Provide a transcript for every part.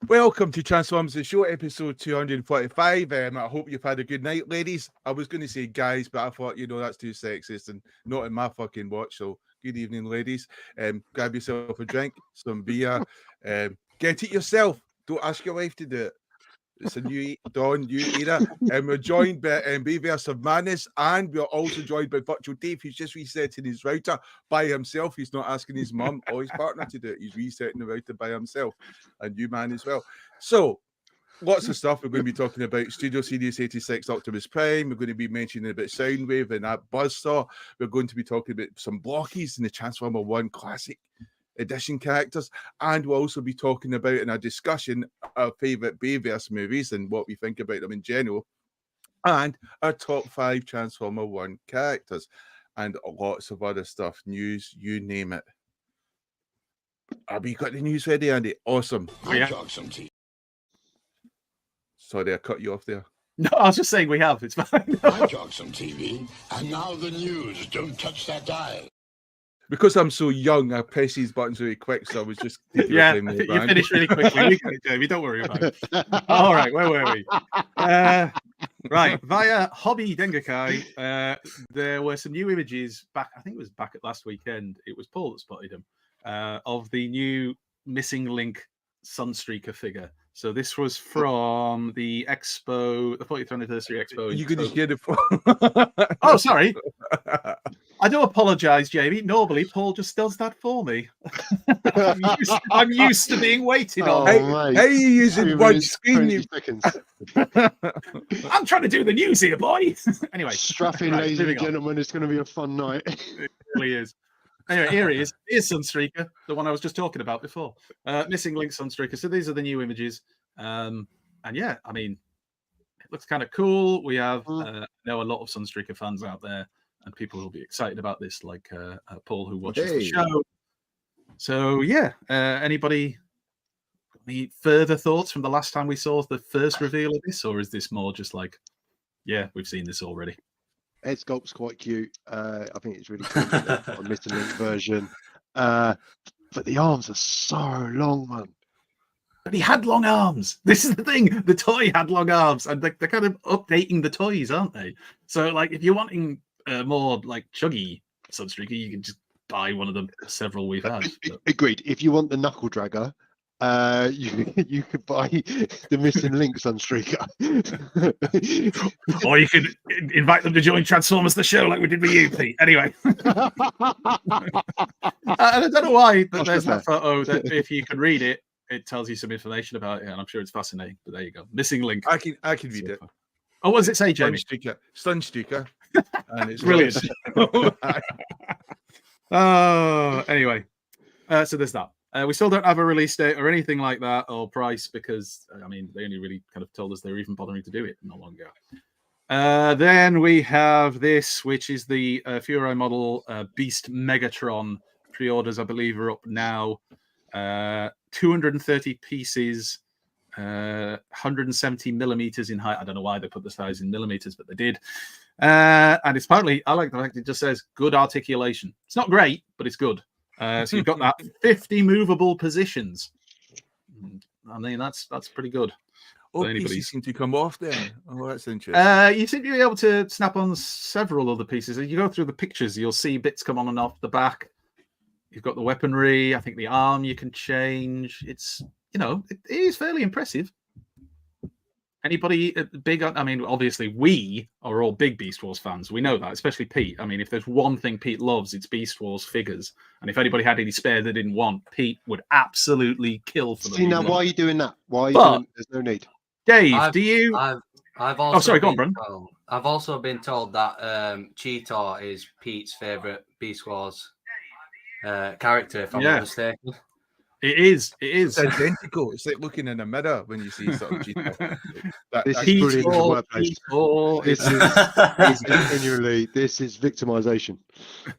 Welcome to Transformers the Show, episode 245. I hope you've had a good night, ladies. I was going to say guys, but I thought, that's too sexist and not in my fucking watch. So good evening, ladies. Grab yourself a drink, some beer. Get it yourself. Don't ask your wife to do it. It's a new era. And we're joined by Bayverse of Madness, and we're also joined by Virtual Dave. He's just resetting his router by himself. He's not asking his mum or his partner to do it. He's resetting the router by himself. And you, man, as well. So, lots of stuff. We're going to be talking about Studio Series 86 Optimus Prime. We're going to be mentioning about Soundwave and that Buzzsaw. We're going to be talking about some Blokees and the Transformer 1 Classic Edition characters, and we'll also be talking about in a discussion our favorite Bayverse movies and what we think about them in general, and our top 5 Transformer 1 characters, and lots of other stuff, news, you name it. Have you got the news ready, Andy? Awesome. Yeah. Sorry, I cut you off there. No, I was just saying we have. It's fine. I talk some TV, and now the news. Don't touch that dial. Because I'm so young, I press these buttons really quick, so I was just... you finished really quickly. We can do it, Don't worry about it. All right, where were we? Right, via Hobby Dengakai, there were some new images back, I think it was back at last weekend, it was Paul that spotted them, of the new Missing Link Sunstreaker figure. So this was from the Expo, the 40th anniversary Expo. You could just get it from... Oh, sorry. I do apologise, Jamie. Normally, Paul just does that for me. I'm used to being waited on. How are you using one screen? I'm trying to do the news here, boy. Anyway. Strap in, ladies and gentlemen. It's going to be a fun night. It really is. Anyway, here he is. Here's Sunstreaker, the one I was just talking about before. Missing Link Sunstreaker. So these are the new images. And yeah, I mean, it looks kind of cool. We have know a lot of Sunstreaker fans out there, and people will be excited about this, like Paul, who watches the show. So yeah, anybody any further thoughts from the last time we saw the first reveal of this, or is this more just like, yeah, we've seen this already? Head sculpt's quite cute. I think it's really cool. A Mr. Link version. But the arms are so long, man. But he had long arms. This is the thing. The toy had long arms, and they're kind of updating the toys, aren't they? So, like, if you're wanting more like chuggy Sunstreaker, you can just buy one of the several we've had. Agreed. If you want the knuckle dragger, you could buy the Missing Link Sunstreaker. Or you could invite them to join Transformers the show like we did with you, Pete. Anyway. I don't know why, but there's that photo that if you can read it, it tells you some information about it, and I'm sure it's fascinating. But there you go. Missing Link. I can read it. Oh, what does it say, Jamie? Sunstreaker. And it's brilliant. Oh, anyway. So there's that. We still don't have a release date or anything like that, or price, because I mean they only really kind of told us they were even bothering to do it not long ago. Then we have this, which is the Furai model Beast Megatron. Pre-orders, I believe, are up now. 230 pieces, 170 millimeters in height. I don't know why they put the size in millimeters, but they did. And it's apparently, I like the fact it just says good articulation. It's not great, but it's good. So you've got that 50 movable positions. I mean, that's pretty good. Oh, pieces seem to come off there. Oh, that's interesting. You seem to be able to snap on several other pieces. As you go through the pictures, you'll see bits come on and off the back. You've got the weaponry. I think the arm you can change. It's, it is fairly impressive. Anybody big? I mean, obviously, we are all big Beast Wars fans. We know that, especially Pete. I mean, if there's one thing Pete loves, it's Beast Wars figures. And if anybody had any spare they didn't want, Pete would absolutely kill for them. See, now, why are you doing that? Why are you doing? There's no need. Dave, do you? I've also. Oh, sorry, go on, Bron. I've also been told that Cheetor is Pete's favorite Beast Wars character, if I'm not mistaken. It is. It's identical. It's like looking in a mirror when you see sort of Cheetah. This is brilliant in the workplace. This is victimization.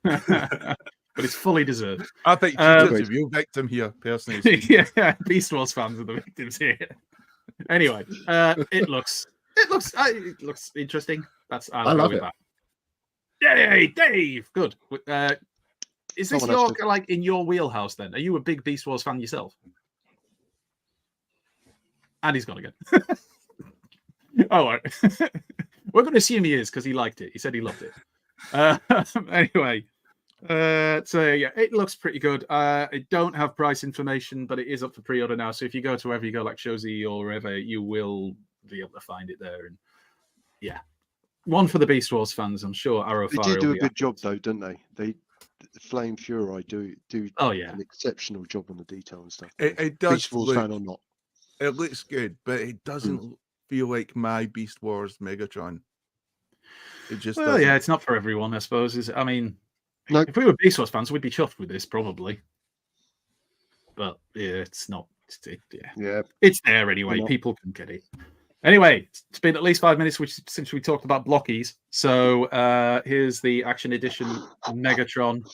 But it's fully deserved. I think Cheetah's a real victim here, personally. Yeah, Beast Wars fans are the victims here. Anyway, it looks interesting. I love it. Yay, Dave! Good. Is this like in your wheelhouse then? Are you a big Beast Wars fan yourself? And he's gone again. Oh, right. We're going to assume he is because he liked it. He said he loved it. Anyway, so yeah, it looks pretty good. I don't have price information, but it is up for pre-order now. So if you go to wherever you go, like Shozy or wherever, you will be able to find it there. And yeah, one for the Beast Wars fans, I'm sure. Arrowfire. They do a good job though, don't they? Flame Fury do an exceptional job on the detail and stuff. It does. Beast Wars fan or not, it looks good, but it doesn't feel like my Beast Wars Megatron. It just yeah, it's not for everyone, I suppose. I mean, if we were Beast Wars fans, we'd be chuffed with this probably. But yeah, it's not. It's there anyway. People can get it. Anyway, it's been at least 5 minutes since we talked about Blokees. So here's the Action Edition Megatron.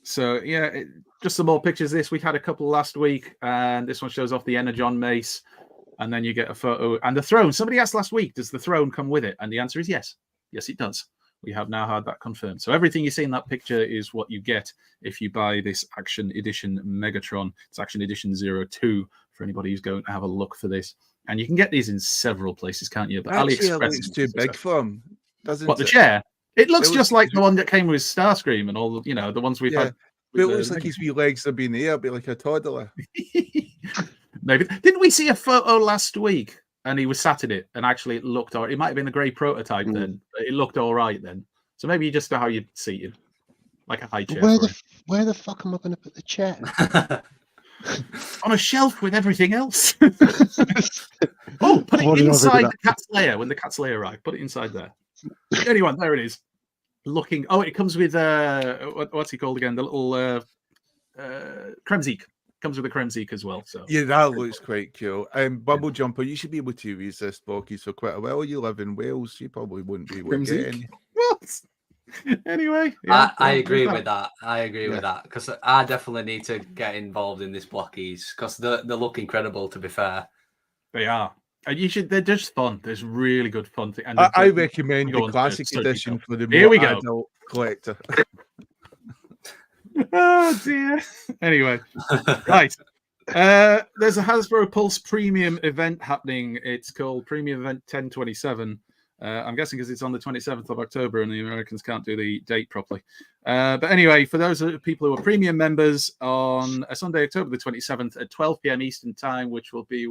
So yeah, just some more pictures of this. We had a couple last week, and this one shows off the Energon mace. And then you get a photo. And the throne. Somebody asked last week, does the throne come with it? And the answer is yes. Yes, it does. We have now had that confirmed. So everything you see in that picture is what you get if you buy this Action Edition Megatron. It's Action Edition 02 for anybody who's going to have a look for this. And you can get these in several places, can't you? But actually, AliExpress it's too big for them, doesn't it? What, the chair? It looks just like the one that came with Starscream and all the, the ones we've had. But it looks like his wee legs have been there, be like a toddler. Maybe. Didn't we see a photo last week and he was sat in it and actually it looked all right? It might have been a grey prototype then, but it looked all right then. So maybe just how you'd seated, like a high chair. Where the fuck am I going to put the chair? On a shelf with everything else. Put it inside the cat's lair when the cat's lair arrived. Put it inside there. Anyway, there it is. Looking. Oh, it comes with what's he called again? The little Kremzik. Comes with a Kremzik as well. So yeah, that looks quite cool. Bubble Jumper, you should be able to resist Blokees for quite a while. You live in Wales, you probably wouldn't be able to get any. What? Anyway, I agree with that. I agree with that because I definitely need to get involved in this Blokees because they look incredible. To be fair, they are. And you should. They're just fun. There's really good fun. And I recommend the classic edition for the more adult collector. Oh dear. Anyway, right. There's a Hasbro Pulse Premium event happening. It's called Premium Event 1027. I'm guessing because it's on the 27th of October and the Americans can't do the date properly. But anyway, for those people who are premium members, on a Sunday, October the 27th at 12 p.m. Eastern Time, which will be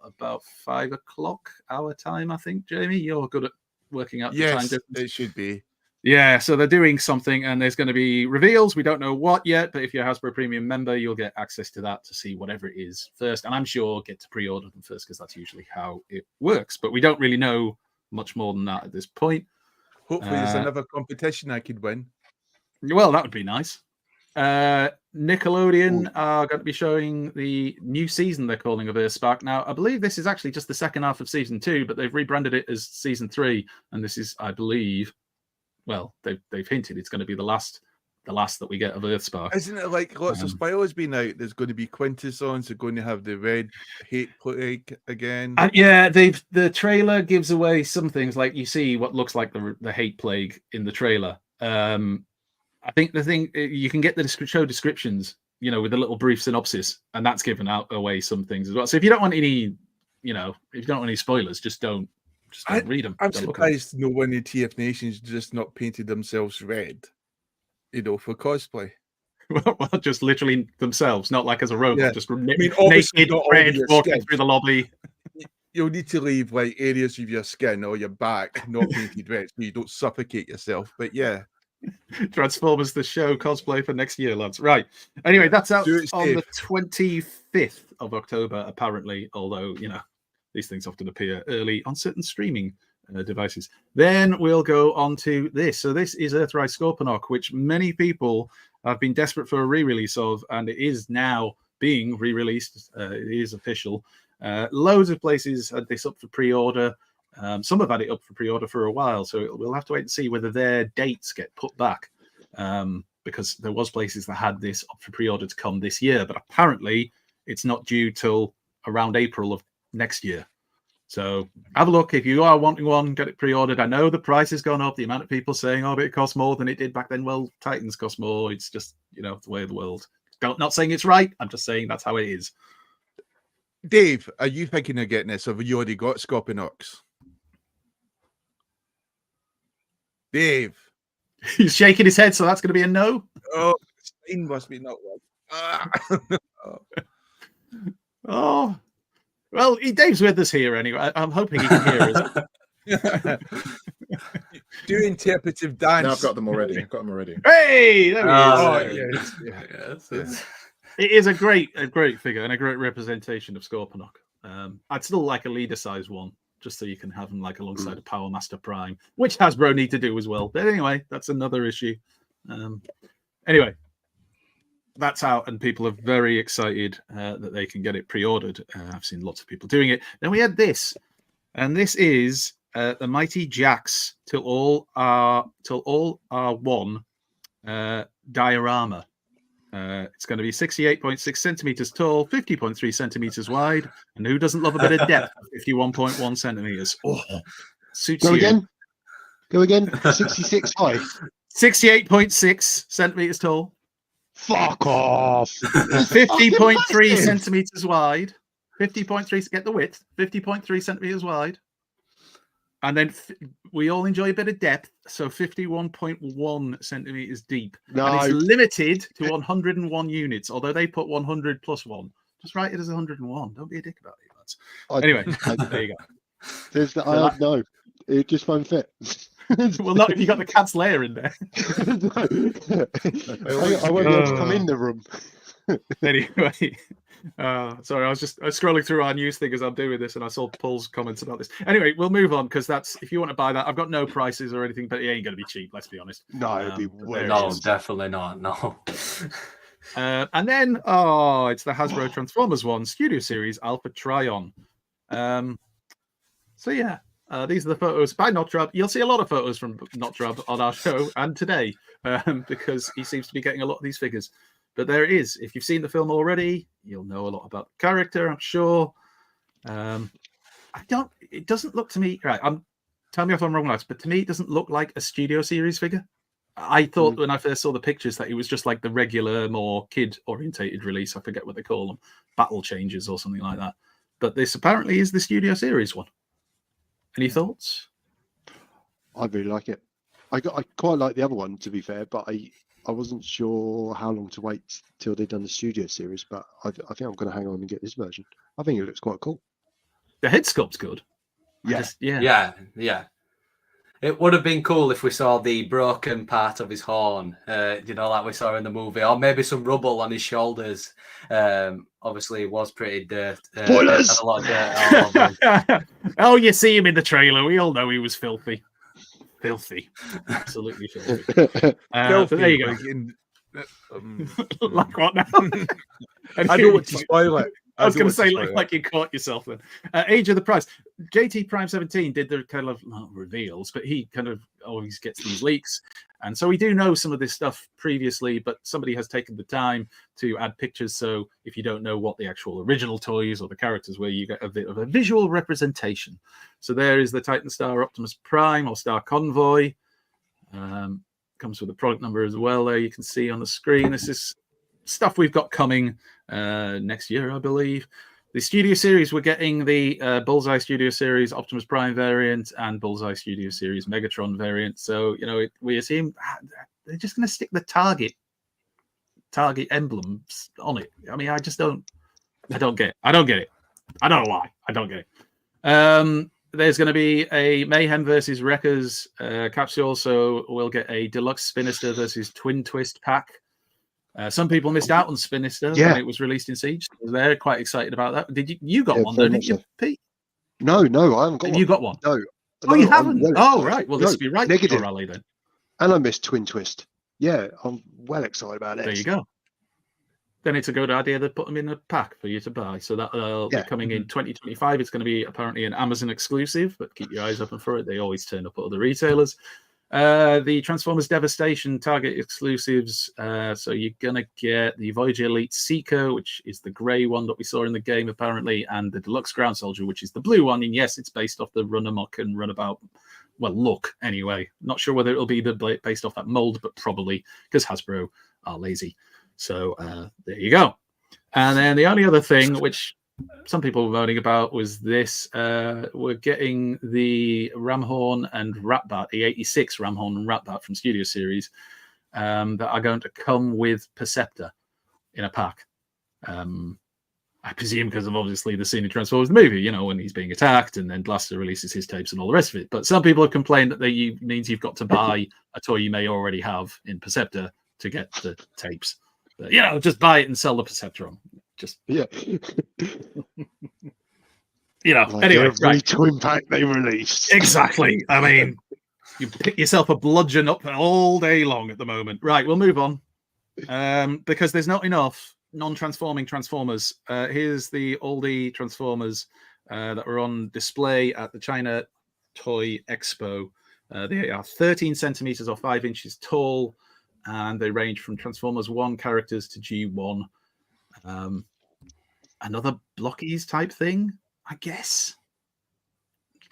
about 5 o'clock our time, I think. Jamie, you're good at working out the time difference. Yes, it should be. Yeah, so they're doing something and there's going to be reveals. We don't know what yet, but if you're a Hasbro Premium member, you'll get access to that to see whatever it is first. And I'm sure get to pre-order them first because that's usually how it works. But we don't really know much more than that at this point. Hopefully there's another competition I could win. Well, that would be nice. Nickelodeon are going to be showing the new season they're calling of Earthspark. Now, I believe this is actually just the second half of season 2, but they've rebranded it as season 3. And this is, I believe... Well, they've hinted it's going to be the last that we get of Earthspark. Isn't it like lots of spoilers being out? There's going to be Quintessons. They're going to have the red hate plague again. Yeah, the trailer gives away some things. Like you see what looks like the hate plague in the trailer. I think the thing you can get the show descriptions, with a little brief synopsis, and that's given away some things as well. So if you don't want any, if you don't want any spoilers, just don't read them. I'm surprised no one in TF Nation's just not painted themselves red, for cosplay. Well, just literally themselves, not like as a robot, just naked, not red, walking through the lobby. You'll need to leave like areas of your skin or your back not painted red so you don't suffocate yourself. But yeah. Transformers the show cosplay for next year, lads. Right. Anyway, that's out on the 25th of October, apparently, although, these things often appear early on certain streaming devices. Then we'll go on to this. So this is Earthrise Scorponok, which many people I've been desperate for a re-release of, and it is now being re-released. It is official. Loads of places had this up for pre-order. Some have had it up for pre-order for a while, so we'll have to wait and see whether their dates get put back. Because there was places that had this up for pre-order to come this year, but apparently it's not due till around April of next year. So have a look. If you are wanting one, get it pre-ordered. I know the price has gone up. The amount of people saying, oh, but it costs more than it did back then. Well, Titans cost more. It's just, the way of the world. Not saying it's right. I'm just saying that's how it is. Dave, are you thinking of getting this, or have you already got Scorponok? Dave. He's shaking his head, so that's going to be a no. Oh, Stein must be not well. Oh. Well, Dave's with us here anyway. I'm hoping he can hear us. Do interpretive dance. No, I've got them already. Hey, there he is. Yes. It is a great figure and a great representation of Scorponok. I'd still like a leader size one, just so you can have him like alongside a Power Master Prime, which Hasbro need to do as well. But anyway, that's another issue. Anyway. That's out, and people are very excited that they can get it pre-ordered. I've seen lots of people doing it. Then we had this, and this is the Mighty Jax till all are one diorama. It's going to be 68.6 centimeters tall, 50.3 centimeters wide, and who doesn't love a bit of depth? 51.1 centimeters. Oh, suits Go you. again. Go again. 66 high. 68.6 centimeters tall. Fuck off. 50.3 centimeters wide. 50.3, get the width. 50.3 centimeters wide. And then we all enjoy a bit of depth. So 51.1 centimeters deep. No. And it's limited to 101 units, although they put 100 plus one. Just write it as 101. Don't be a dick about it, lads. Anyway, there you go. There's the no. It just won't fit. Well, not if you got the cat's lair in there. I won't be able to come in the room. Anyway, sorry, I was scrolling through our news thing as I'm doing this, and I saw Paul's comments about this. Anyway, we'll move on, because that's, if you want to buy that, I've got no prices or anything, but it ain't going to be cheap. Let's be honest. No, it'd be way. No, definitely not. No. And then, it's the Hasbro Transformers one, Studio Series Alpha Trion. So yeah. These are the photos by Notrab. You'll see a lot of photos from Notrab on our show and today, because he seems to be getting a lot of these figures. But there it is. If you've seen the film already, you'll know a lot about the character, I'm sure. It doesn't look to me, right, tell me if I'm wrong, lads, but to me, it doesn't look like a Studio Series figure. I thought when I first saw the pictures that it was just like the regular, more kid-orientated release. I forget what they call them. Battle Changes or something like that. But this apparently is the Studio Series one. Any thoughts? I really like it. I quite like the other one, to be fair, but I wasn't sure how long to wait till they'd done the Studio Series, but I think I'm going to hang on and get this version. I think it looks quite cool. The head sculpt's good. Yeah. It would have been cool if we saw the broken part of his horn, like we saw in the movie, or maybe some rubble on his shoulders. Obviously, it was pretty dirt. Spoilers! Had a lot of dirt Oh, you see him in the trailer. We all know he was filthy. Absolutely filthy. Filthy, there you go. Like what now? I don't want to spoil it. I was going to say, like you caught yourself then. Age of the Prize. JT Prime 17 did the kind of not reveals, but he kind of always gets these leaks. And so we do know some of this stuff previously, but somebody has taken the time to add pictures. So if you don't know what the actual original toys or the characters were, you get a bit of a visual representation. So there is the Titan Star Optimus Prime or Star Convoy. Comes with a product number as well there. You can see on the screen. This is stuff we've got coming next year, I believe. The Studio Series, we're getting the Bullseye Studio Series Optimus Prime variant and Bullseye Studio Series Megatron variant. So, we assume they're just going to stick the target emblems on it. I mean, I don't get it. I don't know why. I don't get it. There's going to be a Mayhem versus Wreckers capsule. So we'll get a Deluxe Spinister versus Twin Twist pack. Some people missed out on Spinister when it was released in Siege. So they're quite excited about that. Did you got one though, didn't you, Pete? No, I haven't got one. You got one? No. Oh, you haven't? Oh, right. Well, this will be right negative. rally then. And I missed Twin Twist. Yeah, I'm well excited about it. There you go. Then it's a good idea to put them in a pack for you to buy. So that will be coming in 2025. It's going to be apparently an Amazon exclusive, but keep your eyes open for it. They always turn up at other retailers. The Transformers Devastation Target exclusives. So you're going to get the Voyager Elite Seeker, which is the grey one that we saw in the game, apparently, and the Deluxe Ground Soldier, which is the blue one. And yes, it's based off the Run Amok and Runabout. Well, look, anyway. Not sure whether it'll be based off that mold, but probably, because Hasbro are lazy. So there you go. And then the only other thing, which some people were moaning about, was this. We're getting the Ramhorn and Ratbat, the 86 Ramhorn and Ratbat from Studio Series, that are going to come with Perceptor in a pack. I presume because of obviously the scene in Transformers the movie, you know, when he's being attacked and then Blaster releases his tapes and all the rest of it. But some people have complained that means you've got to buy a toy you may already have in Perceptor to get the tapes. But, you know, just buy it and sell the Perceptron. Just Yeah. You know, Like anyway, every twin pack they released. Exactly. I mean, you pick yourself a bludgeon up all day long at the moment. Right, we'll move on. Because there's not enough non-transforming Transformers. Here's all the Transformers that were on display at the China Toy Expo. They are 13 centimeters or 5 inches tall, and they range from Transformers 1 characters to G1. Another Blokees type thing, I guess.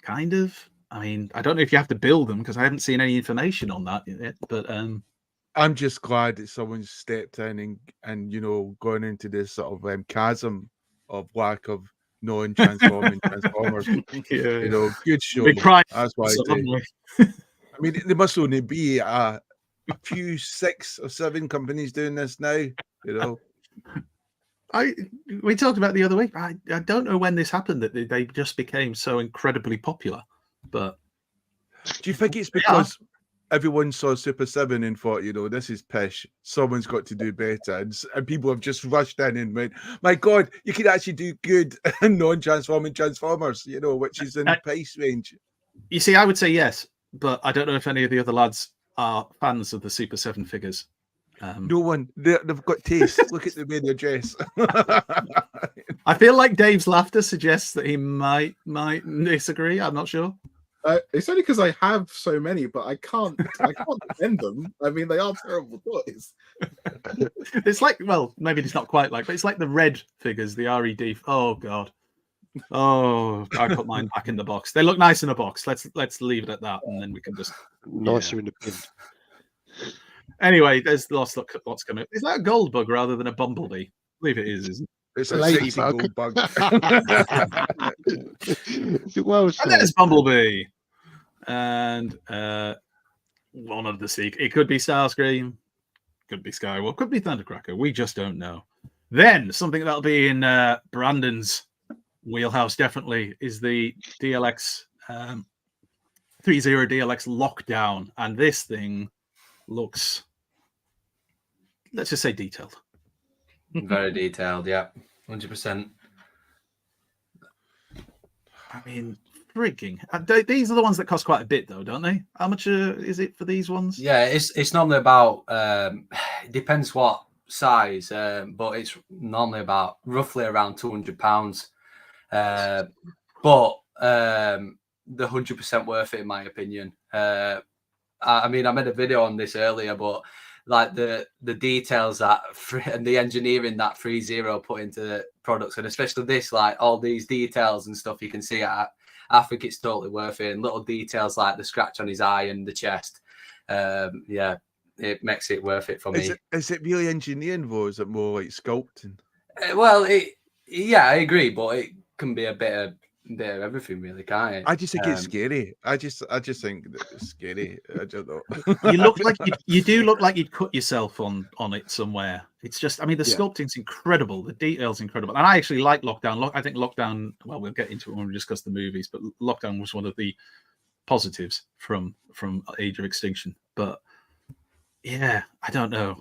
Kind of. I mean, I don't know if you have to build them because I haven't seen any information on that yet, but I'm just glad that someone stepped in and you know, going into this sort of chasm of lack of non-transforming Transformers. You know, good show. Big pride. That's why I mean, there must only be a few 6 or 7 companies doing this now. You know, we talked about the other week. I don't know when this happened that they just became so incredibly popular. But do you think it's because everyone saw Super 7 and thought, you know, this is pish, someone's got to do better, and people have just rushed in and went, my God, you can actually do good non-transforming Transformers, you know, which is in the price range. You see, I would say yes, but I don't know if any of the other lads are fans of the Super 7 figures. No one. They've got taste. Look at the way they dress. I feel like Dave's laughter suggests that he might disagree. I'm not sure. It's only because I have so many, but I can't defend them. I mean, they are terrible toys. It's like, well, maybe it's not quite like, but it's like the red figures, the RED. Oh God. Oh, I put mine back in the box. They look nice in a box. Let's leave it at that, and then we can just nicer in the bin. Anyway, there's lots coming. Is that a gold bug rather than a bumblebee? I believe it is, isn't it? It's a lazy gold bug. Well, and there's Bumblebee. And one of the secret. It could be Starscream, could be Skywalker, could be Thundercracker. We just don't know. Then something that'll be in Brandon's wheelhouse definitely is the DLX 30 DLX Lockdown, and this thing looks, let's just say, detailed. Very detailed, yeah, 100%. I mean, freaking! These are the ones that cost quite a bit, though, don't they? How much is it for these ones? Yeah, it's normally about. It depends what size, but it's normally about roughly around £200. But the 100% worth it, in my opinion. I mean, I made a video on this earlier, but like the details that and the engineering that 3-0 put into the products, and especially this, like all these details and stuff you can see, I think it's totally worth it. And little details like the scratch on his eye and the chest, yeah, it makes it worth it for me. Is it really engineering, though? Is it more like sculpting? Well, yeah, I agree, but it can be a bit of everything, really, can't it? I just think it's scary. I just think that it's scary. I don't know. You do look like you'd cut yourself on it somewhere. It's just, I mean, the sculpting's incredible, the detail's incredible, and I actually like Lockdown. I think Lockdown. Well, we'll get into it when we discuss the movies, but Lockdown was one of the positives from Age of Extinction. But yeah, I don't know.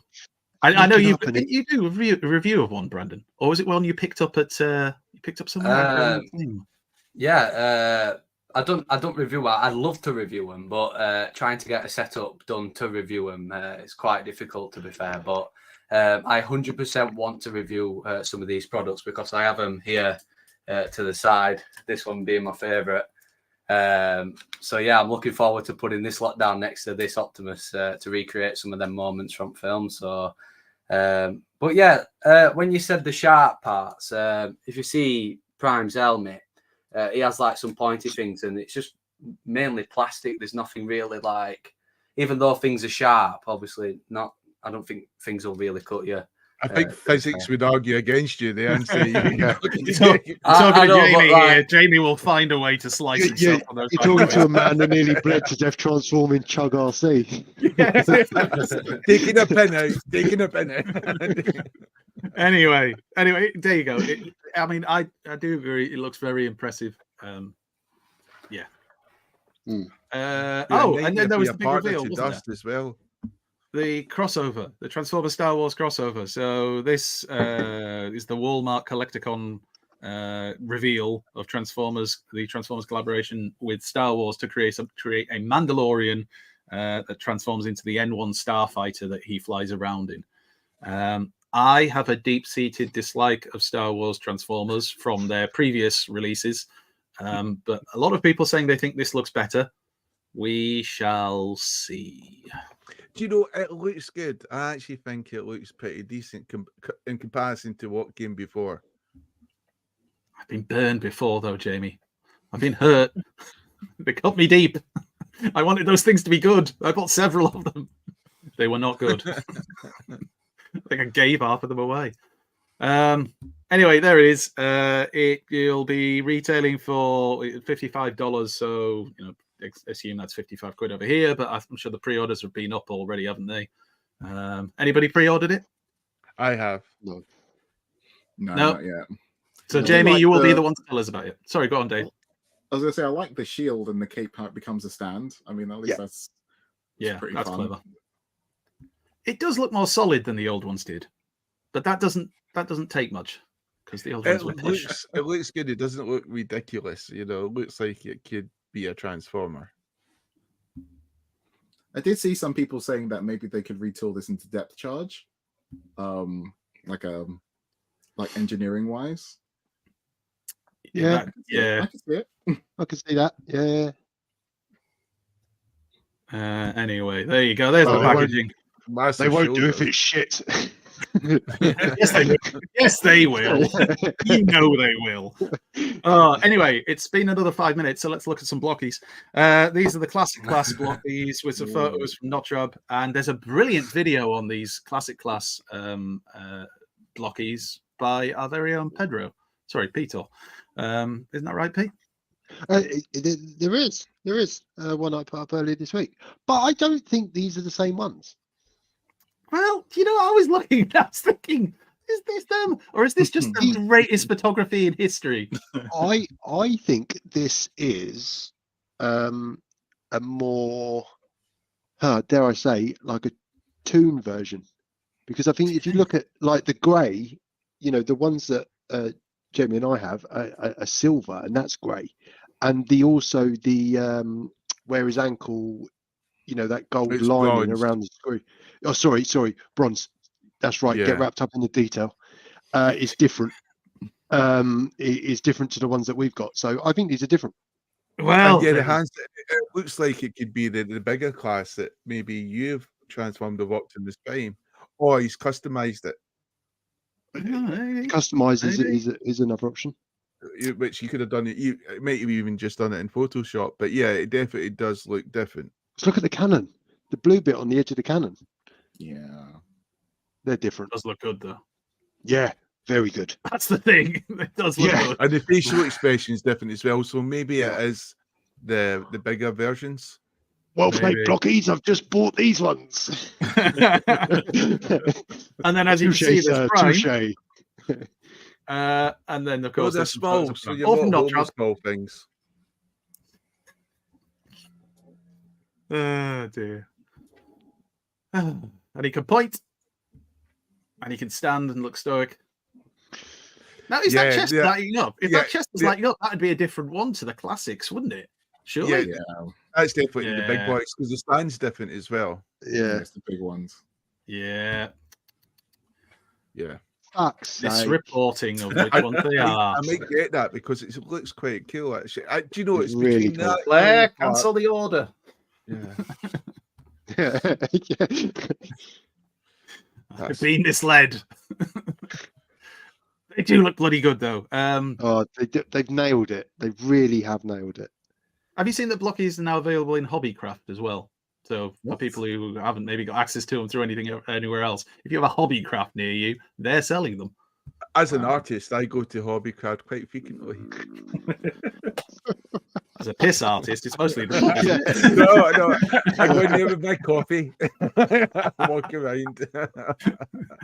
I know you do a review of one, Brandon, or was it one you picked up at somewhere? Yeah, I don't review them. I'd love to review them, but trying to get a setup done to review them is quite difficult, to be fair. But I 100% want to review some of these products because I have them here to the side. This one being my favourite. So yeah, I'm looking forward to putting this lot down next to this Optimus to recreate some of them moments from film. So, but yeah, when you said the sharp parts, if you see Prime's helmet, he has like some pointy things, and it's just mainly plastic. There's nothing really like, even though things are sharp, obviously not. I don't think things will really cut you. I think physics would argue against you there and say, Jamie will find a way to slice himself. On those you're talking to a man that nearly bled to death transforming Chug RC. taking a pin out. Anyway, there you go. I do agree. It looks very impressive. Yeah. And then there was the big reveal, wasn't there? As well. The crossover, the Transformers Star Wars crossover. So this is the Walmart Collecticon reveal of Transformers, the Transformers collaboration with Star Wars to create a Mandalorian that transforms into the N1 starfighter that he flies around in. I have a deep-seated dislike of Star Wars Transformers from their previous releases, but a lot of people saying they think this looks better. We shall see. Do you know, it looks good. I actually think it looks pretty decent in comparison to what came before. I've been burned before, though, Jamie. I've been hurt. They cut me deep. I wanted those things to be good. I bought several of them. They were not good. I think I gave half of them away. Anyway, there it is. It'll be retailing for $55. So, assume that's 55 quid over here, but I'm sure the pre-orders have been up already, haven't they? Anybody pre-ordered it? I have. No, not yet. So Jamie, you will be the one to tell us about it. Sorry, go on, Dave. I was gonna say I like the shield and the cape how it becomes a stand. I mean, at least that's pretty fun. Clever. It does look more solid than the old ones did, but that doesn't take much because the old ones were pushed. It looks good. It doesn't look ridiculous. It looks like it could be a transformer. I did see some people saying that maybe they could retool this into depth charge, like engineering wise. Yeah, I can see it. I can see that. Yeah. Anyway, there you go. There's the packaging. They won't do if it's shit. Yes, they will. Yes, they will. You know they will. Anyway, it's been another 5 minutes, so let's look at some Blokees. These are the classic class Blokees with some photos from Notrub, and there's a brilliant video on these classic class Blokees by our very own Pedro. Sorry, Peter. Isn't that right, Pete? There is one I put up earlier this week, but I don't think these are the same ones. Well, I was looking, I was thinking, is this them? Or is this just the greatest photography in history? I think this is a more, dare I say, like a toon version. Because I think if you look at like the grey, the ones that Jamie and I have are silver, and that's grey. And the where his ankle, that gold it's lining bronze. around the screw. Oh, sorry, bronze. That's right. Yeah. Get wrapped up in the detail. It's different. It's different to the ones that we've got. So I think these are different. Well, the hands. It looks like it could be the bigger class that maybe you've transformed of Optimus Prime, or he's customized it. Customize is another option. Which you could have done it. You might have even just done it in Photoshop, but yeah, it definitely does look different. Let's look at the cannon. The blue bit on the edge of the cannon. Yeah, they're different. It does look good though. Yeah, very good. That's the thing. It does look good. And the facial expression is different as well. So maybe it is the bigger versions. Well played, Blokees. I've just bought these ones. And then, as you can see, there's Prime. Touche. And then, of course, they're small. So you're often not small things. Oh dear. And he can point, and he can stand and look stoic. Now, is that chest lighting up? If that chest was lighting up, that'd be a different one to the classics, wouldn't it? Surely. Yeah, That's definitely the big Yeah. boys because the stand's different as well. Yeah. it's the big ones. Yeah. Yeah. Fuck's This sake. reporting of which ones they are. I might get that because it looks quite cool. Actually, do you know It's it's really between cool. that? Blair, and cancel the order. Yeah. Yeah. I've been misled. They do look bloody good though. Oh, they've nailed it. They really have nailed it. Have you seen that Blokees are now available in Hobbycraft as well? So for What? people who haven't maybe got access to them through anywhere else, if you have a Hobbycraft near you, they're selling them. As an Wow. artist, I go to Hobbycraft quite frequently. As a piss artist, it's mostly the Yeah. No, I go in there with my coffee, walk around.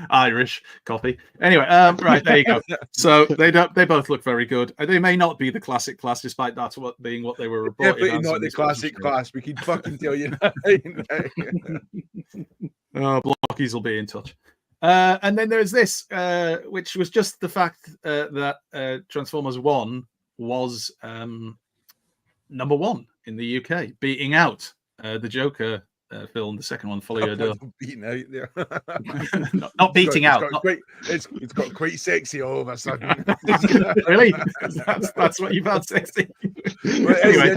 Irish coffee. Anyway, right, there you go. So they both look very good. They may not be the classic class, despite that being what they were reported. Definitely as not in the this wasn't classic true. class. We can fucking tell you that. Blokees will be in touch. And then there's this, which was just the fact that Transformers 1 was number 1 in the UK, beating out the Joker film, the second one, Follow Your Door. Beating out there. Not beating out. It's got quite sexy all of a sudden. Really? That's what you found sexy. Anyway,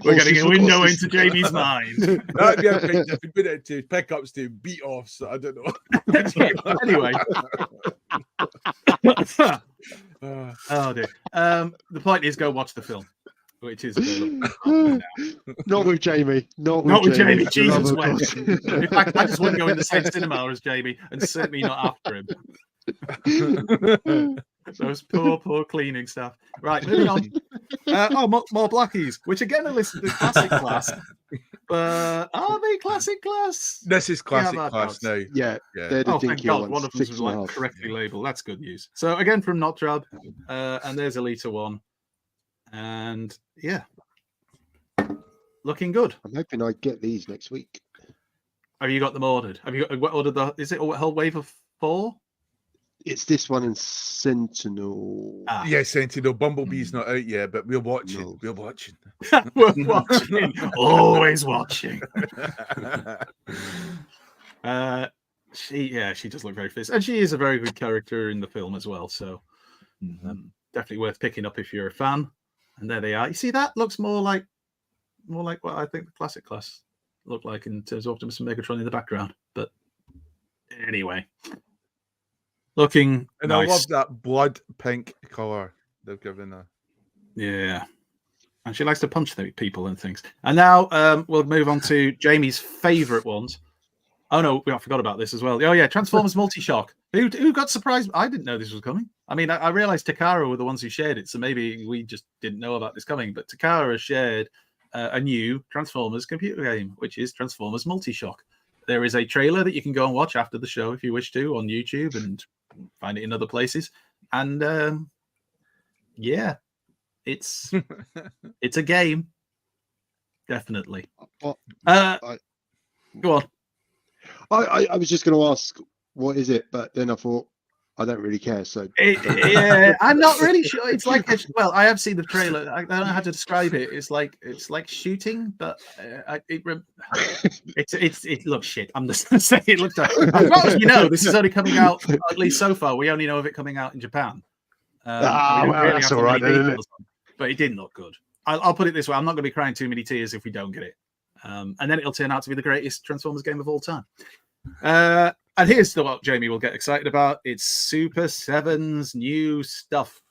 We're getting a window into Jamie's mind. that'd be a quite different. Put it to pickups to beat offs. So I don't know. Anyway. Oh dear. The point is, go watch the film, which is available. Not with Jamie. Not with Jamie. For the Jesus love of wept. God. In fact, I just wouldn't go in the same cinema as Jamie, and certainly not after him. Those poor cleaning staff. Right, moving on. More Blokees, which again are listed as classic class. But are they classic class? This is classic Yeah, class now. Yeah, Yeah. they're the Oh, thank dinky God, ones. one of them was 6.5. correctly labelled. That's good news. So again from Notrab, and there's Elita 1. And yeah, looking good. I'm hoping I get these next week. Have you got them ordered? Have you ordered is it a whole wave of 4? It's this one and Sentinel. Yeah, Sentinel. Bumblebee's not out yet, but we're watching. No. We're watching. We're watching. Always watching. She does look very fit, and she is a very good character in the film as well. So definitely worth picking up if you're a fan. And there they are. You see, that looks more like what I think the classic class looked like in terms of Optimus and Megatron in the background. But anyway, looking And nice. I love that blood pink color they've given her. Yeah. And she likes to punch people and things. And now we'll move on to Jamie's favourite ones. Oh, no, I forgot about this as well. Oh, yeah, Transformers Multi-Shock. Who got surprised? I didn't know this was coming. I mean, I realised Takara were the ones who shared it, so maybe we just didn't know about this coming. But Takara has shared a new Transformers computer game, which is Transformers Multi-Shock. There is a trailer that you can go and watch after the show if you wish to on YouTube and find it in other places. And yeah, it's a game, definitely. Go on. I was just going to ask, what is it? But then I thought, I don't really care. So Yeah, I'm not really sure. It's like, well, I have seen the trailer. I don't know how to describe it. It's like shooting, but it looks shit. I'm just going to say it looked. As far as we know, this is only coming out. At least so far, we only know of it coming out in Japan. Well, that's all right, isn't it? But it didn't look good. I'll put it this way: I'm not going to be crying too many tears if we don't get it. And then it'll turn out to be the greatest Transformers game of all time. And here's what Jamie will get excited about. It's Super 7's new stuff.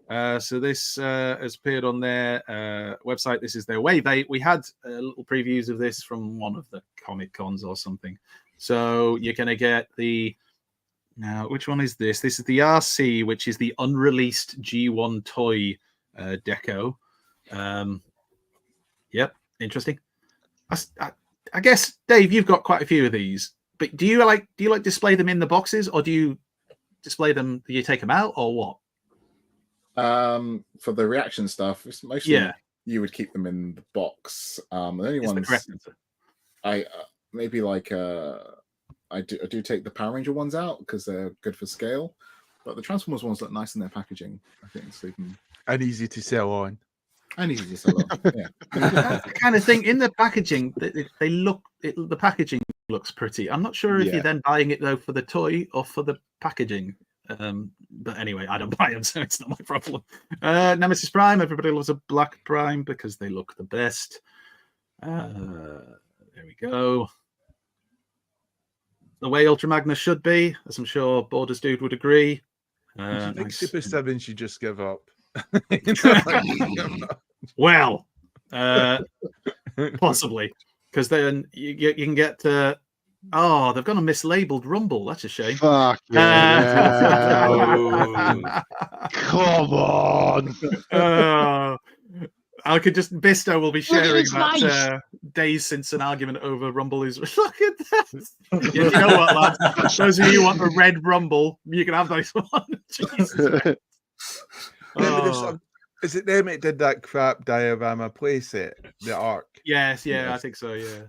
So this has appeared on their website. This is their Wave 8. We had little previews of this from one of the Comic Cons or something. So you're going to get now, which one is this? This is the RC, which is the unreleased G1 toy deco. Yep, interesting. I guess, Dave, you've got quite a few of these. But do you like display them in the boxes, or do you display them? Do you take them out, or what? For the reaction stuff, it's mostly you would keep them in the box. The only Is the ones correct answer. I maybe like I do take the Power Ranger ones out because they're good for scale, but the Transformers ones look nice in their packaging. I think so you can and easy to sell on. And easy to sell on. Yeah. That's the kind of thing in the packaging. They look. The packaging looks pretty. I'm not sure if you're then buying it though for the toy or for the packaging. But anyway, I don't buy them, so it's not my problem. Nemesis Prime. Everybody loves a black Prime because they look the best. There we go. The way Ultra Magnus should be, as I'm sure Borders Dude would agree. I think Super 7 should just give up. Well, possibly, because then you can get to. Oh, they've gone and mislabeled Rumble. That's a shame. Fuck yeah. Come on. I could just Bisto will be sharing that days since an argument over Rumble is. Look at that. You know what, lads? Those of you who want a red Rumble, you can have those one. Is it them that did that crap diorama playset, the Arc? Yes, I think so. Yeah,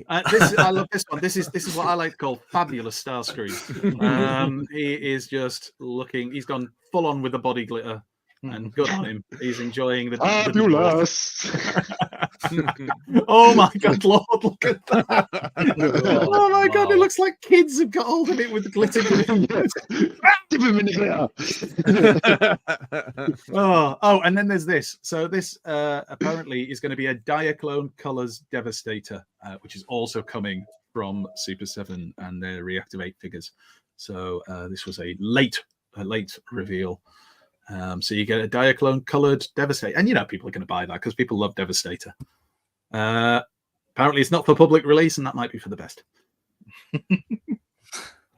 I love this one. This is what I like to call fabulous Starscream. He is just looking. He's gone full on with the body glitter, and good on him. He's enjoying the fabulous. Oh my God, Lord! Look at that! Oh my God, it looks like kids have got hold of it with the glitter. Dip him in the glitter. Oh, and then there's this. So this apparently is going to be a Diaclone Colors Devastator, which is also coming from Super 7 and their Reactivate figures. So this was a late reveal. So you get a Diaclone colored Devastator, and people are going to buy that because people love Devastator. Apparently, it's not for public release, and that might be for the best.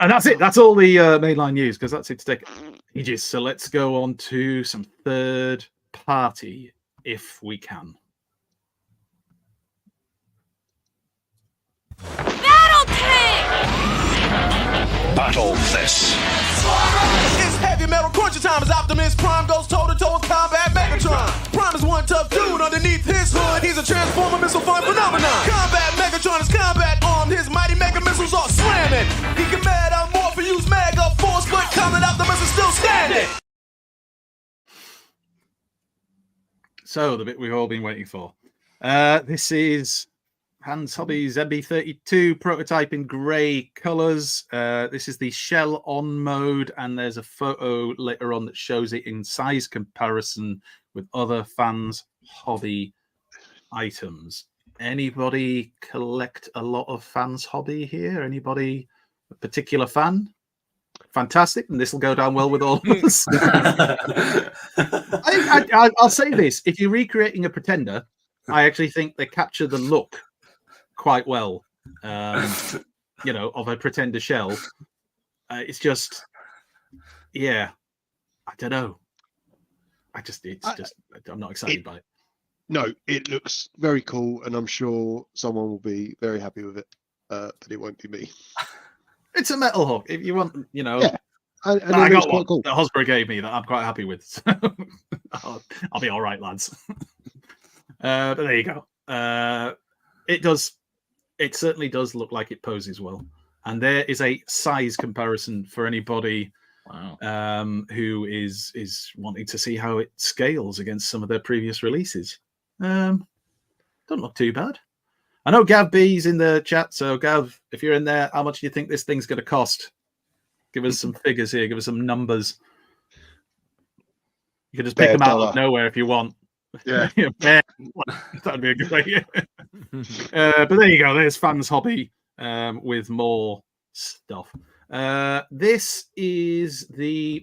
And that's it. That's all the mainline news because that's it to take ages. So let's go on to some third party, if we can. Battle tank! Battle this. It's heavy metal cruncher time as Optimus Prime goes toe-to-toe with combat Megatron. Prime is one tough dude underneath his hood. He's a transformer missile fire phenomenon. Combat Megatron is combat armed. His mighty mega missiles are slamming. He can metamorph and use mega force, but combat Optimus is still standing. So the bit we've all been waiting for. This is Hans Hobby's MB32 prototype in grey colours. This is the shell on mode, and there's a photo later on that shows it in size comparison with other fans' hobby items. Anybody collect a lot of fans' hobby here? Anybody a particular fan? Fantastic, and this will go down well with all of us. I'll say this: if you're recreating a Pretender, I actually think they capture the look quite well, of a Pretender shell. It's just, I don't know. I'm not excited by it. No, it looks very cool, and I'm sure someone will be very happy with it, but it won't be me. It's a metal hook. If you want, Yeah. And I got one cool. that Hosborough gave me that I'm quite happy with. So I'll be all right, lads. But there you go. It certainly does look like it poses well. And there is a size comparison for anybody who is wanting to see how it scales against some of their previous releases. Don't look too bad. I know Gav B's in the chat, so Gav, if you're in there, how much do you think this thing's going to cost? Give us some figures here. Give us some numbers. You can just pick them out of nowhere if you want. Yeah. That'd be a good idea. But there you go. There's Fans Hobby with more stuff. This is it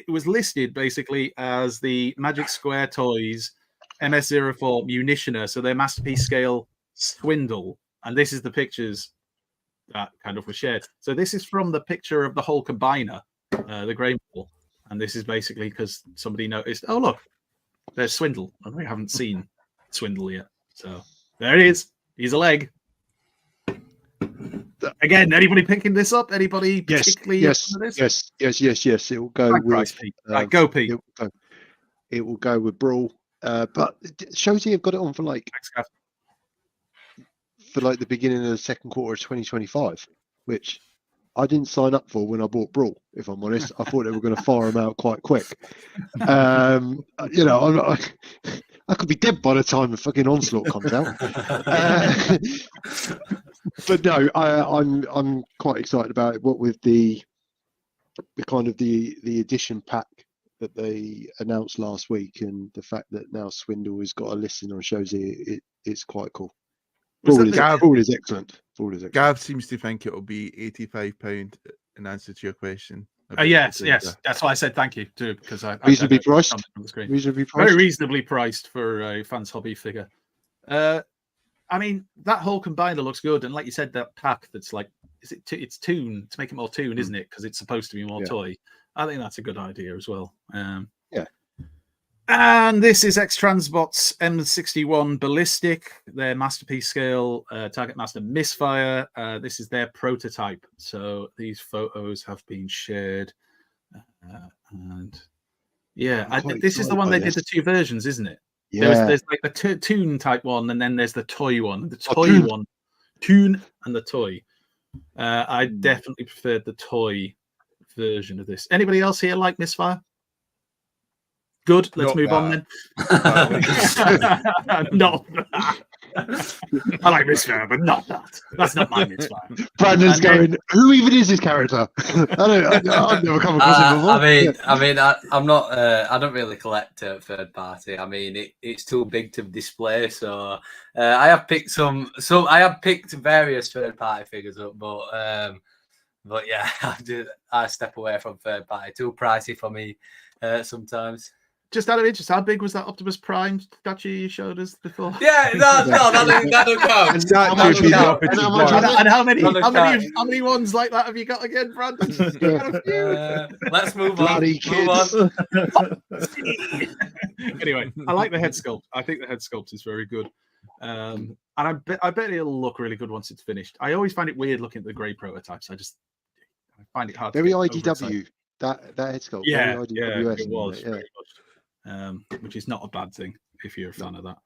was listed basically as the Magic Square Toys MS-04 Munitioner, so their masterpiece scale Swindle. And this is the pictures that kind of were shared. So this is from the picture of the whole combiner, the grey ball. And this is basically because somebody noticed, oh, look, there's Swindle. And we haven't seen Swindle yet. So there it is. He's a leg. Again, anybody picking this up? Anybody particularly? Yes. It will go with. Right, go, Pete. It will go with Brawl. But Shotty have got it on for the beginning of the second quarter of 2025, which I didn't sign up for when I bought Brawl. If I'm honest, I thought they were going to fire them out quite quick. You know, I could be dead by the time the fucking Onslaught comes out. But no, I'm quite excited about it. What with the kind of the edition pack that they announced last week, and the fact that now Swindle has got a listing on shows it's quite cool. Brawl is excellent. Gav seems to think it'll be £85 in answer to your question. Yes. That's why I said thank you too, because reasonably priced. Very reasonably priced for a fans hobby figure. I mean, that whole combiner looks good, and like you said, that pack that's like, it's toon to make it more toon, isn't it? Because it's supposed to be more toy. I think that's a good idea as well. And this is X-Transbot's M61 Ballistic, their masterpiece scale Target Master Misfire. This is their prototype. So these photos have been shared. And this is the one they did the two versions, isn't it? Yeah. There's like the toon type one, and then there's the toy one. The toy one, toon and the toy. I definitely preferred the toy version of this. Anybody else here like Misfire? Good. Let's move on then. Not that. I like Misfire, but not that. That's not my Misfire. Brandon's going, who even is this character? I've never come across him before. I'm not. I don't really collect third party. I mean, it's too big to display. So I have picked some. I have picked various third party figures up, but yeah, I step away from third party. Too pricey for me sometimes. Just out of interest, how big was that Optimus Prime statue you showed us before? Yeah, that don't count. And how many ones like that have you got again, Brandon? Let's move on. Anyway, I like the head sculpt. I think the head sculpt is very good. And I bet it'll look really good once it's finished. I always find it weird looking at the grey prototypes. I find it hard. Very IDW. That head sculpt. Yeah, it was very much. Which is not a bad thing if you're a fan of that.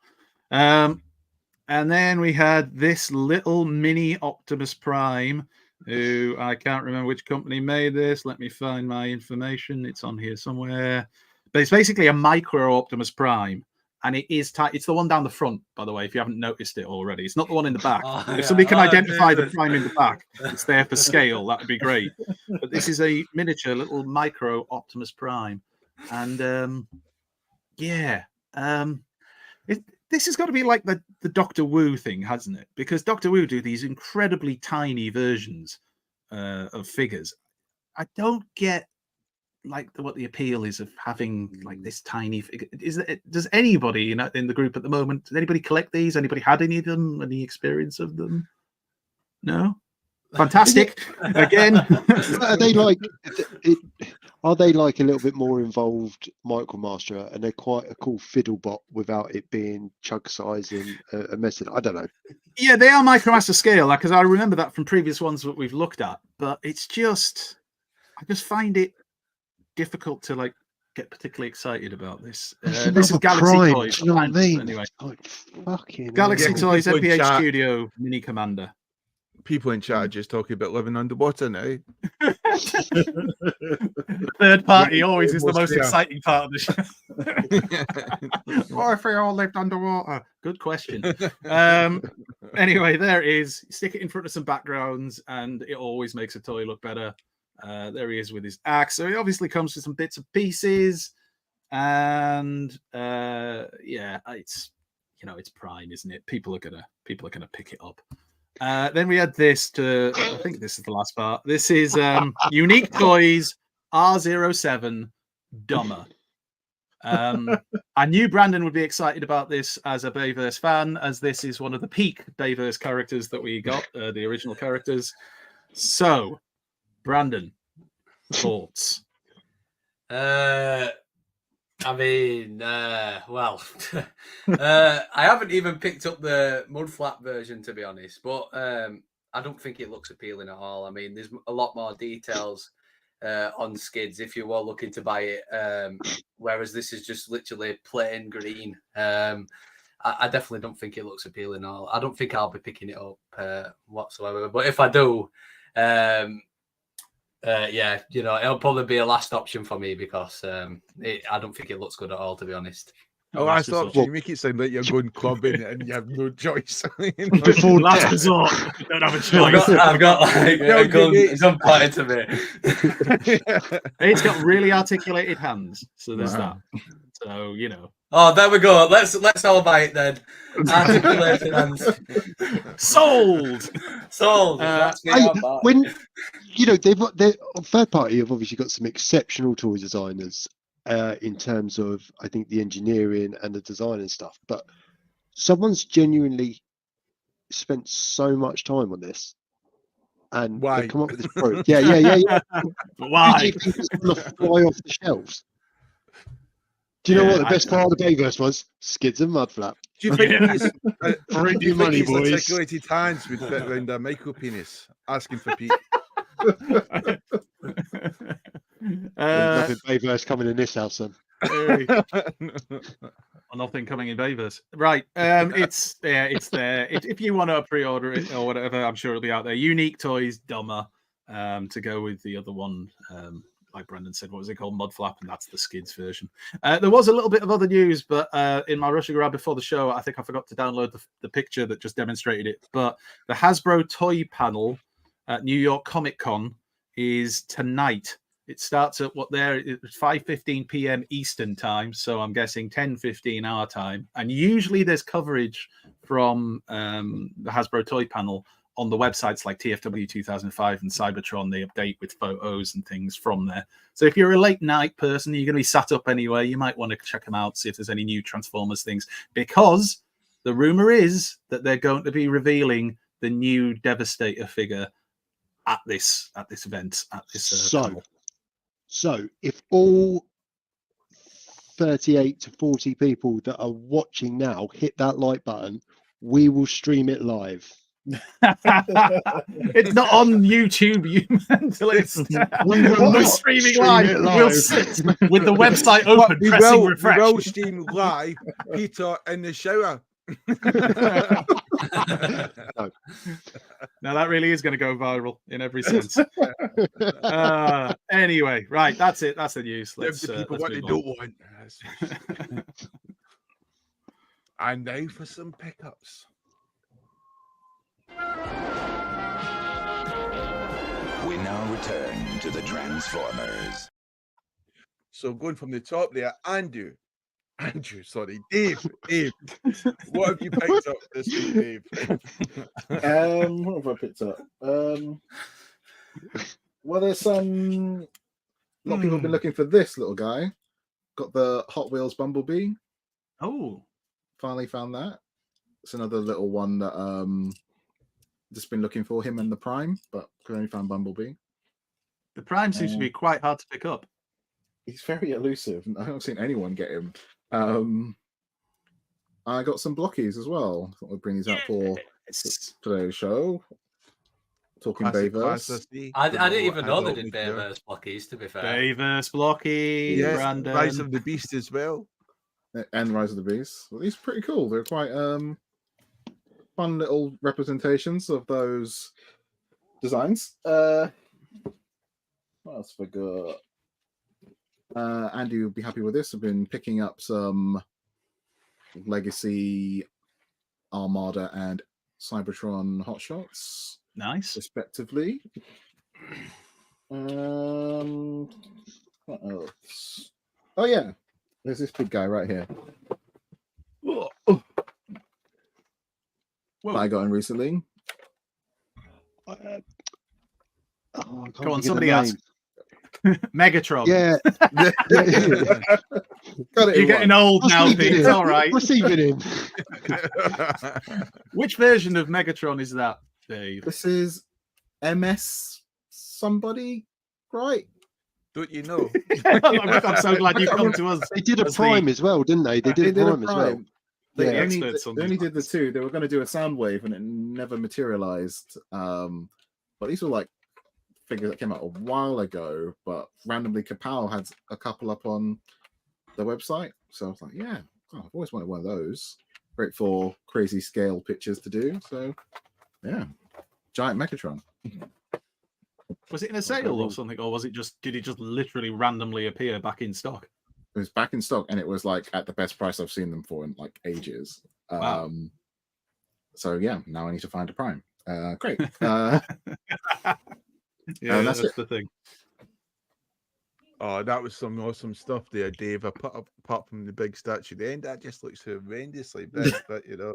And then we had this little mini Optimus Prime, who I can't remember which company made this. Let me find my information. It's on here somewhere. But it's basically a micro Optimus Prime. And it is it's the one down the front, by the way, if you haven't noticed it already. It's not the one in the back. If somebody can identify the Prime in the back, it's there for scale. That would be great. But this is a miniature little micro Optimus Prime. And this has got to be like the Doctor Wu thing, hasn't it? Because Doctor Wu do these incredibly tiny versions of figures. I don't get what the appeal is of having like this tiny figure. Does anybody in the group at the moment? Does anybody collect these? Anybody had any of them? Any experience of them? No. Fantastic. Again, are they like a little bit more involved Micromaster, and they're quite a cool fiddle bot without it being chug size and a mess? I don't know. Yeah, they are Micromaster scale, because I remember that from previous ones that we've looked at. But it's just, I just find it difficult to get particularly excited about this. This is Galaxy Prime, Toys. You know what I mean? Anyway, Galaxy Toys MPH Studio Mini Commander. People in chat are just talking about living underwater now. Third party always is the most exciting part of the show. What if we all lived underwater? Good question. Anyway, there is. Stick it in front of some backgrounds, and it always makes a toy look better. There he is with his axe. So he obviously comes with some bits and pieces, and it's it's Prime, isn't it? People are gonna pick it up. Then we had this I think this is the last part. This is Unique Toys R07 Dumber. I knew Brandon would be excited about this as a Bayverse fan, as this is one of the peak Bayverse characters that we got, the original characters. So, Brandon, thoughts? I mean, I haven't even picked up the mudflap version, to be honest, but I don't think it looks appealing at all. I mean, there's a lot more details on skids if you were looking to buy it, whereas this is just literally plain green. I definitely don't think it looks appealing at all. I don't think I'll be picking it up whatsoever, but if I do, yeah, it'll probably be a last option for me because I don't think it looks good at all, to be honest. Oh, last last option. resort. You make it sound like you're going clubbing and you have no choice. Before Last death. resort. Don't have a I've choice. got like a gun pointed to me. It's got really articulated hands, so there's Wow. that. So Oh, there we go. Let's all buy it then. Articulated hands. sold. Sold. That's me, I'm back. When they're third party have obviously got some exceptional toy designers in terms of, I think, the engineering and the design and stuff, but someone's genuinely spent so much time on this and Why? they've come up with this product. Yeah. Why? Do you think it's going to fly off the shelves? Do you know what the best part of the Bayverse was? Skids and mudflap. Do you think these, Bring do you your think money, these boys. articulated hands would fit around a micro penis? Asking for Pete. There's nothing Bayverse coming in this house, son. Nothing coming in Bayverse. Right. It's there. If you want to pre-order it or whatever, I'm sure it'll be out there. Unique Toys, Dumber, to go with the other one. Like Brendan said, what was it called? Mudflap, and that's the Skids version. There was a little bit of other news, but in my rushing around before the show, I think I forgot to download the picture that just demonstrated it. But the Hasbro toy panel at New York Comic Con is tonight. It starts at it's 5:15 p.m. Eastern time, so I'm guessing 10:15 our time. And usually there's coverage from the Hasbro toy panel on the websites like TFW 2005 and Cybertron. They update with photos and things from there. So if you're a late night person, you're going to be sat up anyway, you might want to check them out, see if there's any new Transformers things, because the rumor is that they're going to be revealing the new Devastator figure at this event, at this panel. So if all 38 to 40 people that are watching now hit that like button, we will stream it live. It's not on YouTube, you mentalist. We're streaming live. We'll sit with the website open, pressing refresh. We will stream live, Peter in the shower. Now that really is going to go viral in every sense. Anyway, right, that's it. That's the news. Let's, the people let's what they move don't on. want. And now for some pickups. We now return to the Transformers. So going from the top there, Dave. What have you picked up this week, Dave? What have I picked up? Well, there's some. A lot of people have been looking for this little guy. Got the Hot Wheels Bumblebee. Oh, finally found that. It's another little one that just been looking for, him and the Prime, but could only found Bumblebee. The Prime seems to be quite hard to pick up. He's very elusive. I haven't seen anyone get him. I got some Blokees as well. I thought we'd bring these out for today's show. Talking Bayverse. I didn't even know they did Bayverse Blokees, to be fair. Bayverse Blokees, yes, Brandon. Rise of the Beast as well. And Rise of the Beast. Well, these are pretty cool. They're quite fun little representations of those designs. What else have I got? Andy will be happy with this. I've been picking up some Legacy, Armada, and Cybertron hotshots. Nice. Respectively. What else? Oh, yeah. There's this big guy right here. Whoa. I got him recently. Go on, somebody else. Megatron. Yeah. You're getting old now, Pete. It's all right. What's even in? Which version of Megatron is that, Dave? This is MS somebody, right? Don't you know? I'm so glad you come to us. They did a Prime as well, didn't they? They did a Prime as well. They only did the two. They were going to do a Soundwave, and it never materialized. But these were like figures that came out a while ago, but randomly Kapow had a couple up on the website. So I was like, yeah, I've always wanted one of those. Great for crazy scale pictures to do. So yeah, giant Megatron. Was it in a sale or something, or was it just? Did it just literally randomly appear back in stock? It was back in stock, and it was like at the best price I've seen them for in like ages. Wow. So yeah, now I need to find a Prime. Great. Yeah, that's that's the thing. Oh, that was some awesome stuff there, Dave. Apart from the big statue, the end that just looks horrendously big. But you know,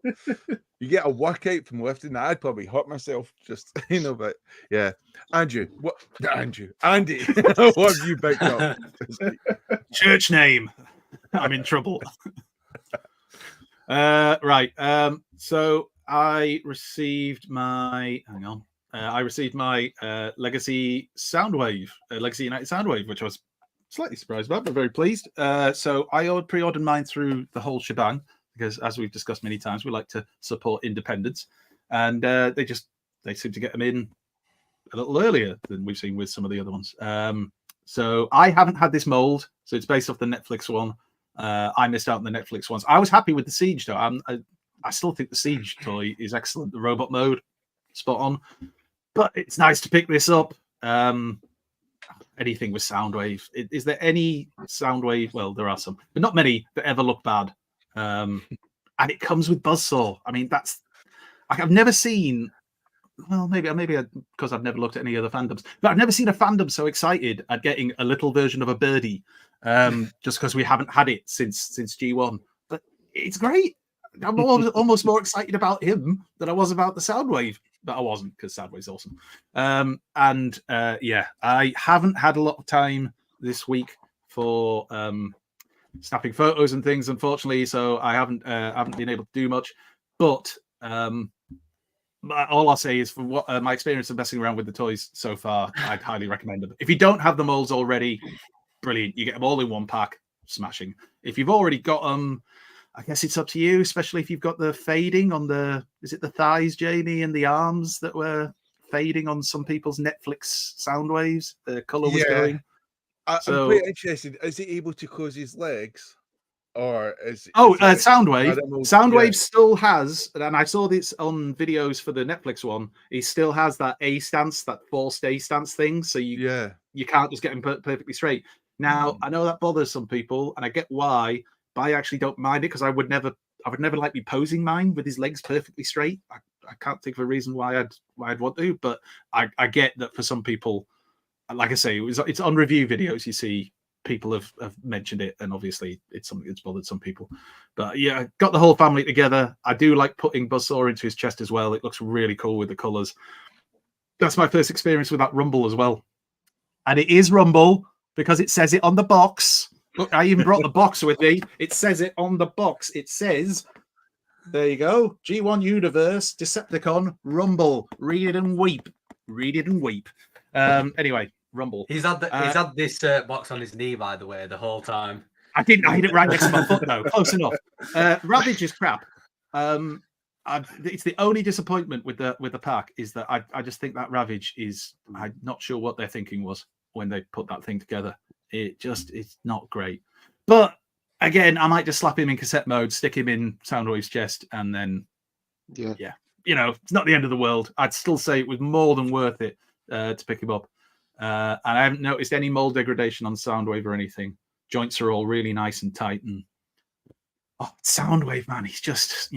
you get a workout from lifting that. I'd probably hurt myself just but yeah. Andrew, Andy, what have you picked up? Church name. I'm in trouble. Right. So I received my. Hang on. I received my Legacy Soundwave, Legacy United Soundwave, which I was slightly surprised about, but very pleased. So I pre-ordered mine through the whole shebang because, as we've discussed many times, we like to support independence, and they seem to get them in a little earlier than we've seen with some of the other ones. So I haven't had this mold, so it's based off the Netflix one. I missed out on the Netflix ones. I was happy with the Siege though. I still think the Siege toy is excellent. The robot mode, spot on. But it's nice to pick this up. Anything with Soundwave. Is there any Soundwave? Well, there are some, but not many that ever look bad. And it comes with Buzzsaw. I mean, I've never seen. Well, maybe because I've never looked at any other fandoms, but I've never seen a fandom so excited at getting a little version of a birdie, just because we haven't had it since G1. But it's great. I'm almost more excited about him than I was about the Soundwave. But I wasn't, because Soundwave's awesome. Yeah, I haven't had a lot of time this week for snapping photos and things, unfortunately. So I haven't been able to do much. But all I'll say is, for what my experience of messing around with the toys so far, I'd highly recommend them. If you don't have the molds already, brilliant. You get them all in one pack, smashing. If you've already got them, I guess it's up to you, especially if you've got the fading on is it the thighs, Jamie, and the arms that were fading on some people's Netflix Soundwaves? The colour was going. I'm quite interested. Is he able to close his legs? Or Soundwave. Soundwave still has, and I saw this on videos for the Netflix one, he still has that A stance, that forced A stance thing. So you can't just get him perfectly straight. Now, I know that bothers some people, and I get why. But I actually don't mind it, because I would never like be posing mine with his legs perfectly straight. I can't think of a reason why I'd want to, but I get that for some people, like I say, it's on review videos. You see people have mentioned it, and obviously it's something that's bothered some people. But yeah, got the whole family together. I do like putting Buzzsaw into his chest as well. It looks really cool with the colours. That's my first experience with that Rumble as well, and it is Rumble because it says it on the box. Look, I even brought the box with me. It says it on the box. It says, there you go, G1 Universe, Decepticon, Rumble. Read it and weep. Read it and weep. Anyway, Rumble. He's had this box on his knee, by the way, the whole time. I hit it right next to my foot, though. Close enough. Ravage is crap. It's the only disappointment with the pack is that I just think that Ravage is. I'm not sure what their thinking was when they put that thing together. It's not great. But again, I might just slap him in cassette mode, stick him in Soundwave's chest, and then yeah, it's not the end of the world. I'd still say it was more than worth it to pick him up. And I haven't noticed any mold degradation on Soundwave or anything. Joints are all really nice and tight. And Soundwave, man, he's just,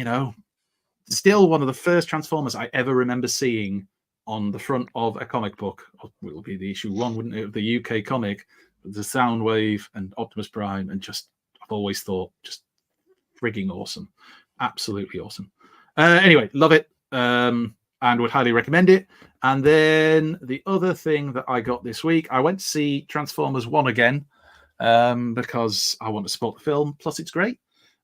still one of the first Transformers I ever remember seeing on the front of a comic book. It will be the issue 1, wouldn't it, of the UK comic, the Soundwave and Optimus Prime, and I've always thought just frigging awesome, absolutely awesome. Anyway, love it, and would highly recommend it. And then the other thing that I got this week, I went to see Transformers 1 again because I want to support the film. Plus, it's great.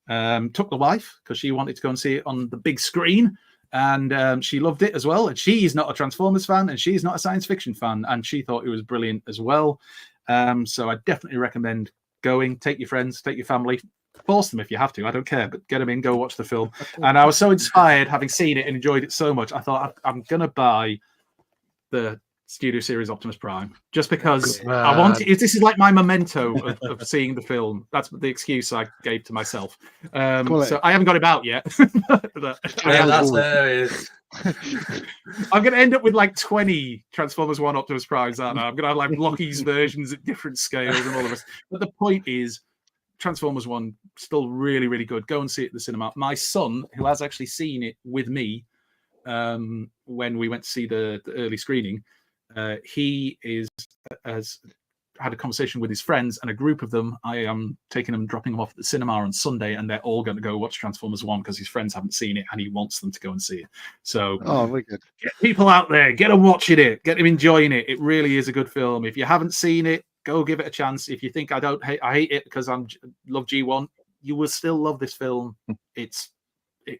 Took the wife because she wanted to go and see it on the big screen. And she loved it as well. And she's not a Transformers fan, and she's not a science fiction fan, and she thought it was brilliant as well. So I definitely recommend going. Take your friends, take your family, force them if you have to. I don't care, but get them in, go watch the film. And I was so inspired, having seen it and enjoyed it so much. I thought I'm gonna buy the Studio Series Optimus Prime, just because I want it. This is like my memento of seeing the film. That's the excuse I gave to myself. So I haven't got it out yet. That's hilarious. I'm going to end up with like 20 Transformers 1 Optimus Primes, aren't I? I'm going to have like Blokees versions at different scales and all of this. But the point is, Transformers 1 still really, really good. Go and see it at the cinema. My son, who has actually seen it with me when we went to see the early screening, he has had a conversation with his friends and a group of them. I am taking them, dropping them off at the cinema on Sunday, and they're all going to go watch Transformers 1 because his friends haven't seen it and he wants them to go and see it. So very good. Get people out there, get them watching it, get them enjoying it. It really is a good film. If you haven't seen it, go give it a chance. If you think I hate it because I love G1, you will still love this film. It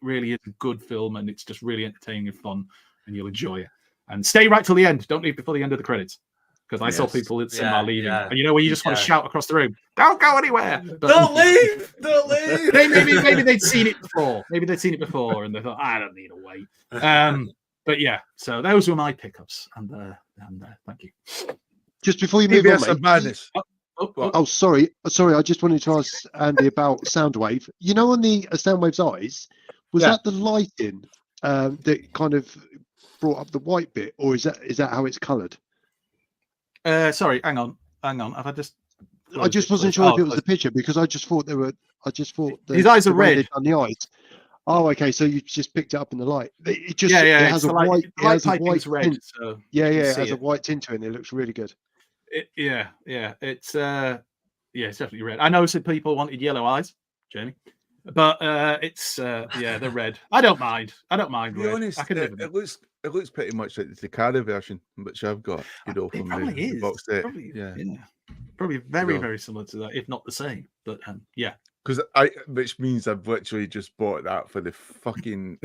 really is a good film, and it's just really entertaining and fun, and you'll enjoy it. And stay right till the end. Don't leave before the end of the credits. Because I saw people at cinema leaving. Yeah. And you know where you just want to shout across the room, don't go anywhere. But, Don't leave! Don't leave! maybe they'd seen it before. And they thought, I don't need to wait. But yeah, so those were my pickups. And thank you. Just before you move on, Bayverse of Madness. Sorry. I just wanted to ask Andy about Soundwave. You know, on the Soundwave's eyes, was that the lighting that kind of brought up the white bit, or is that how it's coloured? Sorry, hang on. I just wasn't sure if it was the picture, because I just thought his eyes are red on the eyes. Oh, okay. So you just picked it up in the light. It just it has a white. It has a white red. tint. So it has a white tint to it, and it looks really good. It's definitely red. I know some people wanted yellow eyes, Jamie, but they're red. I don't mind. To be honest, I can live with it. It looks pretty much like the Takara version, which I've got. From the box set. Probably very, very similar to that, if not the same. But because which means I've literally just bought that for the fucking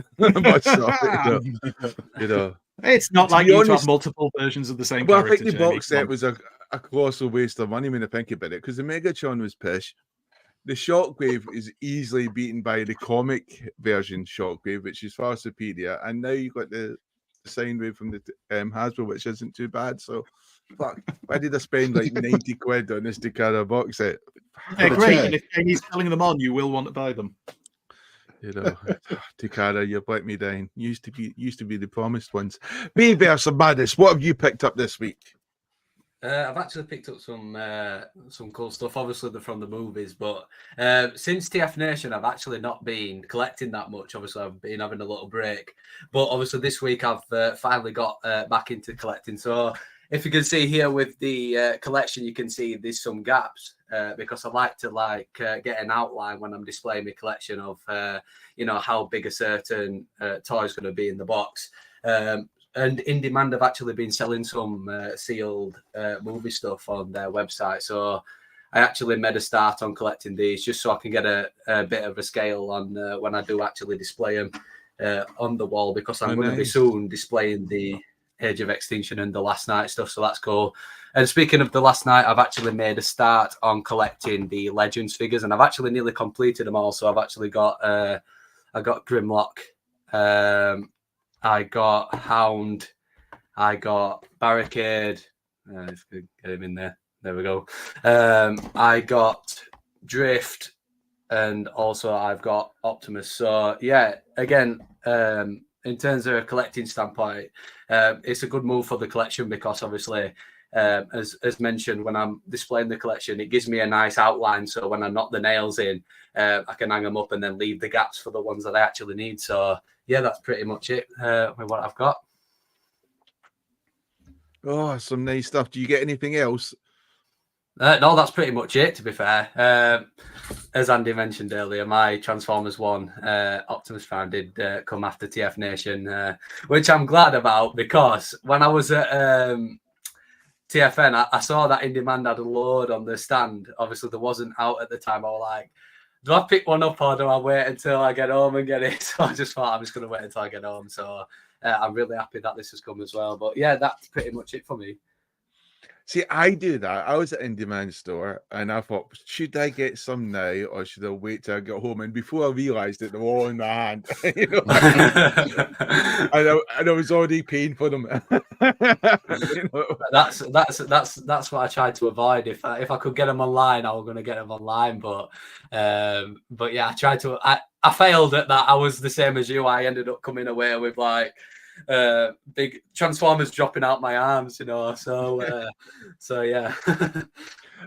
It's not like you have multiple versions of the same. Well, I think the box set was a colossal waste of money when I think about it, because the Megatron was pish. The Shockwave is easily beaten by the comic version Shockwave, which is far superior, and now you've got the Soundwave from the Hasbro, which isn't too bad. So, fuck, why did I spend like 90 quid on this Takara box set? Great, and if Jamie's selling them on, you will want to buy them. Takara, you've let me down. Used to be the promised ones. Bayverse of Madness, what have you picked up this week? I've actually picked up some cool stuff. Obviously, they're from the movies, but since TF Nation, I've actually not been collecting that much. Obviously, I've been having a little break, but obviously this week I've finally got back into collecting. So if you can see here with the collection, you can see there's some gaps because I like to get an outline when I'm displaying my collection of how big a certain toy is going to be in the box. And In Demand have actually been selling some sealed movie stuff on their website. So I actually made a start on collecting these just so I can get a bit of a scale on when I do actually display them on the wall, because I'm going to be soon displaying the Age of Extinction and the Last Night stuff. So that's cool. And speaking of the Last Night, I've actually made a start on collecting the Legends figures, and I've actually nearly completed them all. So I've actually got I got Grimlock. I got Hound, I got Barricade. If we get him in there, there we go. I got Drift, and also I've got Optimus. So yeah, again, in terms of a collecting standpoint, it's a good move for the collection, because obviously, as mentioned, when I'm displaying the collection, it gives me a nice outline. So when I knock the nails in, I can hang them up and then leave the gaps for the ones that I actually need. So yeah, that's pretty much it with what I've got. Oh, some nice stuff. Do you get anything else? No, that's pretty much it, to be fair. As Andy mentioned earlier, my Transformers 1 Optimus Prime did come after TF Nation, which I'm glad about, because when I was at TFN, I saw that In Demand had a load on the stand. Obviously, there wasn't out at the time. I was like, do I pick one up or do I wait until I get home and get it? So I just thought I'm just going to wait until I get home. So I'm really happy that this has come as well. But yeah, that's pretty much it for me. See, I do that. I was at Indie Man store and I thought, should I get some now or should I wait till I get home? And before I realised it, they were all in my hand. You know? and I was already paying for them. You know? That's what I tried to avoid. If I could get them online, I was going to get them online. But yeah, I tried to. I failed at that. I was the same as you. I ended up coming away with like big Transformers dropping out my arms, you know. So yeah.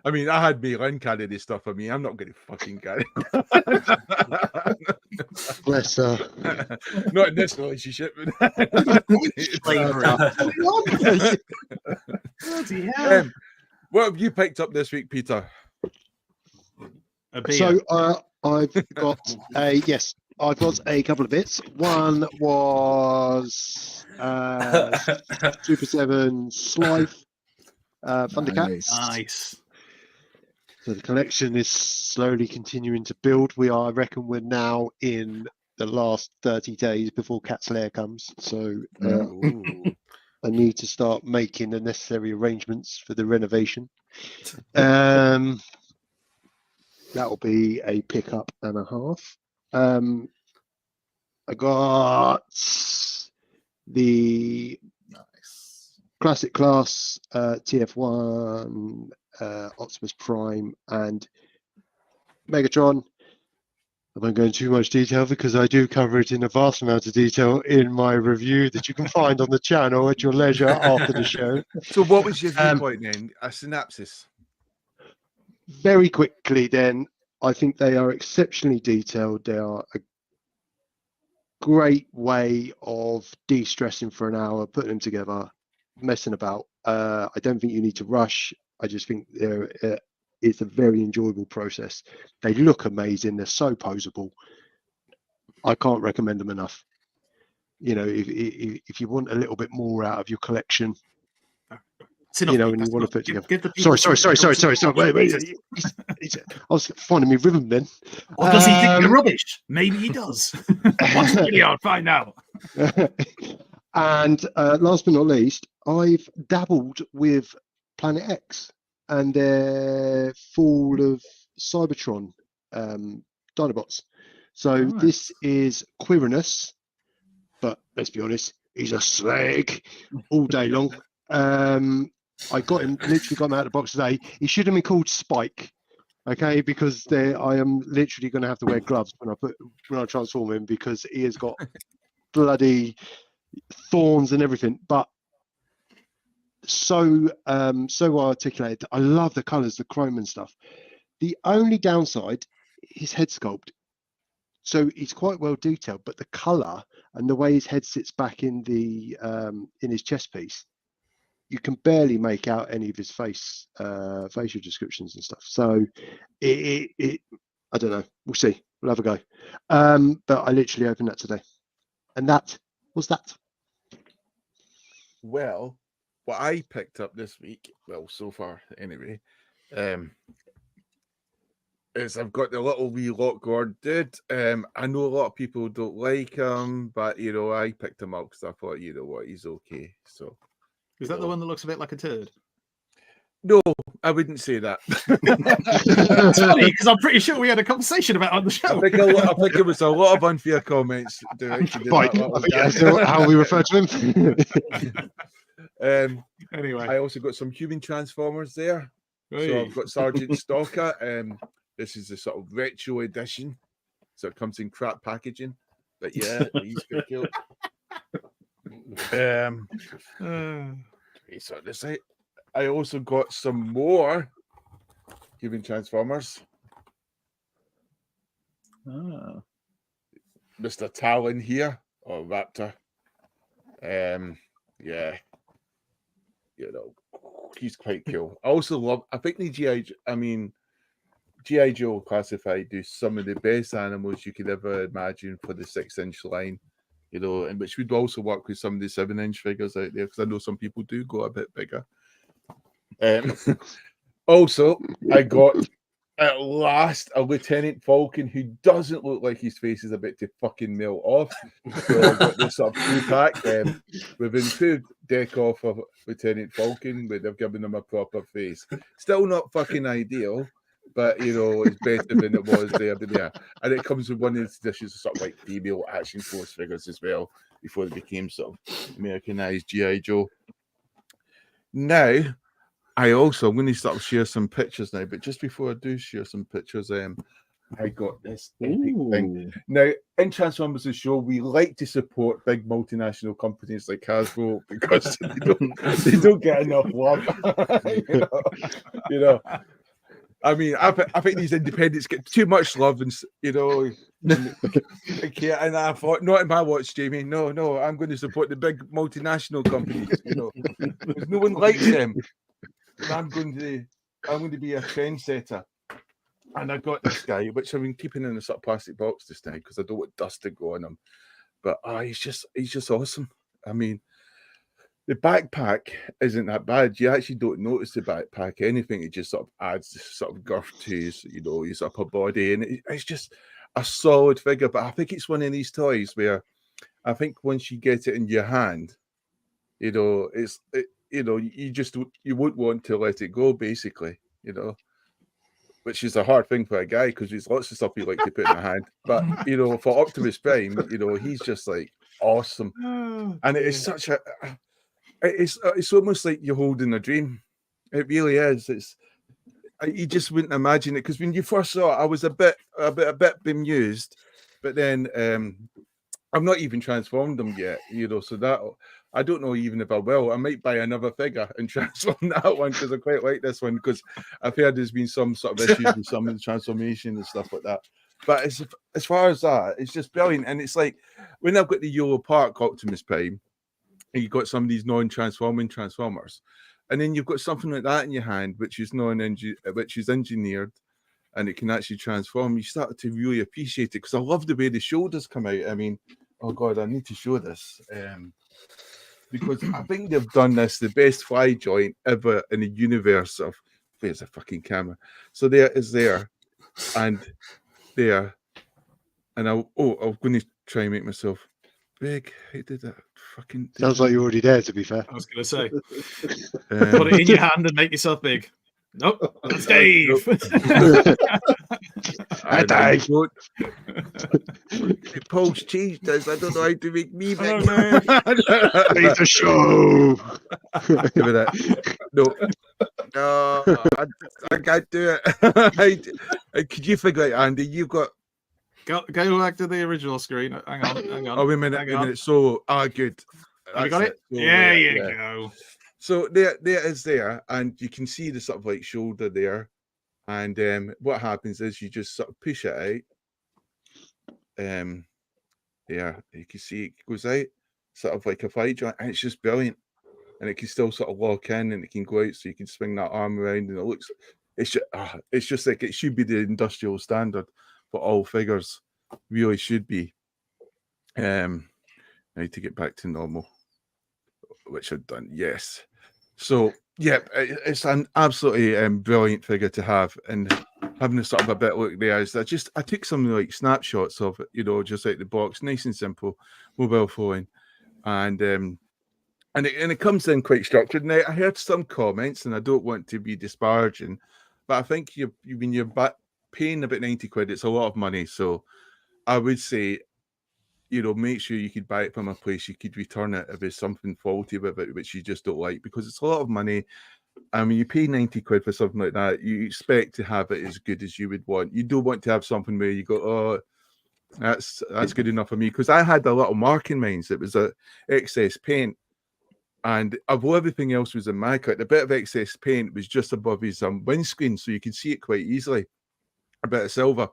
I mean, I had me Lynn carry this stuff for me. I'm not going to fucking carry. Bless her. Not in this relationship. What have you picked up this week, Peter? So I've got I've got a couple of bits. One was Super 7 Slife Thundercats. Nice. So the collection is slowly continuing to build. I reckon we're now in the last 30 days before Cat's Lair comes. So I need to start making the necessary arrangements for the renovation. That will be a pickup and a half. I got the Classic Class TF1 Optimus Prime and Megatron. I won't go into too much detail because I do cover it in a vast amount of detail in my review that you can find on the channel at your leisure after the show. So what was your viewpoint then? A synopsis? Very quickly then, I think they are exceptionally detailed. They are a great way of de-stressing for an hour, putting them together, messing about. I don't think you need to rush. I just think it's a very enjoyable process. They look amazing. They're so poseable. I can't recommend them enough. You know, if you want a little bit more out of your collection, you know, and you want to put together. Sorry. Wait. I was finding me rhythm then. Or does he think you're rubbish? Maybe he does. Watch the video and find out. And last but not least, I've dabbled with Planet X and their Fall of Cybertron Dinobots. So this is Quirinus, but let's be honest, he's a slag all day long. I literally got him out of the box today. He should have been called Spike, okay? Because I am literally going to have to wear gloves when I transform him because he has got bloody thorns and everything. But so articulated. I love the colours, the chrome and stuff. The only downside, his head sculpt. So he's quite well detailed, but the colour and the way his head sits back in his chest piece, you can barely make out any of his facial descriptions and stuff. So I don't know. We'll see. We'll have a go. But I literally opened that today, and that was that. Well, what I picked up this week, well, so far anyway, is I've got the little wee Lockguard dude. I know a lot of people don't like him, but you know, I picked him up because I thought, you know what, he's okay. So. Is that the one that looks a bit like a turd? No, I wouldn't say that. It's funny because I'm pretty sure we had a conversation about it on the show. I think it was a lot of unfair comments. Right, how we refer to him. Anyway, I also got some human Transformers there. Hey. So I've got Sergeant Stalker. This is the sort of retro edition, so it comes in crap packaging. But yeah, he's pretty cool. So this I also got some more human Transformers. Mr. Talon here, or Raptor. Yeah, you know, he's quite cool. I also love. I think the G.I. Joe Classified do some of the best animals you could ever imagine for the 6-inch line. You know, and which would also work with some of the 7-inch figures out there because I know some people do go a bit bigger. Also, I got at last a Lieutenant Falcon who doesn't look like his face is about to fucking melt off. So I got this sort of 2-pack with improved deck off of Lieutenant Falcon, but they've given him a proper face. Still not fucking ideal, but you know, it's better than it was there. But yeah, and it comes with one of the dishes of sort of like female Action Force figures as well, before they became sort of Americanized G.I. Joe. Now, I'm going to start share some pictures now, but just before I do share some pictures, I got this epic thing. Now, in Transformers the show, we like to support big multinational companies like Hasbro because they don't get enough love. you know. I mean, I think these independents get too much love, and you know, and I thought, not in my watch, Jamie. No, I'm going to support the big multinational companies. You know, because no one likes them. And I'm going to be a trendsetter. And I got this guy, which I've been keeping in a sort of plastic box this time because I don't want dust to go on him. But he's just awesome. I mean, the backpack isn't that bad. You actually don't notice the backpack anything. It just sort of adds this sort of girth to his, you know, his upper body, and it's just a solid figure. But I think it's one of these toys where I think once you get it in your hand, you know, you won't want to let it go, basically, you know. Which is a hard thing for a guy because there's lots of stuff you like to put in the hand. But you know, for Optimus Prime, you know, he's just like awesome, and it is such a. It's almost like you're holding a dream. It really is. You just wouldn't imagine it because when you first saw it, I was a bit bemused, but then I've not even transformed them yet, you know. So that I don't know even if I will. I might buy another figure and transform that one because I quite like this one because I've heard there's been some sort of issues with some of the transformation and stuff like that. But as far as that, it's just brilliant. And it's like when I've got the Yellow Park Optimus Prime, and you've got some of these non-transforming Transformers, and then you've got something like that in your hand, which is engineered, and it can actually transform. You start to really appreciate it because I love the way the shoulders come out. I mean, oh God, I need to show this. Because I think they've done this the best fly joint ever in the universe of. There's a fucking camera. So there is there, and there, and I'm going to try and make myself big. How did that fucking? Sounds like you're already there. To be fair, I was going to say, put it in your hand and make yourself big. Nope, that's Dave. Hi, Dave. Paul's cheese does. I don't know how to make me big. It's a show. Give it that. No, I can't do it. Could you figure it, Andy? You've got. Go back to the original screen. Hang on. Oh, wait a minute. So, good. Have you got it? So, there you go. So there is there, and you can see the sort of like shoulder there, and what happens is you just sort of push it out. Yeah, you can see it goes out, sort of like a flight joint, and it's just brilliant. And it can still sort of lock in, and it can go out, so you can swing that arm around, and it's just like it should be the industrial standard for all figures. Really should be. Now to get back to normal, which I've done, yes. So yeah, it's an absolutely brilliant figure to have, and having a sort of a bit look there is I took some like snapshots of it, you know, just out the box, nice and simple, mobile phone, and it comes in quite structured. Now I heard some comments, and I don't want to be disparaging, but I think when you're paying about 90 quid, it's a lot of money. So I would say, you know, make sure you could buy it from a place you could return it if there's something faulty with it which you just don't like, because it's a lot of money. I mean, you pay 90 quid for something like that, you expect to have it as good as you would want. You don't want to have something where you go, oh, that's good enough for me, because I had a little mark in mine. It was a excess paint, and although everything else was in my cut, a bit of excess paint was just above his windscreen, so you could see it quite easily, a bit of silver.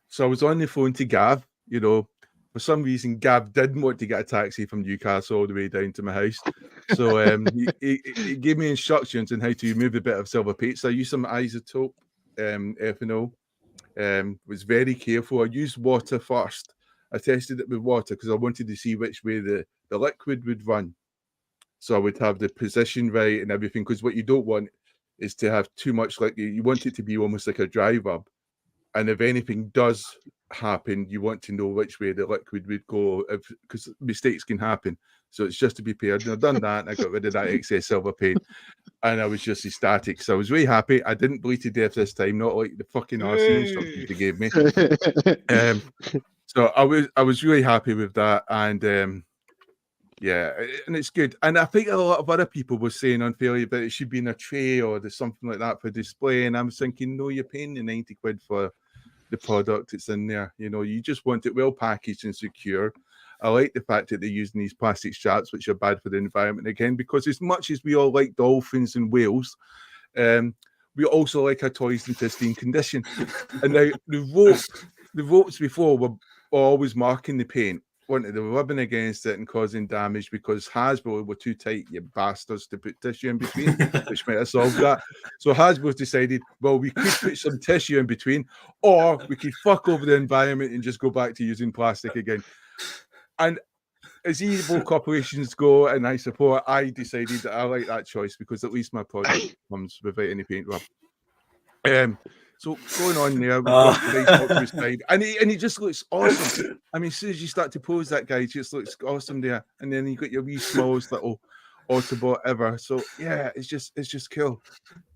So I was on the phone to Gav, you know. For some reason, Gav didn't want to get a taxi from Newcastle all the way down to my house. So he gave me instructions on how to remove a bit of silver paint. So I used some isotope ethanol. Was very careful. I used water first. I tested it with water because I wanted to see which way the liquid would run. So I would have the position right and everything, because what you don't want is to have too much, like you want it to be almost like a dry rub. And if anything does happen, you want to know which way the liquid would go, because mistakes can happen. So it's just to be prepared. And I've done that, and I got rid of that excess silver paint, and I was just ecstatic. So I was really happy. I didn't bleed to death this time, not like the fucking RC instructions they gave me. So I was really happy with that, and yeah, and it's good. And I think a lot of other people were saying unfairly that it should be in a tray or there's something like that for display. And I'm thinking, no, you're paying the 90 quid for the product. It's in there. You know, you just want it well packaged and secure. I like the fact that they're using these plastic straps, which are bad for the environment again, because as much as we all like dolphins and whales, we also like our toys in pristine condition. And now the ropes before were always marking the paint. They were rubbing against it and causing damage because Hasbro were too tight, you bastards, to put tissue in between, which might have solved that. So Hasbro decided, well, we could put some tissue in between, or we could fuck over the environment and just go back to using plastic again. And as evil corporations go, and I support, I decided that I like that choice because at least my product comes without any paint rub. So going on there, we've got the nice Optimus Prime, and he just looks awesome. I mean, as soon as you start to pose that guy, he just looks awesome there. And then you got your wee smallest little Autobot ever. So yeah, it's just cool.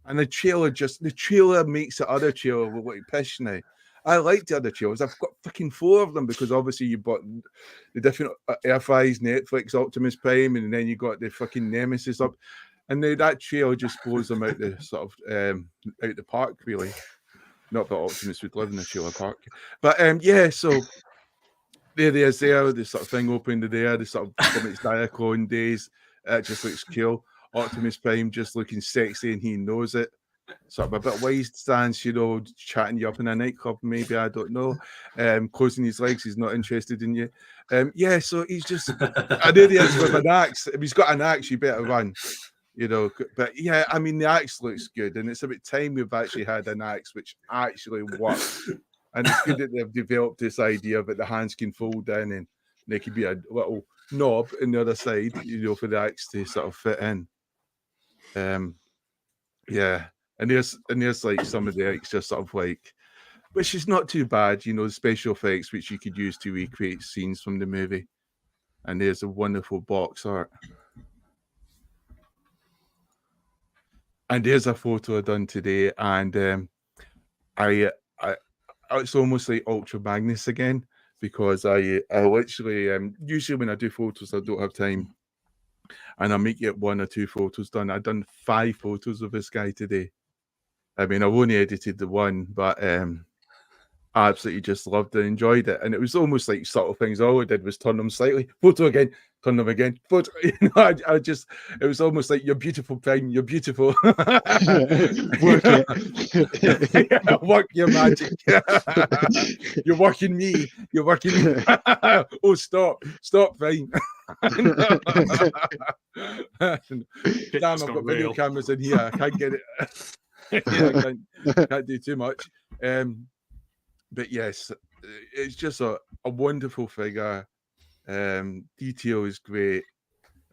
And the trailer makes the other trailer look like piss now. I like the other trailers. I've got fucking 4 of them because obviously you bought the different Airfries, Netflix, Optimus Prime, and then you got the fucking Nemesis up. And now that trailer just blows them out the sort of out the park, really. Not that Optimus would live in the trailer park. But yeah, so there the sort of thing opened there, the sort of Comics Diaclone days. It just looks cool. Optimus Prime just looking sexy and he knows it. Sort of a bit wise stance, you know, chatting you up in a nightclub, maybe, I don't know. Closing his legs, he's not interested in you. Yeah, so he's just, I know he is with an axe. If he's got an axe, you better run, you know. But yeah, I mean, the axe looks good, and it's about time we've actually had an axe which actually works. And it's good that they've developed this idea that the hands can fold in and there could be a little knob on the other side, you know, for the axe to sort of fit in. Yeah. And there's like some of the extra sort of like, which is not too bad, you know, the special effects which you could use to recreate scenes from the movie. And there's a wonderful box art. And there's a photo I done today, and I it's almost like Ultra Magnus again, because I literally usually when I do photos I don't have time, and I make it 1 or 2 photos done. I've done 5 photos of this guy today. I mean, I've only edited the one, but I absolutely just loved it, enjoyed it. And it was almost like subtle things. All I did was turn them slightly, photo again, turn them again, photo. You know, I just, it was almost like, you're beautiful, Prime, you're beautiful. Work it. Yeah, work your magic. You're working me. You're working me. Oh, stop, Prime. Damn, I've got video cameras in here. I can't get it. Yeah, I can't do too much. But yes, it's just a wonderful figure. Detail is great.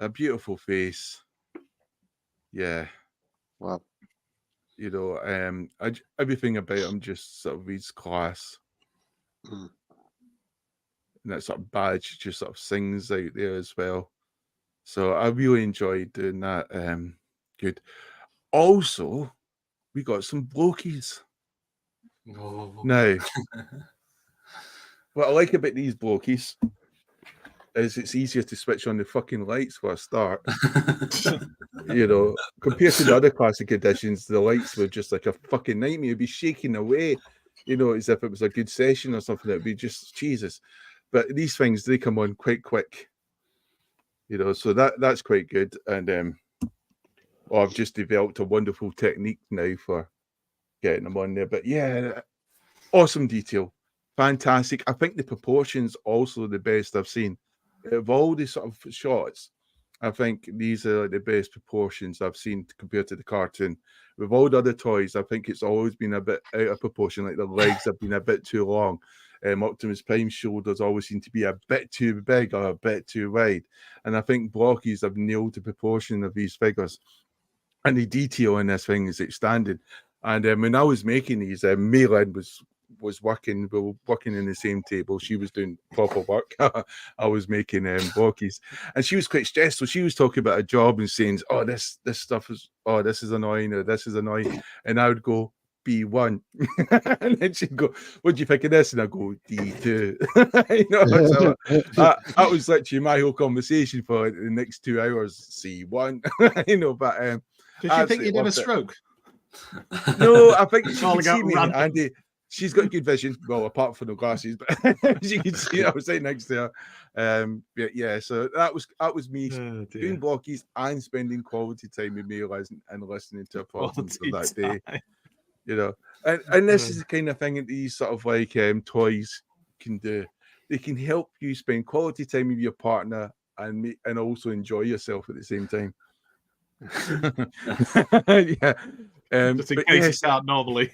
A beautiful face. Yeah. Wow. You know, everything about him just sort of reads class. And that sort of badge just sort of sings out there as well. So I really enjoyed doing that. Good. Also, we got some Blokees. Oh. Now, what I like about these Blokees is it's easier to switch on the fucking lights for a start. You know, compared to the other classic editions, the lights were just like a fucking nightmare. It'd be shaking away, you know, as if it was a good session or something. It'd be just Jesus. But these things, they come on quite quick. You know, so that's quite good. And I've just developed a wonderful technique now for getting them on there. But yeah, awesome detail, fantastic. I think the proportions also the best I've seen of all the sort of shots. I think these are like the best proportions I've seen compared to the cartoon. With all the other toys, I think it's always been a bit out of proportion. Like the legs have been a bit too long. Optimus Prime's shoulders always seem to be a bit too big or a bit too wide. And I think Blokees have nailed the proportion of these figures. And the detail in this thing is outstanding. And when I was making these, Malin was was working. We were working in the same table. She was doing proper work. I was making Blokees, and she was quite stressed. So she was talking about a job and saying, "Oh, this stuff is, oh, this is annoying, or this is annoying," and I would go B1, and then she'd go, "What do you think of this?" And I go D2. You know, so that was literally my whole conversation for the next 2 hours. C1, you know, but did you think you'd have a stroke? No, I think she can Calling see out me, random. Andy. She's got good vision. Well, apart from the glasses, but she can see I was sitting next to her. Yeah, so that was me doing Blokees and spending quality time with me and listening to her problems of that day. You know, and this is the kind of thing that these sort of like toys can do. They can help you spend quality time with your partner and also enjoy yourself at the same time. Yeah. Just in case you start normally.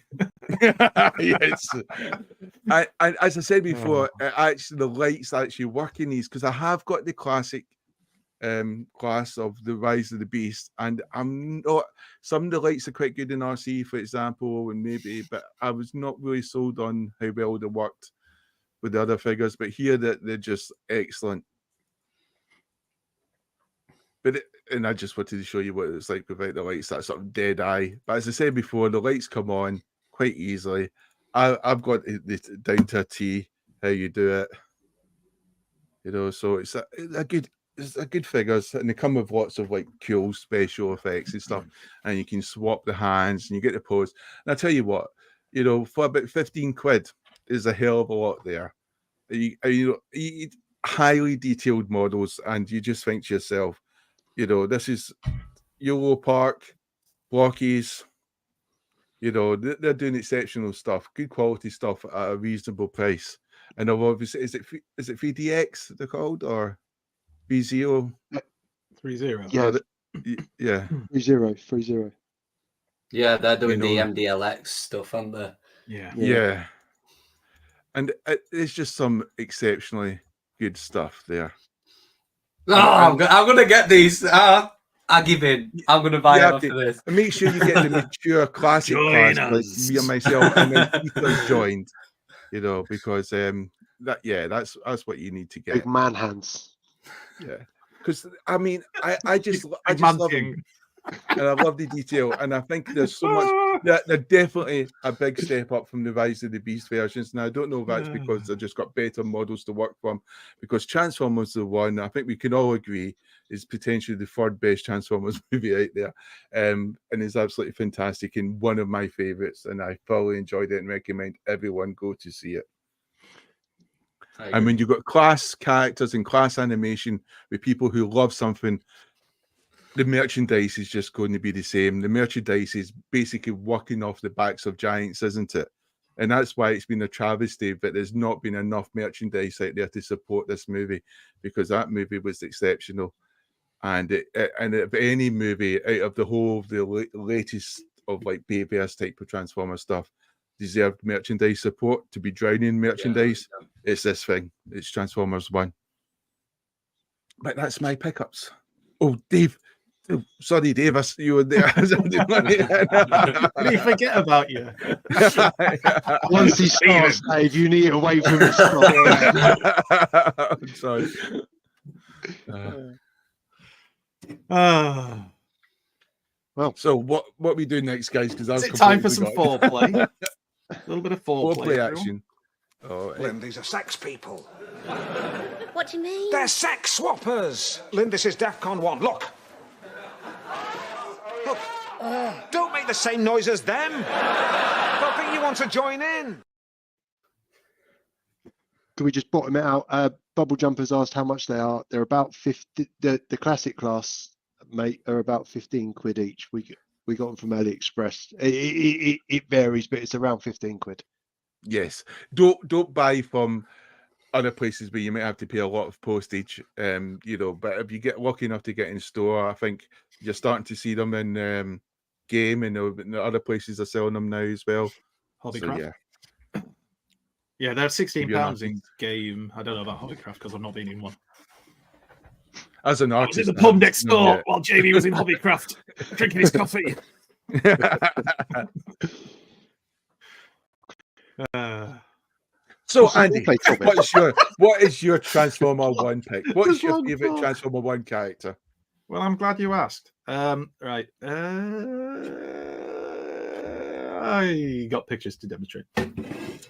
Yes. And as I said before, actually the lights actually work in these, because I have got the classic class of the Rise of the Beast, and I'm not, some of the lights are quite good in RC, for example, and maybe, but I was not really sold on how well they worked with the other figures, but here they're just excellent. But and I just wanted to show you what it's like without the lights, that sort of dead eye. But as I said before, the lights come on quite easily. I've got it down to a T how you do it. You know, so it's a good figures, and they come with lots of like cool special effects and stuff, and you can swap the hands and you get the pose. And I tell you what, you know, for about 15 quid, there's a hell of a lot there. You highly detailed models, and you just think to yourself, you know, this is Euro Park, Blokees. You know, they're doing exceptional stuff, good quality stuff at a reasonable price. And obviously, is it 3DX they're called, or B0? 30. Yeah, yeah. 30. Yeah, they're doing the MDLX stuff, aren't they? Yeah. And it's just some exceptionally good stuff there. Oh, I'm gonna get these. I give in. I'm gonna buy it after this. And make sure you get the mature classic class, like me and myself, and then Peter's joined. You know, because that's what you need to get. Big man hands. Yeah, because I mean, I just love them, and I love the detail, and I think there's so much. They're definitely a big step up from the Rise of the Beast versions. Now I don't know if that's because they've just got better models to work from, because Transformers the one I think we can all agree is potentially the third best Transformers movie out there, and it's absolutely fantastic and one of my favorites, and I thoroughly enjoyed it and recommend everyone go to see it. And when you've got class characters and class animation with people who love something, the merchandise is just going to be the same. The merchandise is basically working off the backs of giants, isn't it? And that's why it's been a travesty that there's not been enough merchandise out there to support this movie, because that movie was exceptional. And if any movie out of the whole of the latest of like Bayverse type of Transformer stuff deserved merchandise support, to be drowning merchandise, it's this thing. It's Transformers 1. But that's my pickups. Oh, Dave. Oh, sorry, Dave, you were there. Did he forget about you? Once he starts, Dave, you need to wait for him to stop. I'm sorry. Well, so what are we doing next, guys? Because is it time for some foreplay? A little bit of foreplay action. Oh, Lynn, these are sex people. What do you mean? They're sex swappers. Lynn, this is DEFCON 1. Look. Look. Don't make the same noise as them. Don't think you want to join in. Can we just bottom it out? Bubble Jumpers asked how much they are. They're about 50. The classic class, mate, are about 15 quid each. We got them from AliExpress. It varies, but it's around 15 quid. Yes. Don't buy from other places where you might have to pay a lot of postage. You know, but if you get lucky enough to get in store, I think you're starting to see them in Game, and the other places are selling them now as well. Hobbycraft. So, yeah, they're £16 in Game. I don't know about Hobbycraft because I've not been in one. As an artist, I was in the pub next door while Jamie was in Hobbycraft drinking his coffee. So, What's the Andy, fourplay topic? what is your Transformer One pick? What is your long favorite thought. Transformer One character? Well, I'm glad you asked. Right. I got pictures to demonstrate.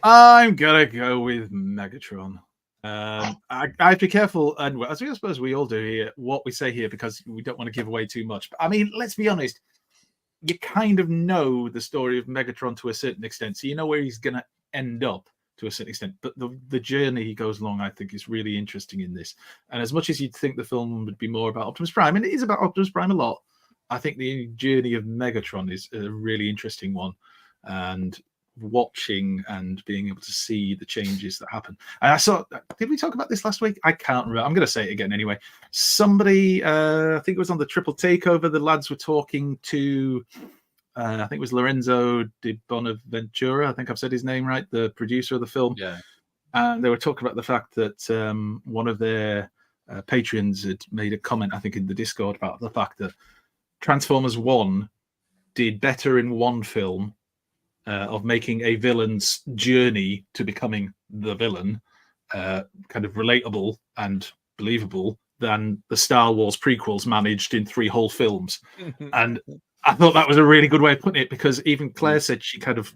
I'm gonna go with Megatron. I have to be careful, and as I suppose we all do here, what we say here, because we don't want to give away too much. But I mean, let's be honest. You kind of know the story of Megatron to a certain extent, so you know where he's gonna end up to a certain extent. But the journey he goes along, I think, is really interesting in this. And as much as you'd think the film would be more about Optimus Prime, and it is about Optimus Prime a lot, I think the journey of Megatron is a really interesting one. And watching and being able to see the changes that happen. And I saw, did we talk about this last week? I can't remember. I'm going to say it again anyway. Somebody, I think it was on the Triple Takeover, the lads were talking to, I think it was Lorenzo Di Bonaventura. I think I've said his name right, the producer of the film. Yeah. And they were talking about the fact that one of their patrons had made a comment, I think, in the Discord about the fact that Transformers 1 did better in one film of making a villain's journey to becoming the villain kind of relatable and believable than the Star Wars prequels managed in 3 whole films. And I thought that was a really good way of putting it, because even Claire said she kind of,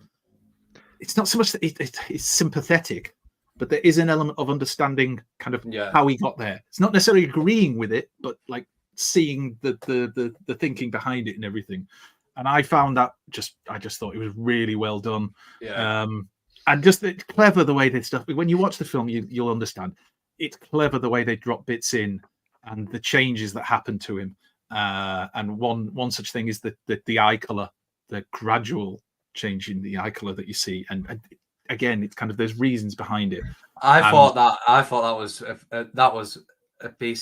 it's not so much that it's sympathetic, but there is an element of understanding kind of how he got there. It's not necessarily agreeing with it, but like seeing the thinking behind it and everything. And I found that I just thought it was really well done. Yeah. And just it's clever the way they stuff. When you watch the film, you'll understand. It's clever the way they drop bits in and the changes that happen to him. And one such thing is the eye color, the gradual change in the eye color that you see. And again, it's kind of there's reasons behind it. I thought that was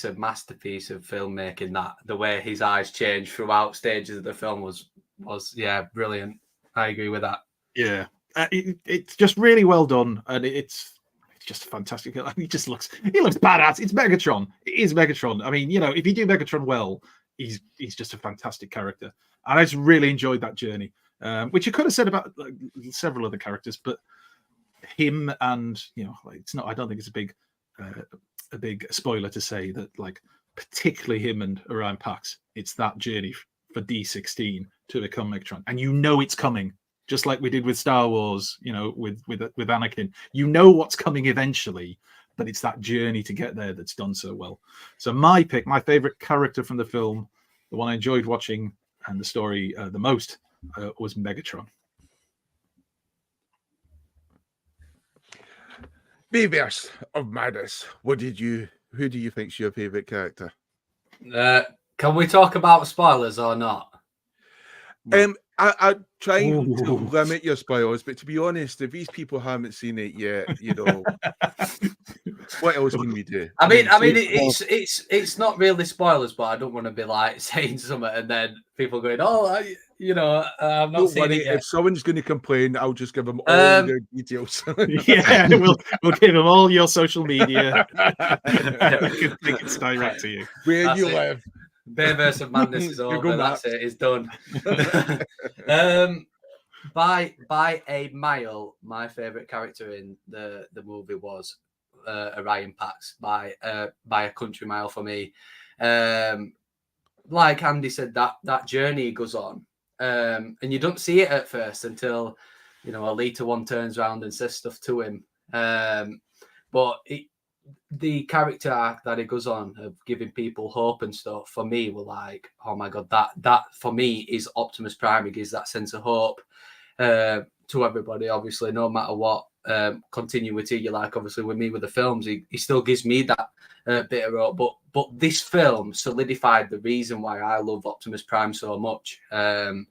a masterpiece of filmmaking. That the way his eyes changed throughout stages of the film was brilliant. I agree with that. Yeah, it's just really well done, and it's just fantastic. He looks badass. It's Megatron. It is Megatron. I mean, if you do Megatron well, he's just a fantastic character, and I just really enjoyed that journey. Which you could have said about several other characters, but him and it's not. I don't think it's a big spoiler to say that, particularly him and Orion Pax, it's that journey for D16 to become Megatron, and it's coming, just like we did with Star Wars, with Anakin. What's coming eventually, but it's that journey to get there that's done so well. So my favorite character from the film, the one I enjoyed watching and the story the most, was Megatron. Bayverse of Madness. Who do you think's your favorite character? Can we talk about spoilers or not? I'm trying to limit your spoilers, but to be honest, if these people haven't seen it yet, what else can we do? I mean, it's not really spoilers, but I don't want to be saying something and then people going, I'm not seeing it yet. If someone's going to complain, I'll just give them all their details. Yeah, we'll give them all your social media. They can direct to you. Where you live. Bayverse of Madness is over. That's it. It's done. By a mile, my favorite character in the movie was Orion Pax by a country mile for me. Like Andy said, that journey he goes on, and you don't see it at first until Alita 1 turns around and says stuff to him. But the character arc that it goes on of giving people hope and stuff, for me, were like, oh my god, that for me is Optimus Prime. It gives that sense of hope to everybody, obviously, no matter what continuity you like. Obviously, with me with the films, he still gives me that bit of hope. But this film solidified the reason why I love Optimus Prime so much. And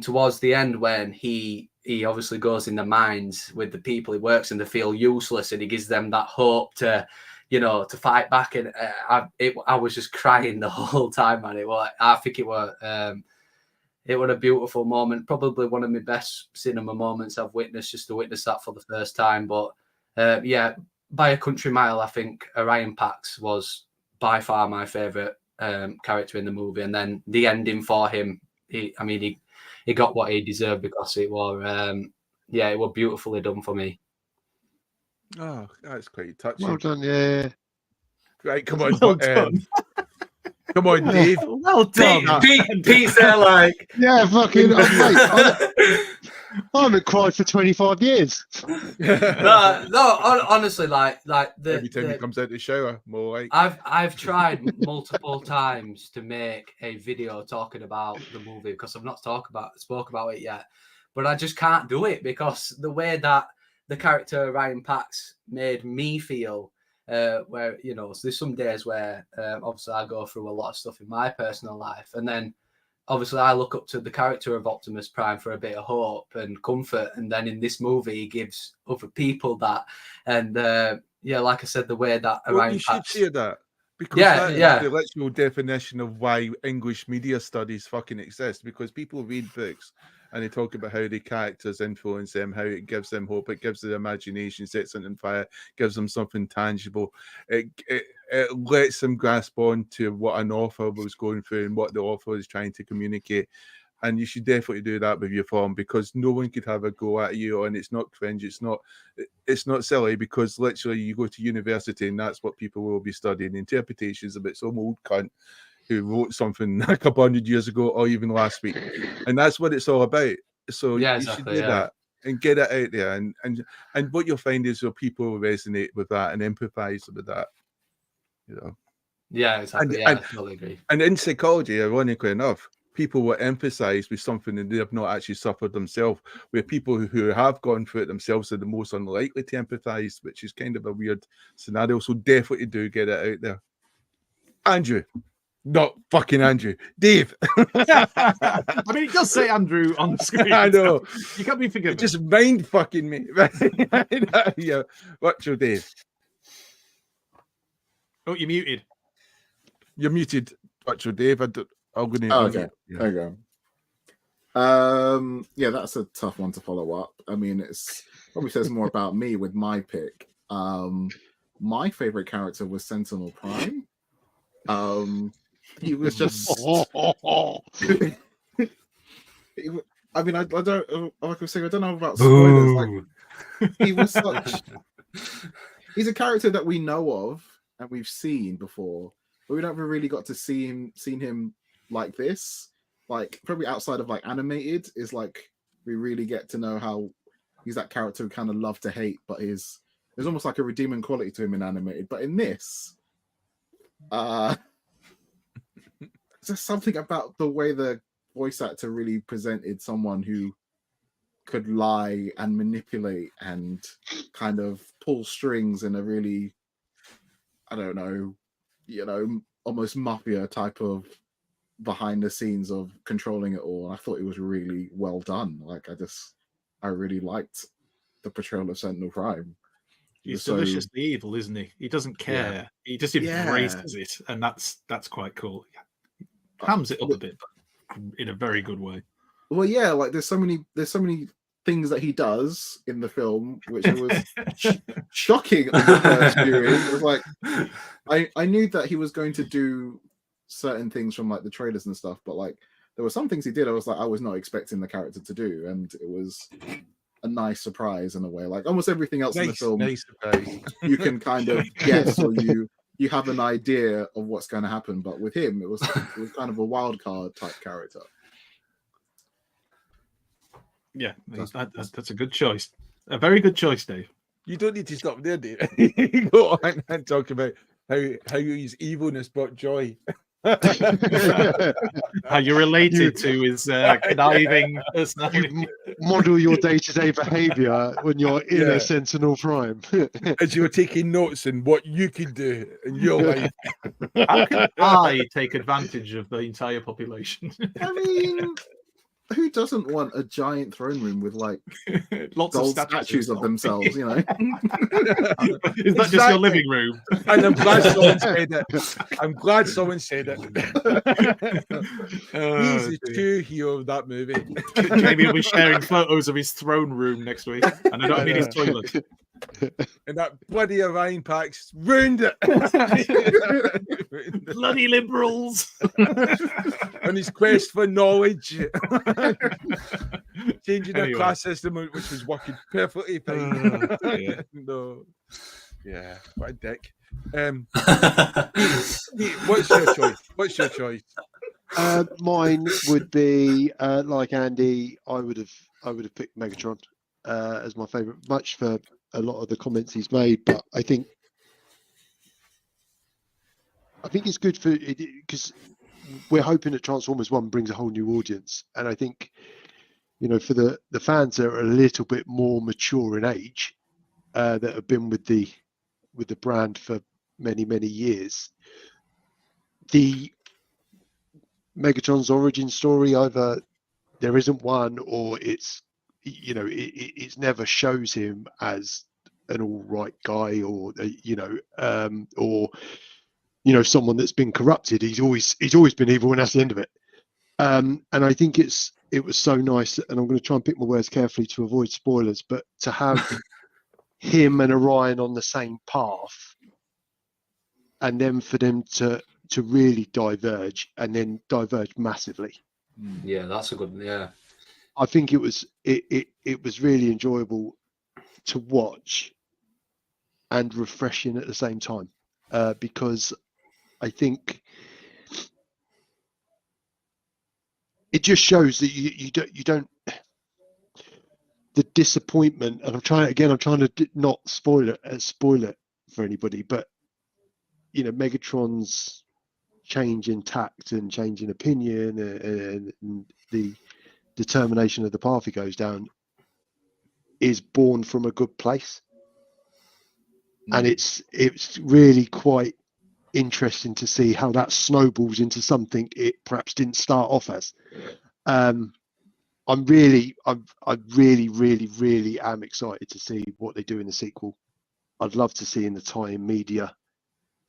towards the end, when he obviously goes in the mines with the people he works and they feel useless, and he gives them that hope to fight back. And I was just crying the whole time, man. I think it was a beautiful moment, probably one of my best cinema moments I've witnessed, just to witness that for the first time. But by a country mile, I think Orion Pax was by far my favorite character in the movie. And then the ending for him, he got what he deserved, because it was yeah, it was beautifully done for me. Oh, that's quite touching. Well done, yeah. Right, come on. Well done. Come on, Dave. Well done. Pete's there like... Yeah, fucking, mate, I haven't cried for 25 years. no, honestly, like every time he comes out the shower, more like. I've tried multiple times to make a video talking about the movie because I've not spoke about it yet, but I just can't do it because the way that the character Ryan Pax made me feel, where so there's some days where obviously I go through a lot of stuff in my personal life, and then obviously I look up to the character of Optimus Prime for a bit of hope and comfort, and then in this movie he gives other people that, and like I said, the way that Ryan Pax should say that. Because that is the literal definition of why English media studies fucking exist. Because people read books and they talk about how the characters influence them, how it gives them hope, it gives them imagination, sets it on fire, gives them something tangible. It lets them grasp on to what an author was going through and what the author is trying to communicate. And you should definitely do that with your film, because no one could have a go at you, and it's not cringe, it's not silly, because literally you go to university and that's what people will be studying, interpretations about some old cunt who wrote something a couple 100 years ago or even last week, and that's what it's all about. So you should do that and get it out there, and what you'll find is that people will resonate with that and empathize with that, Yeah, exactly. I totally agree. And in psychology, ironically enough, people will emphasize with something that they have not actually suffered themselves, where people who have gone through it themselves are the most unlikely to empathize, which is kind of a weird scenario. So definitely do get it out there. Andrew. Not fucking Andrew. Dave. I mean, it does say Andrew on the screen. I know. You can't be forgiven. Just mind fucking me. Yeah. What's your Dave? Oh, you're muted. You're muted. What's your Dave? Okay. There you go. Yeah, that's a tough one to follow up. I mean, it's probably says more about me with my pick. My favorite character was Sentinel Prime. He was just. I mean, I don't. Like I was saying, I don't know about spoilers. Like, he was such. He's a character that we know of and we've seen before, but we never really got to seen him like this. Like, probably outside of like animated is like we really get to know how he's that character we kind of love to hate, but there's almost like a redeeming quality to him in animated. But in this, there's something about the way the voice actor really presented someone who could lie and manipulate and kind of pull strings in a really, I don't know, almost mafia type of behind the scenes of controlling it all. I thought it was really well done. Like, I really liked the portrayal of Sentinel Prime. He's deliciously evil, isn't he? He doesn't care. Yeah. He just embraces it, and that's quite cool. Hams it up a bit, but in a very good way. Well, yeah, like there's so many things that he does in the film, which was shocking on the first viewing. It was like I knew that he was going to do certain things from like the trailers and stuff, but like there were some things he did I was not expecting the character to do, and it was a nice surprise in a way. Like almost everything else in the film, you can kind of guess, or you have an idea of what's going to happen. But with him, it was kind of a wild card type character. Yeah, that's a good choice. A very good choice, Dave. You don't need to stop there, Dave. Go on and talk about how his evilness brought joy. How you're related to his conniving personality. You model your day-to-day behavior when you're in a Sentinel Prime. As you're taking notes on what you could do in your life. How can I take advantage of the entire population? I mean, who doesn't want a giant throne room with like lots gold of statues of themselves, Is that just your living room? And I'm glad someone said it. He's the true hero of that movie. Maybe we'll be sharing photos of his throne room next week, and I don't mean his toilet. And that bloody Orion Pax ruined it. Bloody liberals. On his quest for knowledge. changing their class system, which was working perfectly fine. No, yeah, what a dick. What's your choice? What's your choice? Mine would be like Andy. I would have picked Megatron as my favorite, much for a lot of the comments he's made. But I think it's good for it because we're hoping that Transformers 1 brings a whole new audience, and I think for the fans that are a little bit more mature in age, that have been with the brand for many years, the Megatron's origin story, either there isn't one or it's it never shows him as an all right guy or someone that's been corrupted. He's always been evil, and that's the end of it. And I think it was so nice, and I'm going to try and pick my words carefully to avoid spoilers, but to have him and Orion on the same path, and then for them to really diverge, and then diverge massively. Yeah, that's a good. Yeah, I think it was really enjoyable to watch and refreshing at the same time, because I think it just shows that you don't the disappointment. And I'm trying to not spoil it for anybody, but Megatron's change in tact and change in opinion and the determination of the path he goes down is born from a good place. And it's really quite interesting to see how that snowballs into something it perhaps didn't start off as. I really am excited to see what they do in the sequel. I'd love to see in the tie-in media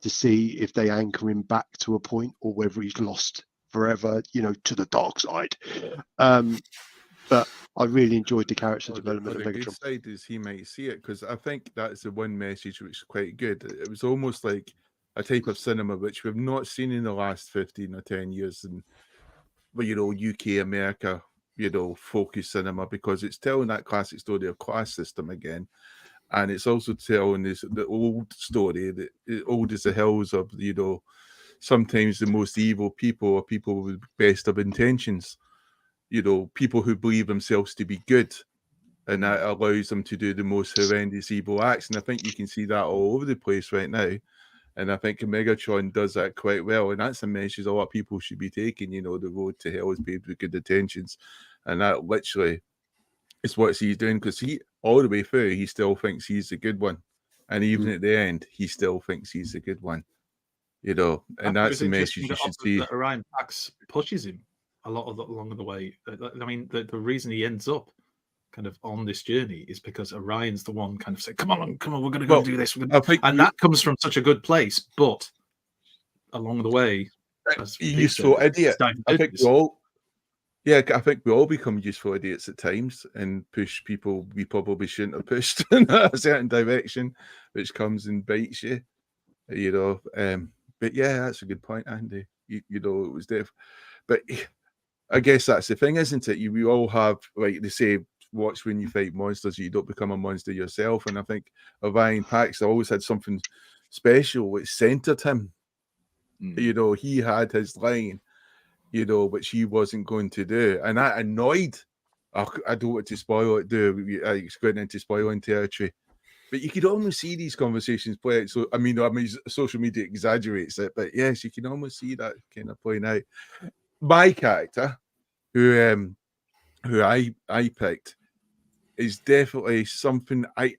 to see if they anchor him back to a point or whether he's lost forever, to the dark side. But I really enjoyed the character development of Megatron. The good side is he might see it, because I think that's the one message which is quite good. It was almost like a type of cinema which we've not seen in the last 15 or 10 years in, UK, America, focus cinema, because it's telling that classic story of class system again. And it's also telling the old story, the old as the hills of, sometimes the most evil people are people with the best of intentions. People who believe themselves to be good, and that allows them to do the most horrendous evil acts. And I think you can see that all over the place right now. And I think Megatron does that quite well. And that's a message a lot of people should be taking. The road to hell is paved with good intentions. And that literally is what he's doing, because he, all the way through, he still thinks he's the good one. And even at the end, he still thinks he's the good one. And that's the message you should see. That Orion Pax pushes him a lot along the way. I mean, the reason he ends up kind of on this journey is because Orion's the one kind of saying, come on, we're going to go do this. And that comes from such a good place, but along the way, as useful idiot. I think we all become useful idiots at times and push people we probably shouldn't have pushed in a certain direction, which comes and bites you. But yeah, that's a good point, Andy. It was different. But I guess that's the thing, isn't it? We all have, like they say, watch when you fight monsters, you don't become a monster yourself. And I think Orion Pax always had something special which centered him. He had his line, which he wasn't going to do. And that annoyed. I don't want to spoil it, it's going into spoiling territory. But you could almost see these conversations play out. So, I mean, social media exaggerates it, but yes, you can almost see that kind of playing out. My character, who I picked, is definitely something it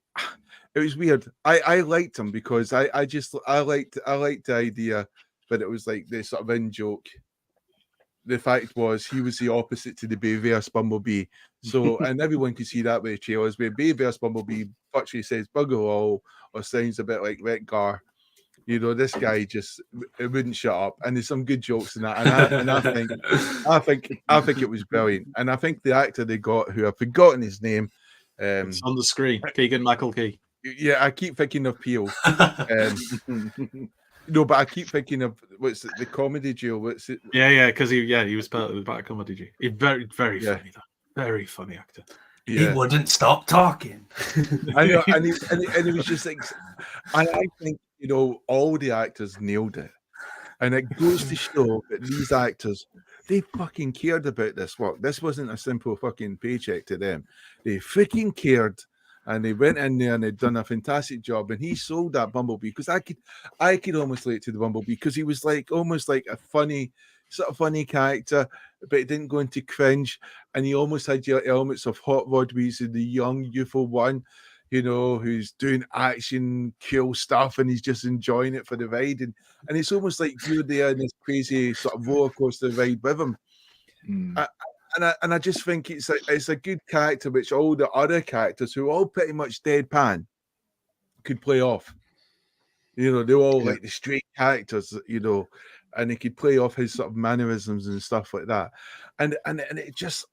was weird. I liked him because I liked the idea, but it was like this sort of in joke. The fact was he was the opposite to the Bayverse Bumblebee. So, and everyone could see that with the trailers, where Bayverse Bumblebee virtually says bugger all or sounds a bit like Retgar. This guy it wouldn't shut up. And there's some good jokes in that. And I think it was brilliant. And I think the actor they got, who I've forgotten his name, it's on the screen, Keegan-Michael Key. Yeah, I keep thinking of Peel. No, but I keep thinking of what's it, the comedy duo. What's it? Yeah, because he was part of the comedy duo. He's very, very funny though. Very funny actor. He wouldn't stop talking. I know, and he was just like, I think, you know, all the actors nailed it. And it goes to show that these actors, they fucking cared about this work. This wasn't a simple fucking paycheck to them. They freaking cared, and they went in there and they'd done a fantastic job. And he sold that Bumblebee because I could almost relate to the Bumblebee because he was like almost like a funny, sort of funny character, but it didn't go into cringe. And he almost had your elements of Hot Rod, where he's the young, youthful one, you know, who's doing action, cool stuff, and he's just enjoying it for the ride. And it's almost like you're there in this crazy sort of roller coaster ride with him. And I just think it's a good character, which all the other characters who are all pretty much deadpan could play off. You know, they're all like the straight characters, you know, and he could play off his sort of mannerisms and stuff like that. And it just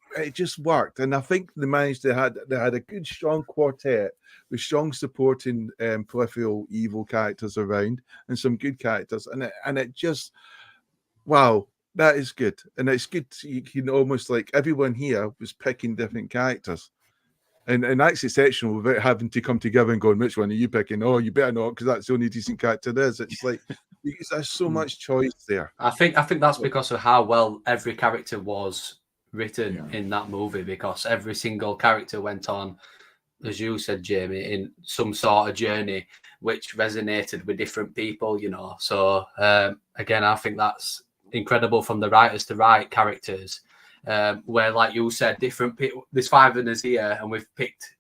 worked. And I think they managed they had a good strong quartet with strong supporting peripheral evil characters around and some good characters. And it just, wow, that is good. And it's good you can almost like everyone here was picking different characters. And that's exceptional without having to come together and going, which one are you picking? Oh, you better not, because that's the only decent character there is. It's like because there's so much choice there. I think that's because of how well every character was written in that movie, because every single character went on, as you said, Jamie, in some sort of journey which resonated with different people, you know. So again, I think that's incredible from the writers to write characters. Where, like you said, different people. There's 5 of us here, and we've picked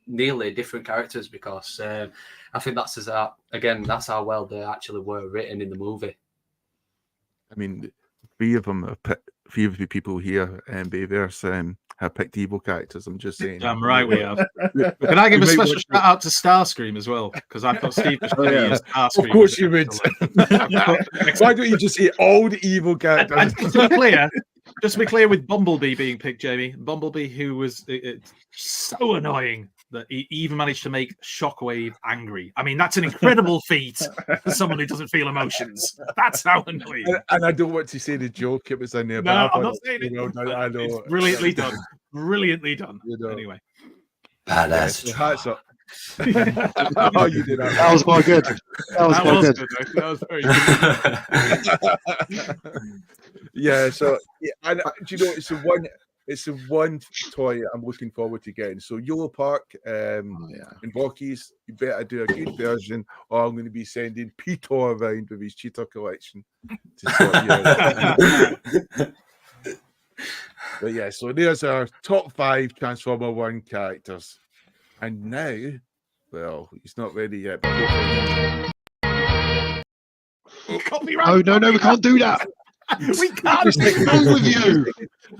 nearly different characters because I think that's that's how well they actually were written in the movie. I mean, 3 of the people here in Bayverse have picked evil characters. I'm just saying. Damn right we have. Can I give a special shout out to Starscream as well? Because I've got Steve Buscemi as Starscream. Of course you would. Why don't you just say all the evil characters? And just to be clear, with Bumblebee being picked, Jamie, Bumblebee, who was it's so annoying that he even managed to make Shockwave angry. I mean, that's an incredible feat for someone who doesn't feel emotions. That's how annoying. And I don't want to say the joke it was in there. No, but I'm not saying it. I know. It's brilliantly done. Brilliantly done. You know. Anyway. Badass. Hats up. Oh, you did that. That was quite good. That was quite good. That was very good. Yeah, so and do you know it's the one toy I'm looking forward to getting. So Yellow Park and Blokees, you better do a good version, or I'm going to be sending Peter around with his cheetah collection to sort you out. But yeah, so there's our top 5 Transformer 1 characters. And now, well, he's not ready yet. But oh no, we can't do that. We can't. What's wrong with you?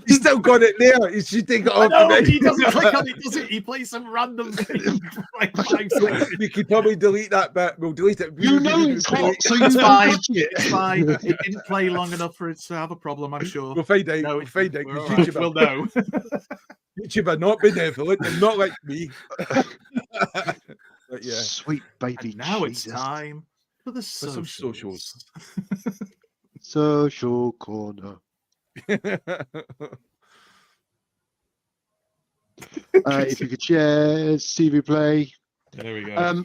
He's still got it there. He should take it off. No, he doesn't click on it, does it? He plays some random thing for like 5 seconds. We could probably delete that bit. We'll delete it. You know it's hot, so It's you fine. watch it. It's fine. It didn't play long enough for it to have a problem, I'm sure. We'll find out. No, We'll find out. we're all right. We'll know. YouTube are not benevolent. They're not like me. But yeah. Sweet baby. And now Jesus. it's time for the some socials. Social corner. If you could share CV play. There we go.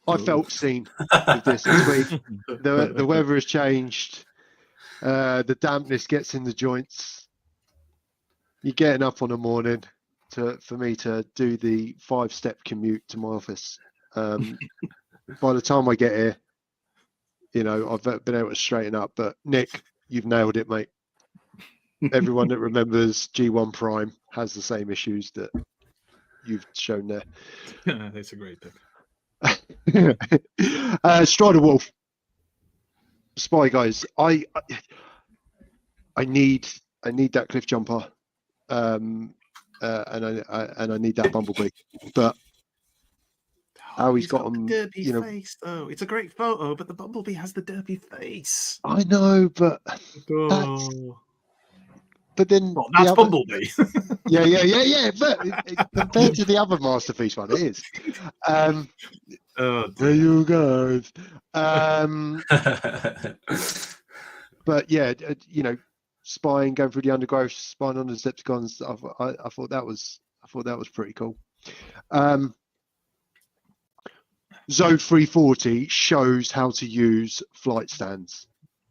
I felt seen with this week. The weather has changed. The dampness gets in the joints. You're getting up on a morning for me to do the 5-step commute to my office. By the time I get here, you know, I've been able to straighten up. But Nick, you've nailed it, mate. Everyone that remembers G1 Prime has the same issues that you've shown there. That's a great pick. Strider Wolf, Spy Guys. I need that cliff jumper, and I need that Bumblebee. But how he's got them, derpy you know. face, though. It's a great photo, but the Bumblebee has the derpy face. I know, but but then that's Bumblebee. yeah. But compared to the other masterpiece one, it is. There you guys. But yeah, you know, spying, going through the undergrowth, spying on the Decepticons. I thought that was pretty cool. Zone 340 shows how to use flight stands.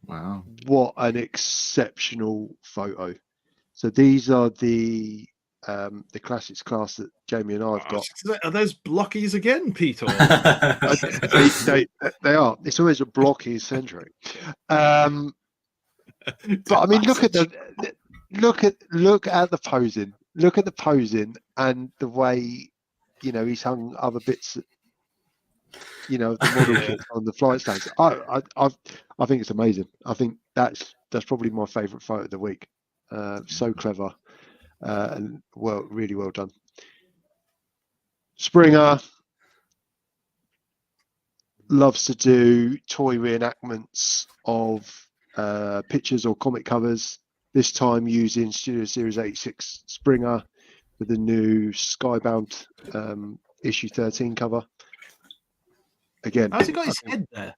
Wow. What an exceptional photo. So these are the classics class that Jamie and I have got. Are those Blokees again, Peter? they are. It's always a Blokees centric. But I mean, look at the posing. Look at the posing and the way, he's hung other bits, the model kits on the flight stands. I think it's amazing. I think that's probably my favourite photo of the week. So clever and really well done. Springer loves to do toy reenactments of pictures or comic covers. This time using Studio Series 86 Springer with the new Skybound issue 13 cover. Again, how's he got his head there?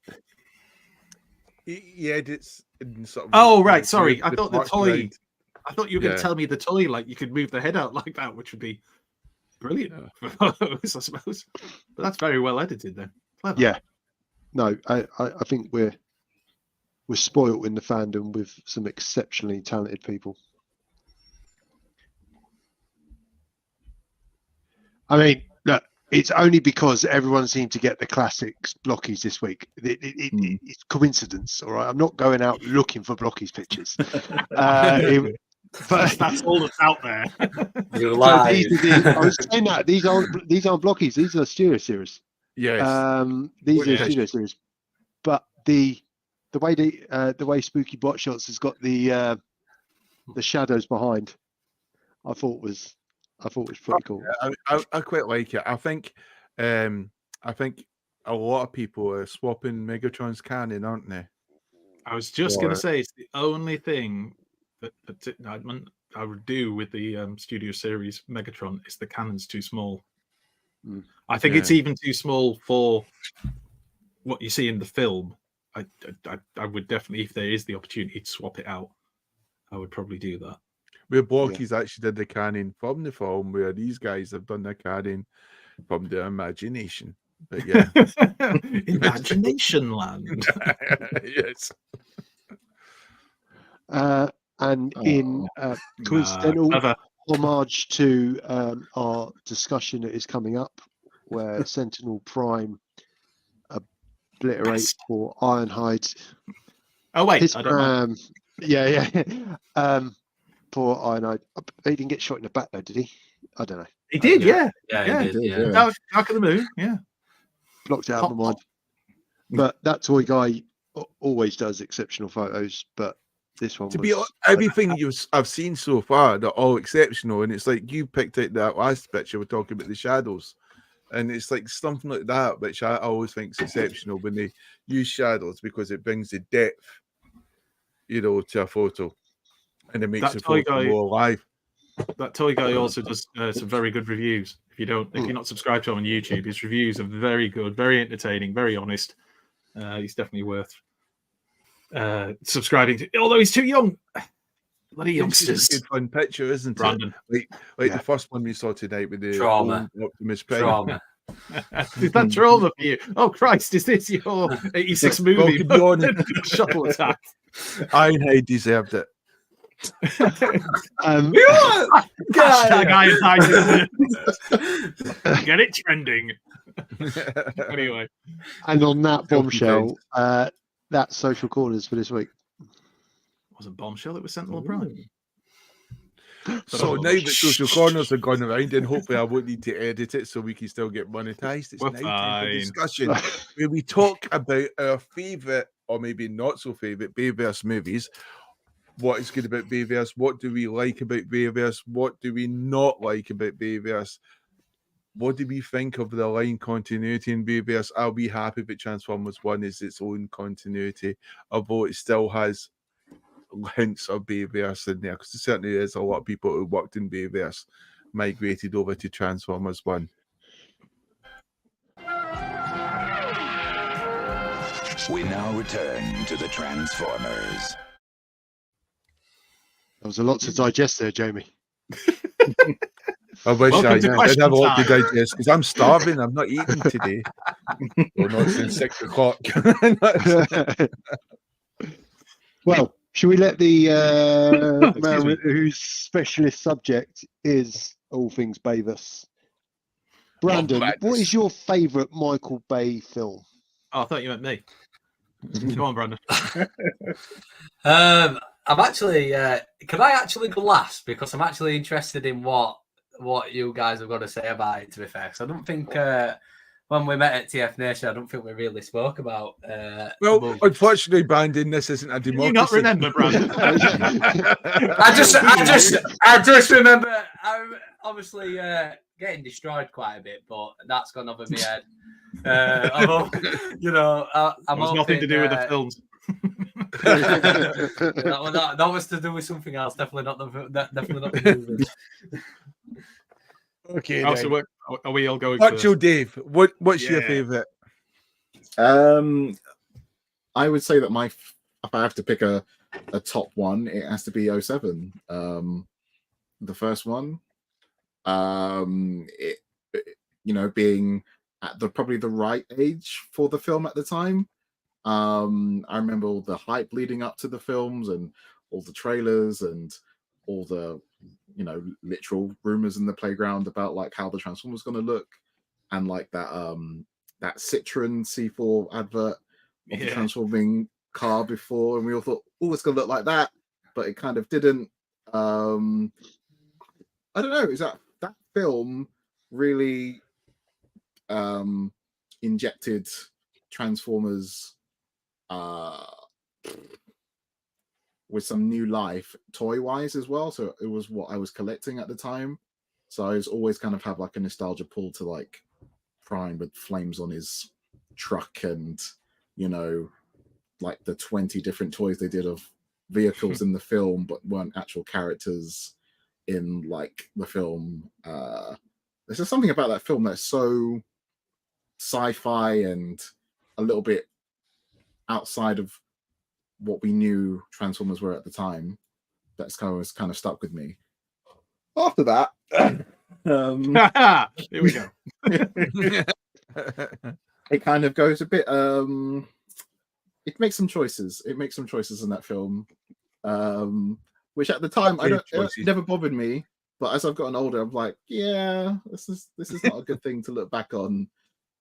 Yeah, it's sort of. Oh right, sorry. I thought the toy. Right. I thought you were going to tell me the toy, like you could move the head out like that, which would be brilliant, I suppose. But that's very well edited, then. Clever. Yeah. No, I think we're spoilt in the fandom with some exceptionally talented people. I mean, look, it's only because everyone seemed to get the classics Blokees this week. It's coincidence, all right? I'm not going out looking for Blokees pictures. But that's all that's out there. You're lying. I was saying that these aren't Blokees. These are Studio Series. Yes. These are Studio Series. But the way Spooky Bot Shots has got the shadows behind, I thought was pretty cool. I quite like it. I think a lot of people are swapping Megatron's canon, aren't they? I was just going to say it's the only thing that I would do with the Studio Series Megatron is the canon's too small. I think it's even too small for what you see in the film. I would definitely, if there is the opportunity to swap it out, I would probably do that. Where Blokees actually did the canon from the film, where these guys have done the canon from their imagination. But yeah, Imagination Land. Yes. And in coincidental homage to our discussion that is coming up, where Sentinel Prime obliterates for Ironhide. Oh wait, I don't know. Yeah. Poor Ironhide. He didn't get shot in the back though, did he? I don't know. He did, yeah. He did, yeah. Dark of the Moon, yeah. Blocked it out of my mind. But that toy guy always does exceptional photos, but this one everything I've seen so far, they're all exceptional, and it's like you picked out that last picture we're talking about the shadows, and it's like something like that which I always think is exceptional when they use shadows, because it brings the depth, to a photo, and it makes the photo more alive. That toy guy also does some very good reviews. If you're not subscribed to him on YouTube, his reviews are very good, very entertaining, very honest. He's definitely worth subscribing to, although he's too young. Bloody youngsters. It's a good fun picture, isn't Brandon. it? Like the first one we saw tonight with the Trauma. Optimus Prime. Trauma. Is that trauma for you? Oh Christ, is this your 86 movie? Shuttle attack. Ironhide deserved it. Hashtag Ironhide. Get it trending. Anyway. And on that bombshell, that's Social Corners for this week. It wasn't Bombshell, it was Sentinel Prime. So now that Social Corners are gone around, and hopefully I won't need to edit it so we can still get monetized. It's now time for discussion where we talk about our favourite, or maybe not so favourite, Bayverse movies. What is good about Bayverse? What do we like about Bayverse? What do we not like about Bayverse? What do we think of the line continuity in Bayverse? Are we happy that Transformers 1 is its own continuity, although it still has hints of Bayverse in there? Because there certainly is a lot of people who worked in Bayverse migrated over to Transformers 1. We now return to the Transformers. There was a lot to digest there, Jamie. I wish Welcome I to did question have a lot to time. digest because I'm starving. I'm not eating today. Well, not since 6 o'clock. Well, should we let the man whose specialist subject is all things Bayverse? Brandon, what is your favourite Michael Bay film? Oh, I thought you meant me. Come on, Brandon. I'm actually. Can I actually go last because I'm actually interested in what you guys have got to say about it. To be fair, because I don't think when we met at TF Nation, I don't think we really spoke about. Well, unfortunately, Brandon, this isn't a democracy. You not remember, Brandon? I just remember. I'm obviously getting destroyed quite a bit, but that's gone over my head. I'm nothing to do with the films. that was to do with something else. Definitely not the movie. Okay. Oh, so are we all going? Macho Dave, what's your favourite? I would say that if I have to pick a top one, it has to be 07. The first one. Being at probably the right age for the film at the time. I remember all the hype leading up to the films and all the trailers and all the literal rumors in the playground about like how the Transformers was going to look, and like that Citroen C4 advert of the transforming car before, and we all thought, oh, it's going to look like that, but it kind of didn't. I don't know, is that film really injected Transformers with some new life toy wise as well. So it was what I was collecting at the time. So I was always kind of have like a nostalgia pull to like Prime with flames on his truck and, like the 20 different toys they did of vehicles in the film, but weren't actual characters in like the film. There's just something about that film that's so sci-fi and a little bit outside of what we knew Transformers were at the time. That's kind of stuck with me. After that, here we go. It kind of goes a bit. It makes some choices. It in that film, which at the time it never bothered me. But as I've gotten older, I'm like, yeah, this is not a good thing to look back on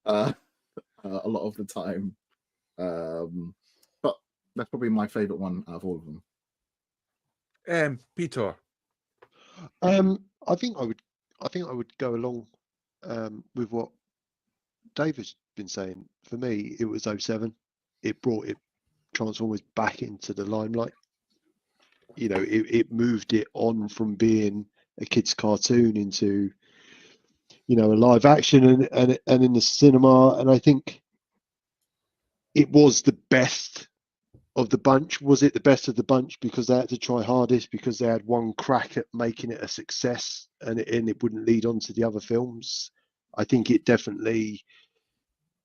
a lot of the time. But that's probably my favorite one out of all of them. Peter. I think I would go along with what Dave has been saying. For me, it was 07. It brought Transformers back into the limelight. It moved it on from being a kid's cartoon into, a live action and in the cinema. And I think it was the best of the bunch. Was it the best of the bunch because they had to try hardest, because they had one crack at making it a success and it wouldn't lead on to the other films? I think it definitely,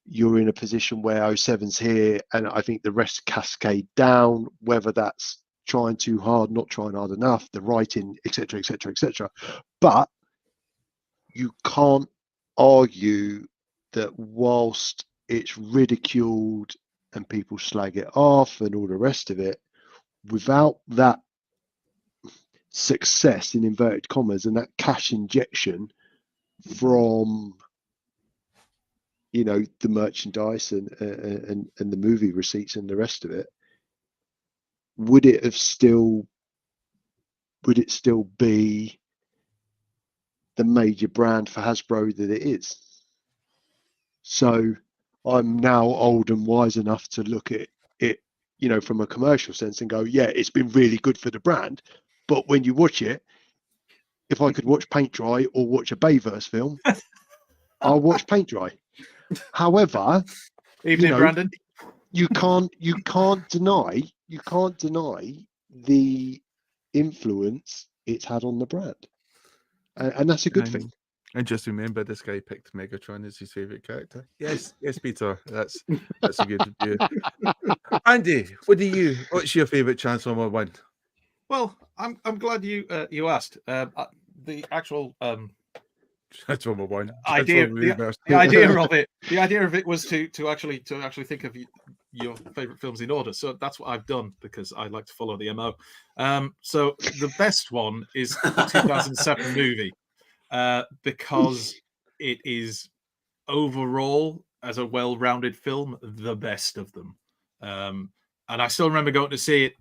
you're in a position where 07's here, and I think the rest cascade down, whether that's trying too hard, not trying hard enough, the writing, etc., etc., etc. But you can't argue that whilst it's ridiculed and people slag it off and all the rest of it, without that success in inverted commas and that cash injection from the merchandise and the movie receipts and the rest of it, would it still be the major brand for Hasbro that it is? So I'm now old and wise enough to look at it, from a commercial sense and go, yeah, it's been really good for the brand. But when you watch it, if I could watch paint dry or watch a Bayverse film, I'll watch paint dry. However, Brandon, you can't deny the influence it's had on the brand, and that's a good thing. And just remember, this guy picked Megatron as his favorite character. Yes, Peter, that's a good view. Andy, what's your favorite Transformer one? Well, I'm glad you you asked. The actual That's what my one. idea the idea of it was to actually think of your favorite films in order. So that's what I've done because I like to follow the MO. So the best one is the 2007 movie because it is overall as a well-rounded film the best of them. And I still remember going to see it.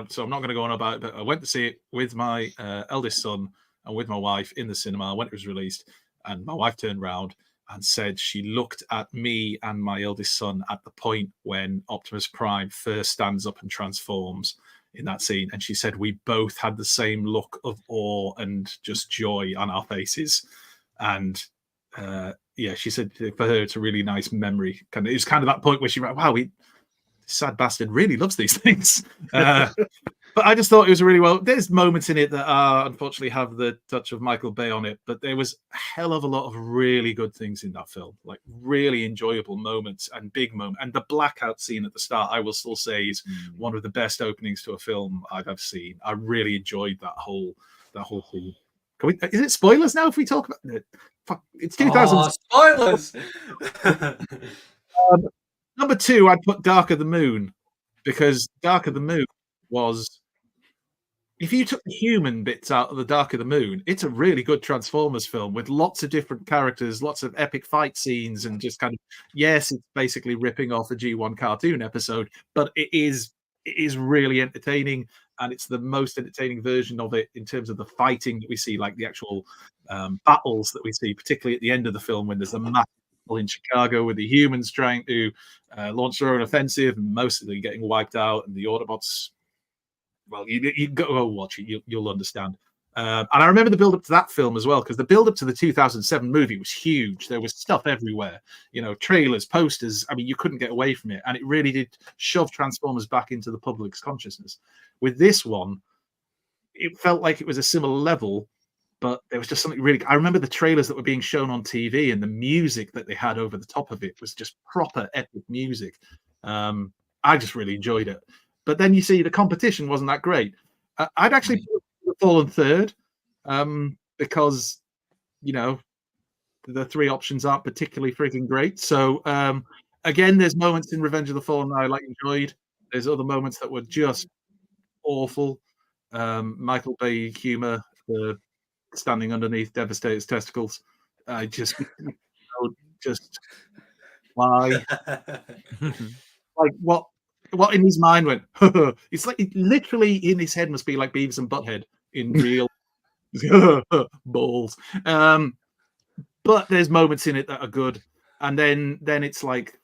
So I'm not going to go on about it, but I went to see it with my eldest son and with my wife in the cinema when it was released. And my wife turned around and said she looked at me and my eldest son at the point when Optimus Prime first stands up and transforms in that scene. And she said we both had the same look of awe and just joy on our faces. And yeah, she said for her it's a really nice memory. It was kind of that point where she went, wow, sad bastard really loves these things. But I just thought it was really well. There's moments in it that unfortunately have the touch of Michael Bay on it, but there was a hell of a lot of really good things in that film, like really enjoyable moments and big moments. And the blackout scene at the start, I will still say, is one of the best openings to a film I've ever seen. I really enjoyed that whole thing. Is it spoilers now if we talk about it? Fuck, it's 2000. Spoilers. Number 2, I'd put Dark of the Moon because Dark of the Moon was, if you took the human bits out of the Dark of the Moon, it's a really good Transformers film with lots of different characters, lots of epic fight scenes, and just kind of, yes, it's basically ripping off a G1 cartoon episode, but it is really entertaining, and it's the most entertaining version of it in terms of the fighting that we see, like the actual battles that we see, particularly at the end of the film when there's a massive in Chicago with the humans trying to launch their own offensive and mostly getting wiped out, and the Autobots. Well, you go watch it, you'll understand. And I remember the build-up to that film as well, because the build-up to the 2007 movie was huge. There was stuff everywhere, trailers, posters. I mean, you couldn't get away from it, and it really did shove Transformers back into the public's consciousness. With this one, it felt like it was a similar level, but there was just something really. I remember the trailers that were being shown on TV and the music that they had over the top of it was just proper epic music. I just really enjoyed it. But then you see the competition wasn't that great. I'd actually put Fallen third because, the 3 options aren't particularly freaking great. So, again, there's moments in Revenge of the Fallen that I enjoyed. There's other moments that were just awful. Michael Bay humor, the standing underneath Devastator's testicles. I just why? Like what in his mind went, it's like literally in his head must be like Beavis and Butthead in real balls. But there's moments in it that are good. And then it's like,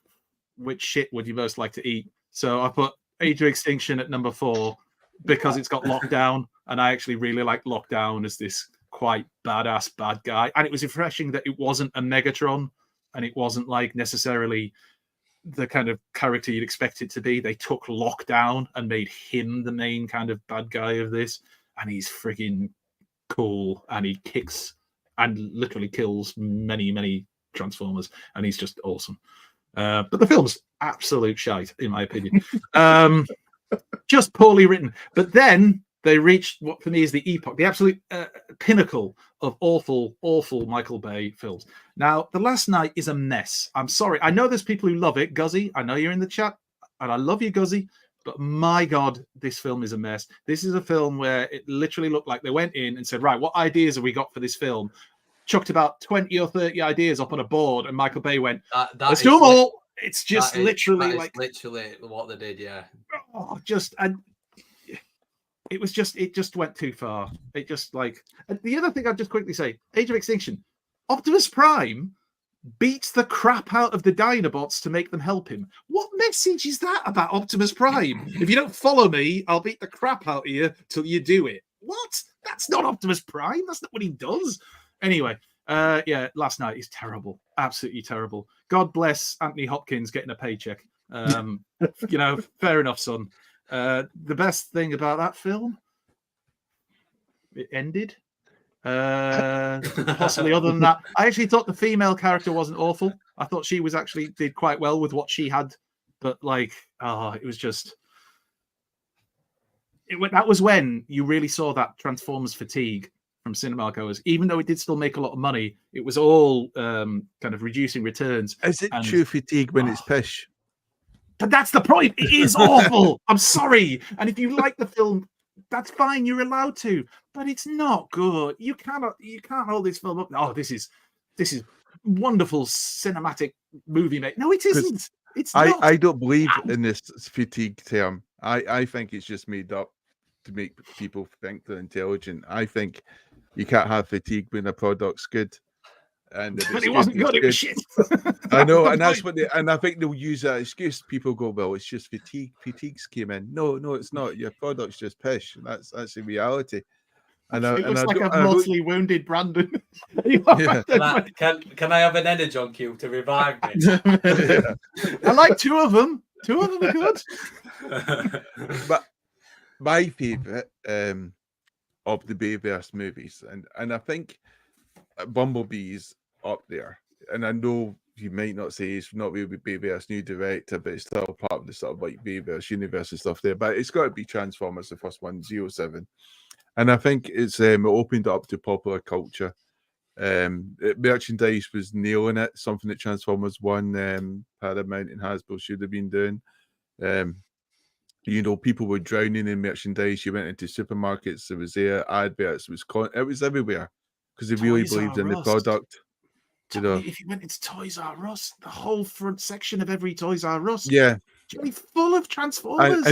which shit would you most like to eat? So I put Age of Extinction at number 4 because it's got Lockdown, and I actually really like Lockdown as this quite badass bad guy. And it was refreshing that it wasn't a Megatron, and it wasn't like necessarily the kind of character you'd expect it to be. They took Lockdown and made him the main kind of bad guy of this, and he's frigging cool, and he kicks and literally kills many Transformers, and he's just awesome. But the film's absolute shite, in my opinion. Just poorly written. But then they reached what for me is the epoch, the absolute pinnacle of awful Michael Bay films. Now, The Last Night is a mess. I'm sorry. I know there's people who love it. Guzzy, I know you're in the chat, and I love you, Guzzy. But my God, this film is a mess. This is a film where it literally looked like they went in and said, right, what ideas have we got for this film? Chucked about 20 or 30 ideas up on a board, and Michael Bay went, let's do them all. It's just literally what they did, yeah. Oh, it just went too far. It just like, and the other thing I'd just quickly say, Age of Extinction, Optimus Prime beats the crap out of the Dinobots to make them help him. What message is that about Optimus Prime? If you don't follow me, I'll beat the crap out of you till you do it. What? That's not Optimus Prime. That's not what he does. Anyway, yeah, Last Night is terrible. Absolutely terrible. God bless Anthony Hopkins getting a paycheck. Fair enough, son. The best thing about that film, it ended. Possibly other than that, I actually thought the female character wasn't awful. I thought she was actually did quite well with what she had, but like, it was just that was when you really saw that Transformers fatigue from cinema goers. Even though it did still make a lot of money, it was all kind of reducing returns. Is it true fatigue when it's pish? But that's the point. It is awful. I'm sorry. And if you like the film, that's fine. You're allowed to. But it's not good. You can't hold this film up. Oh, this is wonderful cinematic movie, mate. No, it isn't. It's not. I don't believe in this fatigue term. I think it's just made up to make people think they're intelligent. I think you can't have fatigue when a product's good. But it wasn't good. It was shit. I know, and that's what I think they'll use that excuse. People go, well, it's just fatigue. Fatigues came in. No, it's not. Your product's just pish. That's the reality. And it looks like I've mortally wounded Brandon. Yeah. Can I have an energon cue to revive me? Yeah. I like two of them. Two of them are good. But my favourite of the Bayverse movies, and I think Bumblebee's up there. And I know you might not say it's not really Bayverse new director, but it's still part of the sort of like Bayverse universe and stuff there. But it's got to be Transformers, the first one, 07. And I think it's it opened up to popular culture. Merchandise was nailing it, something that Transformers 1, Paramount and Hasbro should have been doing. People were drowning in merchandise. You went into supermarkets, it was there, adverts, it was everywhere because they really believed in the product. If you went into Toys R Us, the whole front section of every Toys R Us, full of Transformers.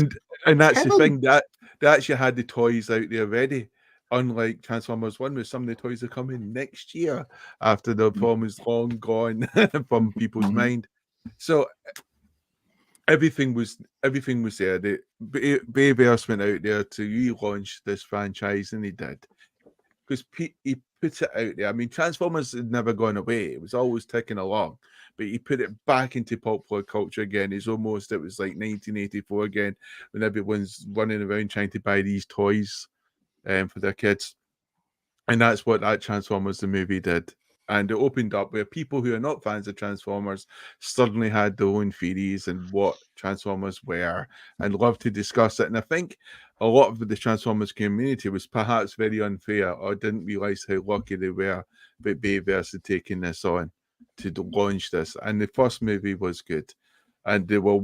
And that's the thing, that they actually had the toys out there ready. Unlike Transformers 1, where some of the toys are coming next year after the film is long gone from people's mind. So everything was there. Bayverse went out there to relaunch this franchise, and he did. Because he put it out there. I mean, Transformers had never gone away. It was always ticking along. But he put it back into popular culture again. It was like 1984 again, when everyone's running around trying to buy these toys for their kids. And that's what that Transformers the movie did. And it opened up where people who are not fans of Transformers suddenly had their own theories and what Transformers were and loved to discuss it. And I think a lot of the Transformers community was perhaps very unfair or didn't realize how lucky they were that Bayverse had taken this on to launch this. And the first movie was good. And they were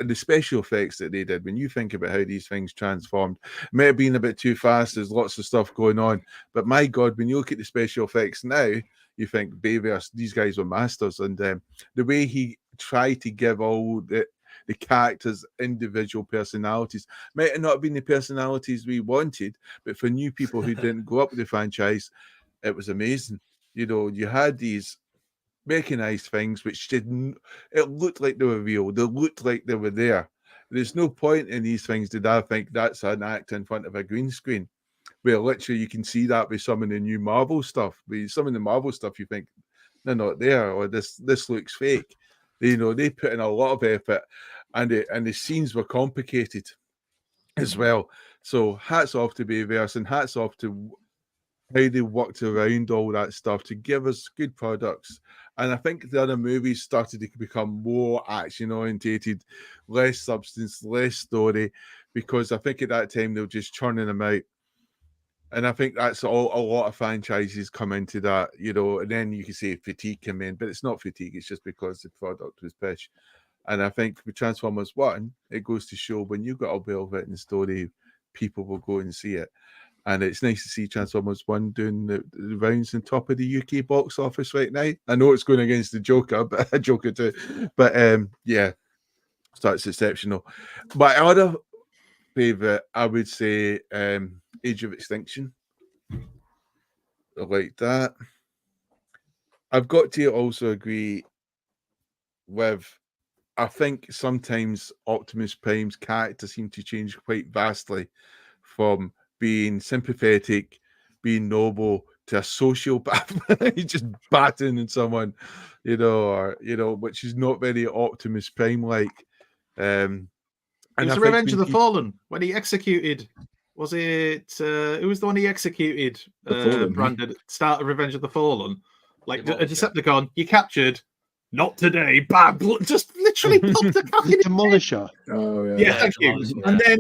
the special effects that they did. When you think about how these things transformed, it may have been a bit too fast. There's lots of stuff going on. But my God, when you look at the special effects now, you think Bayverse, these guys were masters. And the way he tried to give all the characters individual personalities might have not been the personalities we wanted, but for new people who didn't grow up with the franchise, it was amazing. You had these mechanized things which didn't, it looked like they were real, they looked like they were there. There's no point in these things that I think that's an act in front of a green screen, where literally you can see that with some of the new Marvel stuff. With some of the Marvel stuff, you think they're not there, or this looks fake. They put in a lot of effort, and the scenes were complicated as well. So hats off to Bayverse, and hats off to how they worked around all that stuff to give us good products. And I think the other movies started to become more action orientated, less substance, less story, because I think at that time they were just churning them out. And I think that's all a lot of franchises come into that, and then you can say fatigue came in, but it's not fatigue, it's just because the product was pish. And I think with Transformers 1, it goes to show when you've got a well-written story, people will go and see it. And it's nice to see Transformers 1 doing the rounds on top of the UK box office right now. I know it's going against the Joker, but Joker too. But so that's exceptional. My other favourite, I would say, Age of Extinction. I like that. I've got to also agree with, I think sometimes Optimus Prime's character seemed to change quite vastly from being sympathetic, being noble, to a sociopath. He's just battering someone, which is not very Optimus Prime like. It was Revenge of the Fallen when he executed. Was it? Who was the one he executed? Brandon, start of Revenge of the Fallen, like a Decepticon. You captured. Not today. Bam! Just literally popped the cock in. Demolisher. Oh yeah. Thank you. And then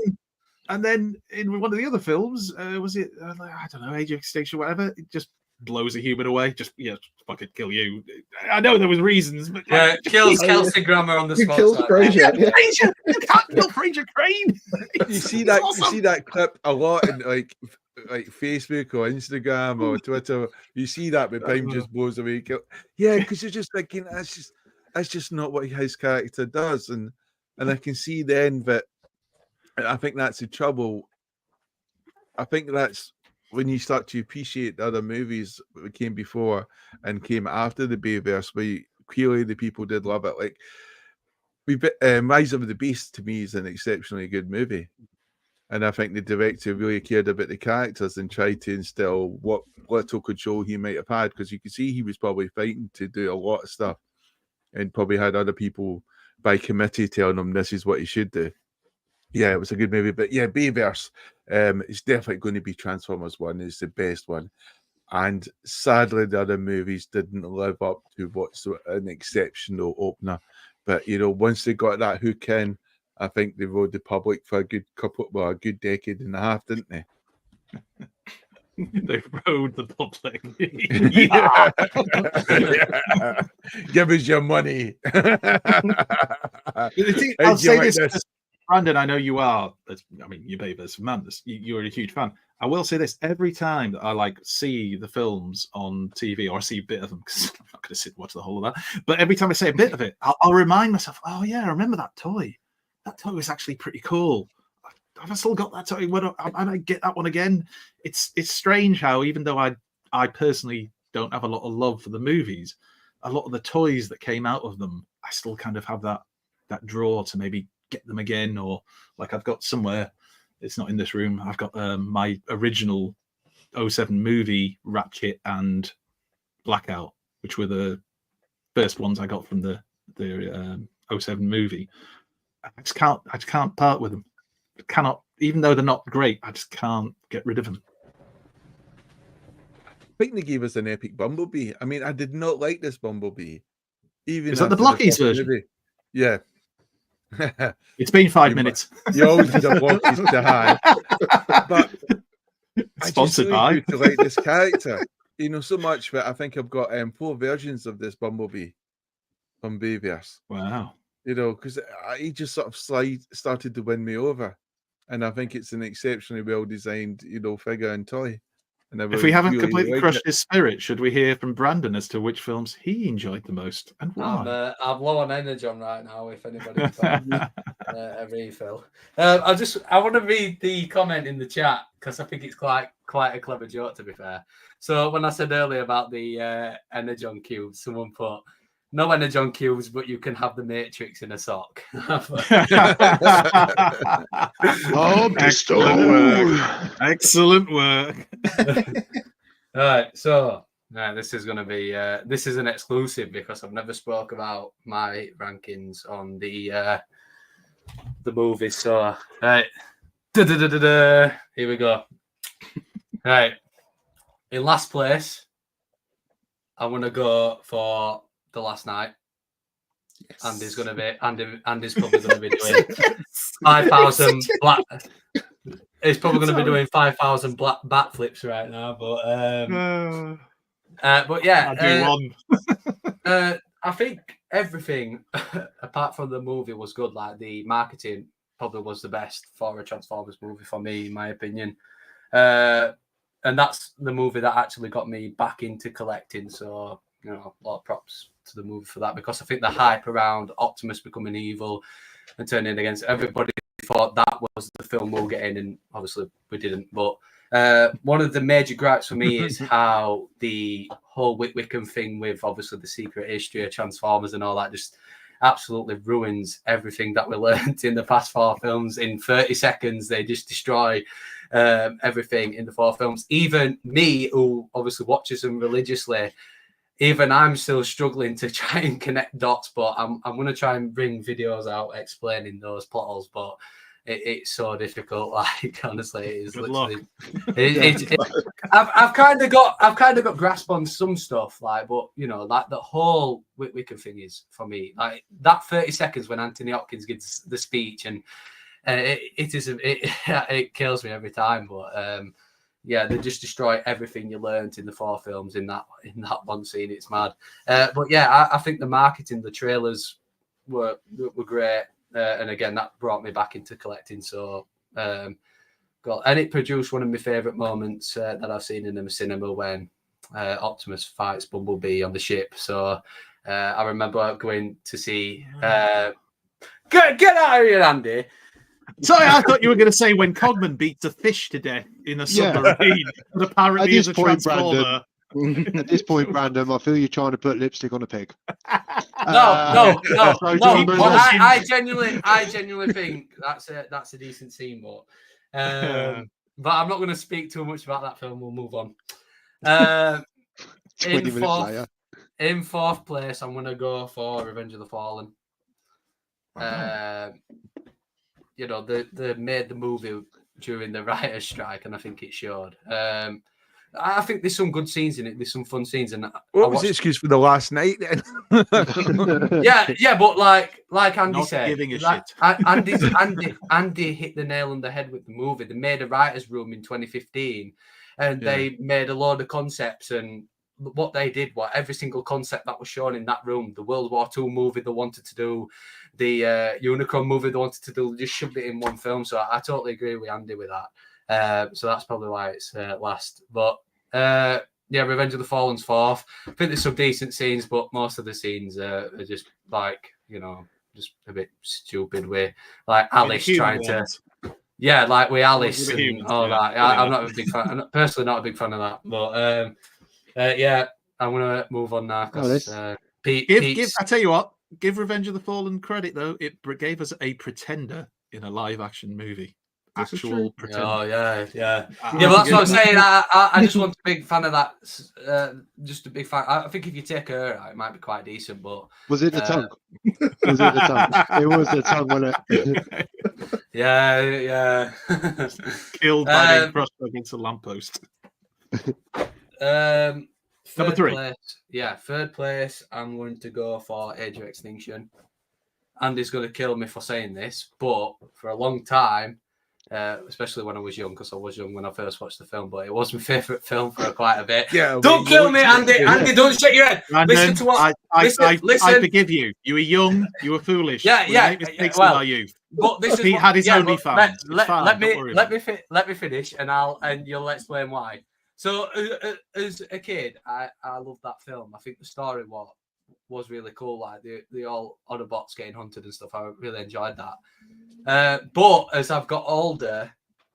And then in one of the other films, was it, I don't know, Age of Extinction, whatever, it just blows a human away. Just, fucking kill you. I know there was reasons, but... kills Kelsey Grammer on the spot. Kills Fraser. Yeah, Fraser! You can't kill Fraser Crane! You see that clip a lot in like Facebook or Instagram or Twitter. You see that when Prime just blows away. Yeah, because you're just thinking, that's just not what his character does. And I can see then that, I think that's the trouble. I think that's when you start to appreciate the other movies that came before and came after the Bayverse, where clearly the people did love it. Like, Rise of the Beast to me is an exceptionally good movie. And I think the director really cared about the characters and tried to instill what little control he might have had, because you could see he was probably fighting to do a lot of stuff and probably had other people by committee telling him this is what he should do. Yeah, it was a good movie. But yeah, Bayverse, it's definitely going to be Transformers 1 is the best one. And sadly, the other movies didn't live up to what's an exceptional opener. But, once they got that hook in, I think they rode the public for a good decade and a half, didn't they? They rode the public. Yeah. Give us your money. I'll say this, Brandon, I know you are. You're Bayverse of Madness. You're a huge fan. I will say this: every time that I see the films on TV, or I see a bit of them, because I'm not going to sit and watch the whole of that. But every time I say a bit of it, I'll remind myself, oh yeah, I remember that toy. That toy was actually pretty cool. Have I still got that toy? I get that one again. It's strange how, even though I personally don't have a lot of love for the movies, a lot of the toys that came out of them, I still kind of have that draw to maybe get them again. Or like I've got somewhere, it's not in this room, I've got my original 07 movie Ratchet and Blackout, which were the first ones I got from the 07 movie. I just can't part with them. I cannot, even though they're not great, I just can't get rid of them. I think they gave us an epic Bumblebee. I mean, I did not like this Bumblebee. Is that the Blokees version? Movie. Yeah. It's been 5 minutes. You always need a Blokees to hide. But sponsored by. To like this character, so much that I think I've got 4 versions of this Bumblebee from Bayverse. Wow. Because he just sort of started to win me over. And I think it's an exceptionally well-designed, figure and toy. And if we haven't completely crushed his spirit, should we hear from Brandon as to which films he enjoyed the most and why? I'm low on Energon right now, if anybody can a refill. I want to read the comment in the chat, because I think it's quite a clever joke, to be fair. So when I said earlier about the Energon cube, someone put, no Energon cubes, but you can have the Matrix in a sock. Excellent work. All right, so this is going to be this is an exclusive, because I've never spoke about my rankings on the movies. So, right, here we go. Right, in last place, I'm going to go for The Last Night. Yes. Andy's probably going to be doing 5,000 black. He's probably going to be doing 5,000 black backflips right now, but yeah, I think everything apart from the movie was good. Like, the marketing probably was the best for a Transformers movie for me, in my opinion. And that's the movie that actually got me back into collecting. So, a lot of props to the movie for that, because I think the hype around Optimus becoming evil and turning against everybody thought that was the film we'll get in, and obviously we didn't. But one of the major gripes for me is how the whole Wickham thing with obviously the secret history of Transformers and all that just absolutely ruins everything that we learned in the past 4 films. In 30 seconds, they just destroy everything in the 4 films. Even me, who obviously watches them religiously, even I'm still struggling to try and connect dots, but I'm going to try and bring videos out explaining those plot holes, but it's so difficult. Like, honestly, it is literally. I've kind of got grasp on some stuff, like, but like the whole Wickham thing is for me like that 30 seconds when Anthony Hopkins gives the speech, and it kills me every time. But yeah, they just destroy everything you learned in the 4 films in that one scene. It's mad. But yeah, I think the marketing, the trailers were great, and again that brought me back into collecting. So and it produced one of my favourite moments that I've seen in the cinema when Optimus fights Bumblebee on the ship. So I remember going to see. Get out of here, Andy. Sorry, I thought you were going to say when Cogman beats a fish to death in a submarine, but apparently is a transformer. At this point, Brandon, I feel you're trying to put lipstick on a pig. No. I genuinely think that's a decent scene, but I'm not going to speak too much about that film. We'll move on. In fourth place, I'm going to go for Revenge of the Fallen. You know, they made the movie during the writer's strike, and I think it showed. I think there's some good scenes in it. There's some fun scenes, and what was the excuse for the last night then? yeah, but like Andy Not said, giving a shit. Andy hit the nail on the head with the movie. They made a writer's room in 2015, and they made a load of concepts. And what they did, every single concept that was shown in that room, the World War II movie they wanted to do, the Unicron movie they wanted to do, just shoved it in one film. So I totally agree with Andy with that. So that's probably why it's last. But yeah, Revenge of the Fallen's fourth. I think there's some decent scenes, but most of the scenes are just like, you know, just a bit stupid. With like Alice trying to, like with Alice and all that. I'm not a big fan. I'm personally not a big fan of that. But yeah, I'm gonna move on now. I tell you what, give Revenge of the Fallen credit though. It gave us a pretender in a live action movie. Actual pretender. Oh yeah. But that's what I'm saying. I just want a big fan of that. Just a big fan. I think if you take her out, it might be quite decent. But was it the tongue? Was it the tongue? It was the tongue, wasn't it? Yeah. Killed by being crushed against a lamppost. Number 3. Third place. I'm going to go for Age of Extinction. Andy's going to kill me for saying this, but for a long time, especially when I was young, because I was young when I first watched the film, but it was my favourite film for quite a bit. Don't kill me, Andy. Andy, don't shake your head. Brandon, listen to what. I listen. forgive you. You were young. You were foolish. Yeah. Mistakes in our youth. But this is he had his only fans. Let me finish, and you'll explain why. So, as a kid, I loved that film. I think the story was really cool. Like the all Autobots getting hunted and stuff. I really enjoyed that. But as I've got older,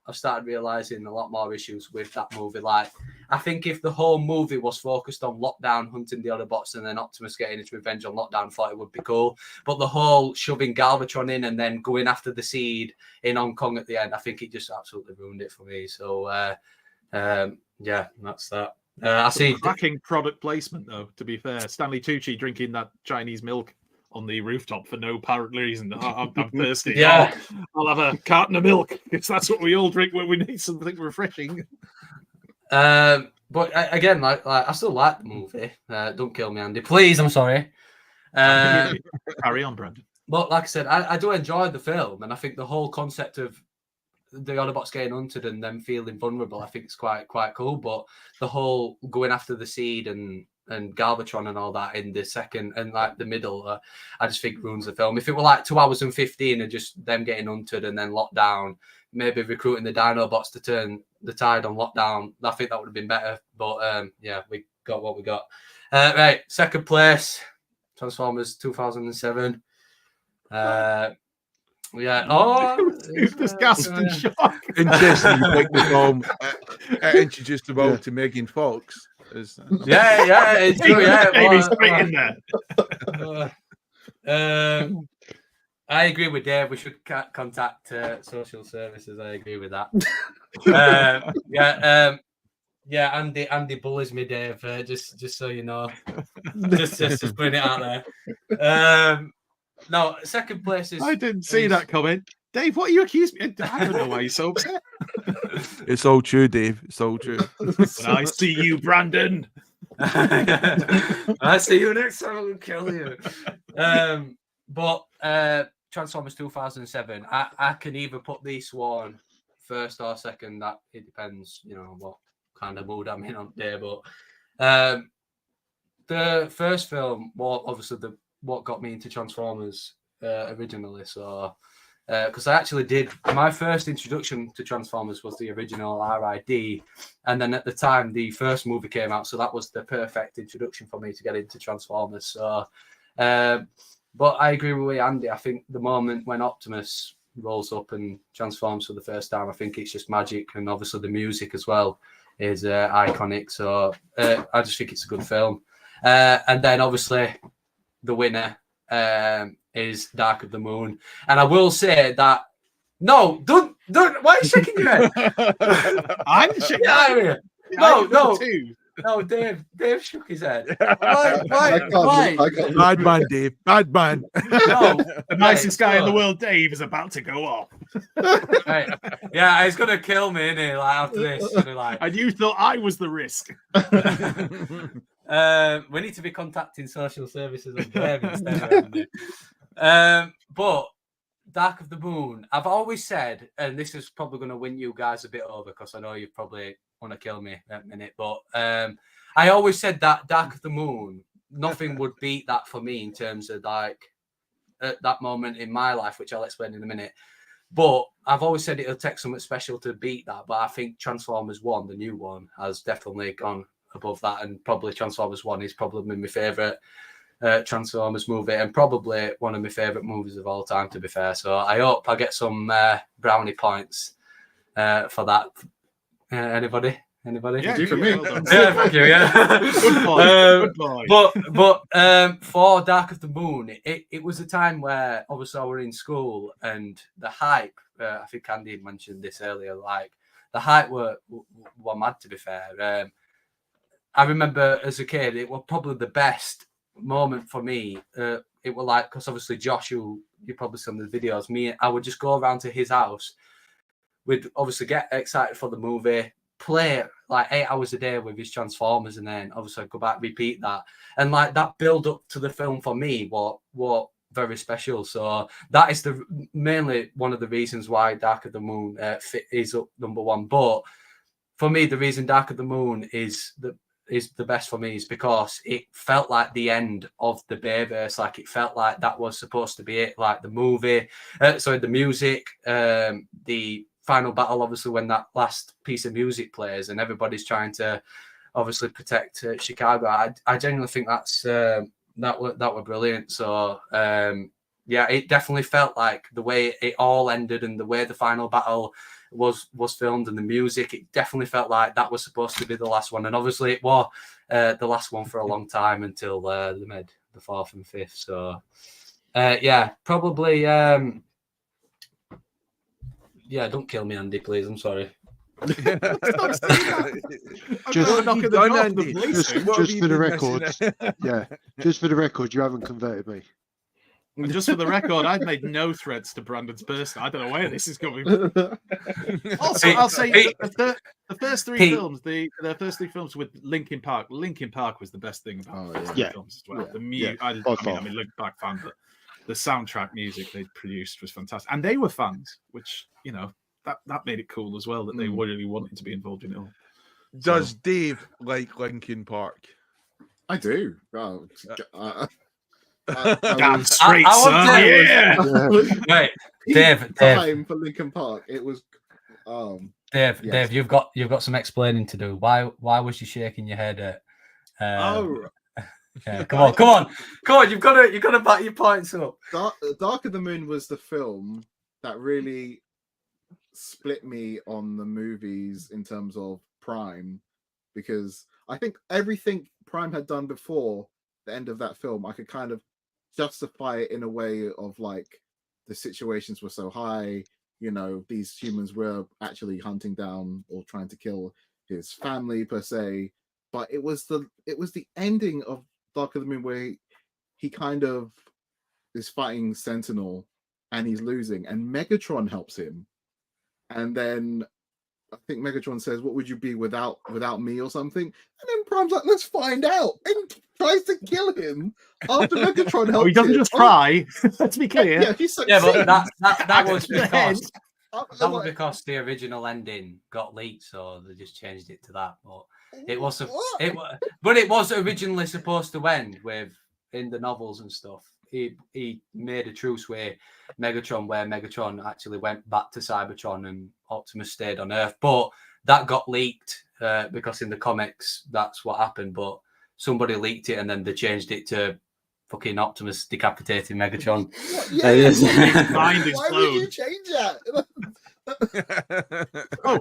I've started realizing a lot more issues with that movie. Like, I think if the whole movie was focused on Lockdown hunting the Autobots and then Optimus getting his revenge on Lockdown, I thought it would be cool. But the whole shoving Galvatron in and then going after the seed in Hong Kong at the end, I think it just absolutely ruined it for me. So, yeah, that's that. I see. Cracking product placement, though, to be fair. Stanley Tucci drinking that Chinese milk on the rooftop for no apparent reason. I'm thirsty. Yeah. I'll have a carton of milk because that's what we all drink when we need something refreshing. But again, like I still like the movie. Don't kill me, Andy. Please, I'm sorry. Carry on, Brandon. But like I said, I do enjoy the film, and I think the whole concept of the Autobots getting hunted and them feeling vulnerable, I think it's quite cool. But the whole going after the seed and Galvatron and all that in the second and like the middle, I just think ruins the film. If it were like 2 hours and 15 and just them getting hunted and then locked down, maybe recruiting the Dinobots to turn the tide on Lockdown, I think that would have been better. But yeah, we got what we got. Right, second place, Transformers 2007. Yeah. Oh, just gasped in shock. Interesting. Like the film introduced the world to Megan Fox. Yeah, it's true. Yeah, Amy's straight in there. I agree with Dave. We should contact social services. I agree with that. Yeah. Andy bullies me, Dave. Just so you know, just putting it out there. No, second place is. I didn't see that comment. Dave, what are you accusing me? I don't know why you're so upset. It's all true, Dave. It's all true. When I see you, Brandon. I see you next time. I'll kill you. But Transformers 2007. I can either put this one first or second. That it depends, what kind of mood I'm in on day. But the first film, obviously what got me into Transformers originally. So because I actually did my first introduction to Transformers was the original RID, and then at the time the first movie came out, so that was the perfect introduction for me to get into Transformers. So, but I agree with Andy. I think the moment when Optimus rolls up and transforms for the first time, I think it's just magic, and obviously the music as well is iconic. So I just think it's a good film. And then obviously the winner is Dark of the Moon. And I will say that don't why are you shaking your head? I'm shaking my head. No, Dave shook his head. Why? Bad man, Dave. Bad man. No, the nicest guy in the world, Dave, is about to go off. Right. Yeah, he's gonna kill me, isn't he? Like after this. And you thought I was the risk. We need to be contacting social services on Dave instead. But Dark of the Moon, I've always said, and this is probably going to win you guys a bit over because I know you probably want to kill me in a minute, but I always said that Dark of the Moon, nothing would beat that for me in terms of like at that moment in my life, which I'll explain in a minute. But I've always said it'll take something special to beat that. But I think Transformers 1, the new one, has definitely gone above that, and probably Transformers 1 is probably my favourite Transformers movie, and probably one of my favourite movies of all time, to be fair. So I hope I get some brownie points for that. Anybody? Yeah, for me. Yeah, thank you. Yeah. Good boy. But for Dark of the Moon, it was a time where obviously I were in school, and the hype. I think Andy mentioned this earlier. Like the hype were mad. To be fair, I remember as a kid, it was probably the best moment for me. It was like, because obviously Josh, you probably seen the videos. I would just go around to his house. We'd obviously get excited for the movie, play like 8 hours a day with his Transformers, and then obviously I'd go back, repeat that, and like that build up to the film for me what very special. So that is mainly one of the reasons why Dark of the Moon is up number one. But for me, the reason Dark of the Moon is the best for me is because it felt like the end of the Bayverse. Like it felt like that was supposed to be it, like the movie, the music, the final battle, obviously when that last piece of music plays and everybody's trying to obviously protect Chicago. I genuinely think that were brilliant. So it definitely felt like the way it all ended and the way the final battle was filmed and the music, it definitely felt like that was supposed to be the last one, and obviously it was the last one for a long time until they made the 4th and 5th. So probably don't kill me, Andy, please. I'm sorry. Just for the record, just for the record, you haven't converted me. And just for the record, I've made no threads to Brandon's person. I don't know where this is coming. Also, I'll say the first three films, the first three films with Linkin Park. Linkin Park was the best thing about the films as well. The music, I'm a Linkin Park fan, but the soundtrack music they produced was fantastic, and they were fans, which that made it cool as well that they really wanted to be involved in it all. Does Dave like Linkin Park? I do. Damn straight, son. Yeah. Right, Dave. Time for Linkin Park. It was. Dave, you've got some explaining to do. Why was you shaking your head at? Yeah, come on! You've got to back your points up. Dark of the Moon was the film that really split me on the movies in terms of Prime, because I think everything Prime had done before the end of that film, I could kind of justify it in a way of like the situations were so high, these humans were actually hunting down or trying to kill his family per se, but it was the ending of Dark of the Moon where he kind of is fighting Sentinel and he's losing, and Megatron helps him, and then I think Megatron says, "What would you be without me?" or something, and then Prime's like, let's find out, and tries to kill him after Megatron helps he doesn't him. just try. Let's be clear. Yeah, he succeeds. Yeah, but that was because That was because the original ending got leaked, so they just changed it to that. But it wasn't. But it was originally supposed to end with in the novels and stuff. He made a truce with Megatron, where Megatron actually went back to Cybertron and Optimus stayed on Earth. But that got leaked because in the comics that's what happened. But somebody leaked it and then they changed it to fucking Optimus decapitating Megatron. Why would you change that?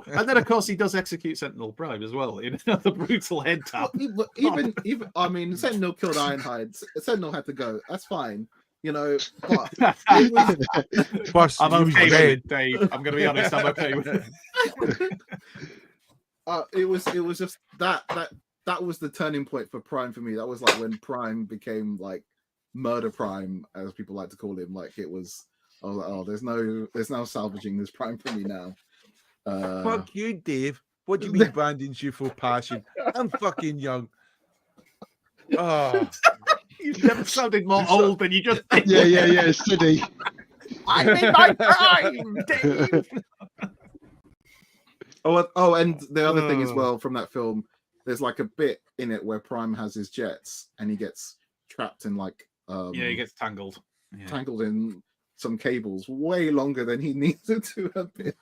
And then of course he does execute Sentinel Prime as well in another brutal head tap. Even I mean, Sentinel killed Ironhide. Sentinel had to go. That's fine, you know. But it was, I'm okay with it, Dave. I'm going to be honest. I'm okay with it. It was just that was the turning point for Prime for me. That was like when Prime became like Murder Prime, as people like to call him. Like it was. I was like, oh, there's no salvaging this Prime for me now. Fuck you, Dave. What do you mean Brandon's youthful passion? I'm fucking young. Oh, You've never sounded more old than you just did. Yeah, steady. I'm in my prime, Dave. Oh, and the other thing as well from that film, there's like a bit in it where Prime has his jets and he gets trapped in like he gets tangled in some cables way longer than he needed to have been.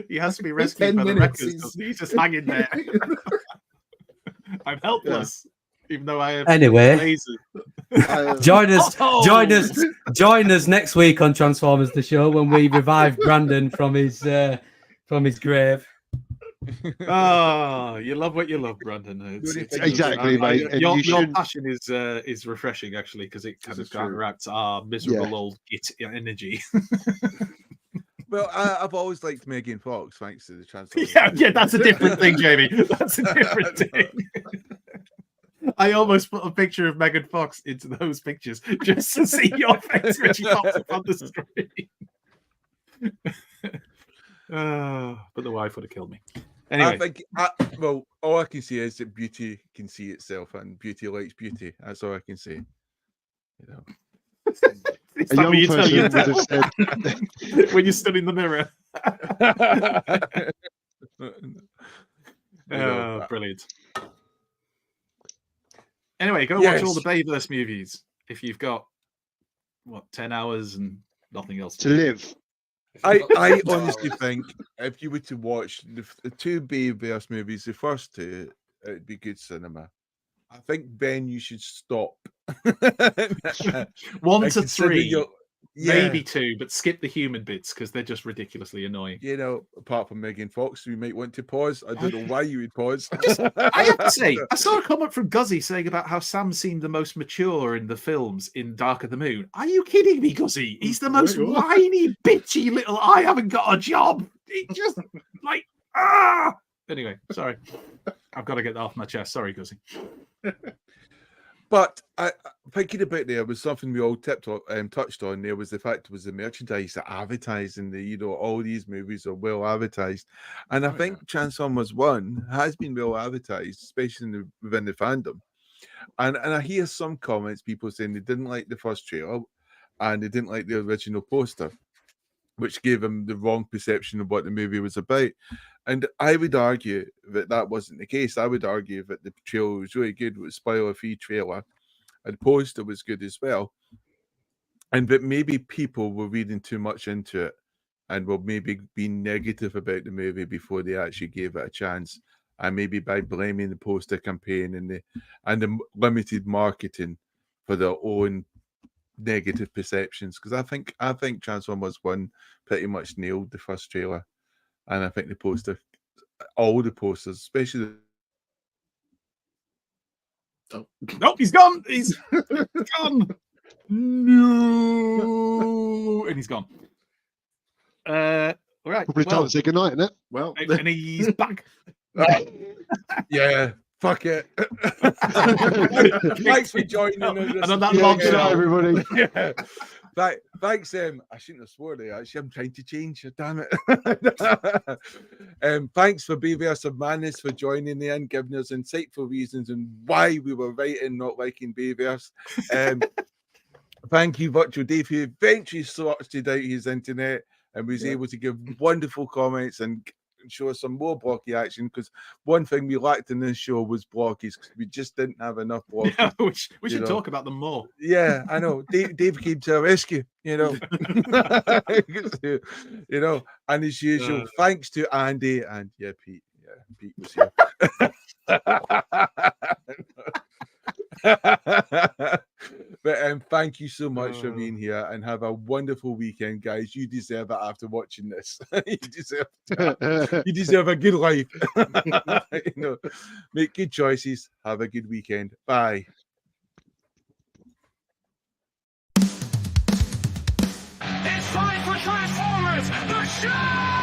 He has to be rescued by the wreckers. He's just hanging there. I'm helpless, even though I have lasers. Join us next week on Transformers the Show when we revive Brandon from his grave. Oh, you love what you love, Brandon. Exactly, mate. Your passion is refreshing, actually, because it kind of counteracts our miserable old git energy. Well, I've always liked Megan Fox, thanks to the Transformers. Yeah, that's a different thing, Jamie. That's a different thing. I almost put a picture of Megan Fox into those pictures just to see your face when she pops up on the screen. But the wife would have killed me. Anyway, I think, well, all I can say is that beauty can see itself, and beauty likes beauty. That's all I can say. You know, it's like when you tell yourself when you stood in the mirror. Brilliant. Anyway, go watch all the Bayverse movies if you've got 10 hours and nothing else to live. I honestly think if you were to watch the two Bayverse movies, the first two, it'd be good cinema. I think, Ben, you should stop. 1 to 3, maybe 2, but skip the human bits because they're just ridiculously annoying. You know, apart from Megan Fox, we might want to pause. I don't know why you would pause. I have to say, I saw a comment from Guzzy saying about how Sam seemed the most mature in the films in Dark of the Moon. Are you kidding me, Guzzy? He's the most whiny, bitchy little I haven't got a job. He just like Anyway, sorry. I've got to get that off my chest. Sorry, Guzzy. But thinking about there was something we all touched on. There was the fact it was the merchandise, the advertising, all these movies are well advertised, and I think Transformers 1 has been well advertised, especially within the fandom. And I hear some comments, people saying they didn't like the first trailer, and they didn't like the original poster, which gave them the wrong perception of what the movie was about. And I would argue that that wasn't the case. I would argue that the trailer was really good, it was a spoiler-free trailer, and the poster was good as well. And that maybe people were reading too much into it and were maybe being negative about the movie before they actually gave it a chance. And maybe by blaming the poster campaign and the limited marketing for their own negative perceptions, because I think Transformers 1 pretty much nailed the first trailer, and I think the poster, all the posters, especially Nope, he's gone. He's gone. No, and he's gone. All right. Probably time to say goodnight, isn't it? Well, and he's back. Yeah. Fuck it. Thanks for joining us. And on that bombshell, everybody. Thanks. I shouldn't have sworn there. Actually, I'm trying to change. Damn it. Thanks for Bayverse of Madness for joining in, giving us insightful reasons and why we were right in not liking Bayverse. Thank you, Virtual Dave, who eventually sorted out his internet and was able to give wonderful comments and show us some more Blocky action, because one thing we lacked in this show was Blockies, because we just didn't have enough Blockies. Yeah, we should talk about them more. Yeah, I know. Dave came to our rescue, you know. And as usual, thanks to Andy and Pete. Yeah, Pete was here. But thank you so much for being here, and have a wonderful weekend, guys. You deserve it after watching this. You deserve a good life. Make good choices. Have a good weekend. Bye. It's time for Transformers, the show!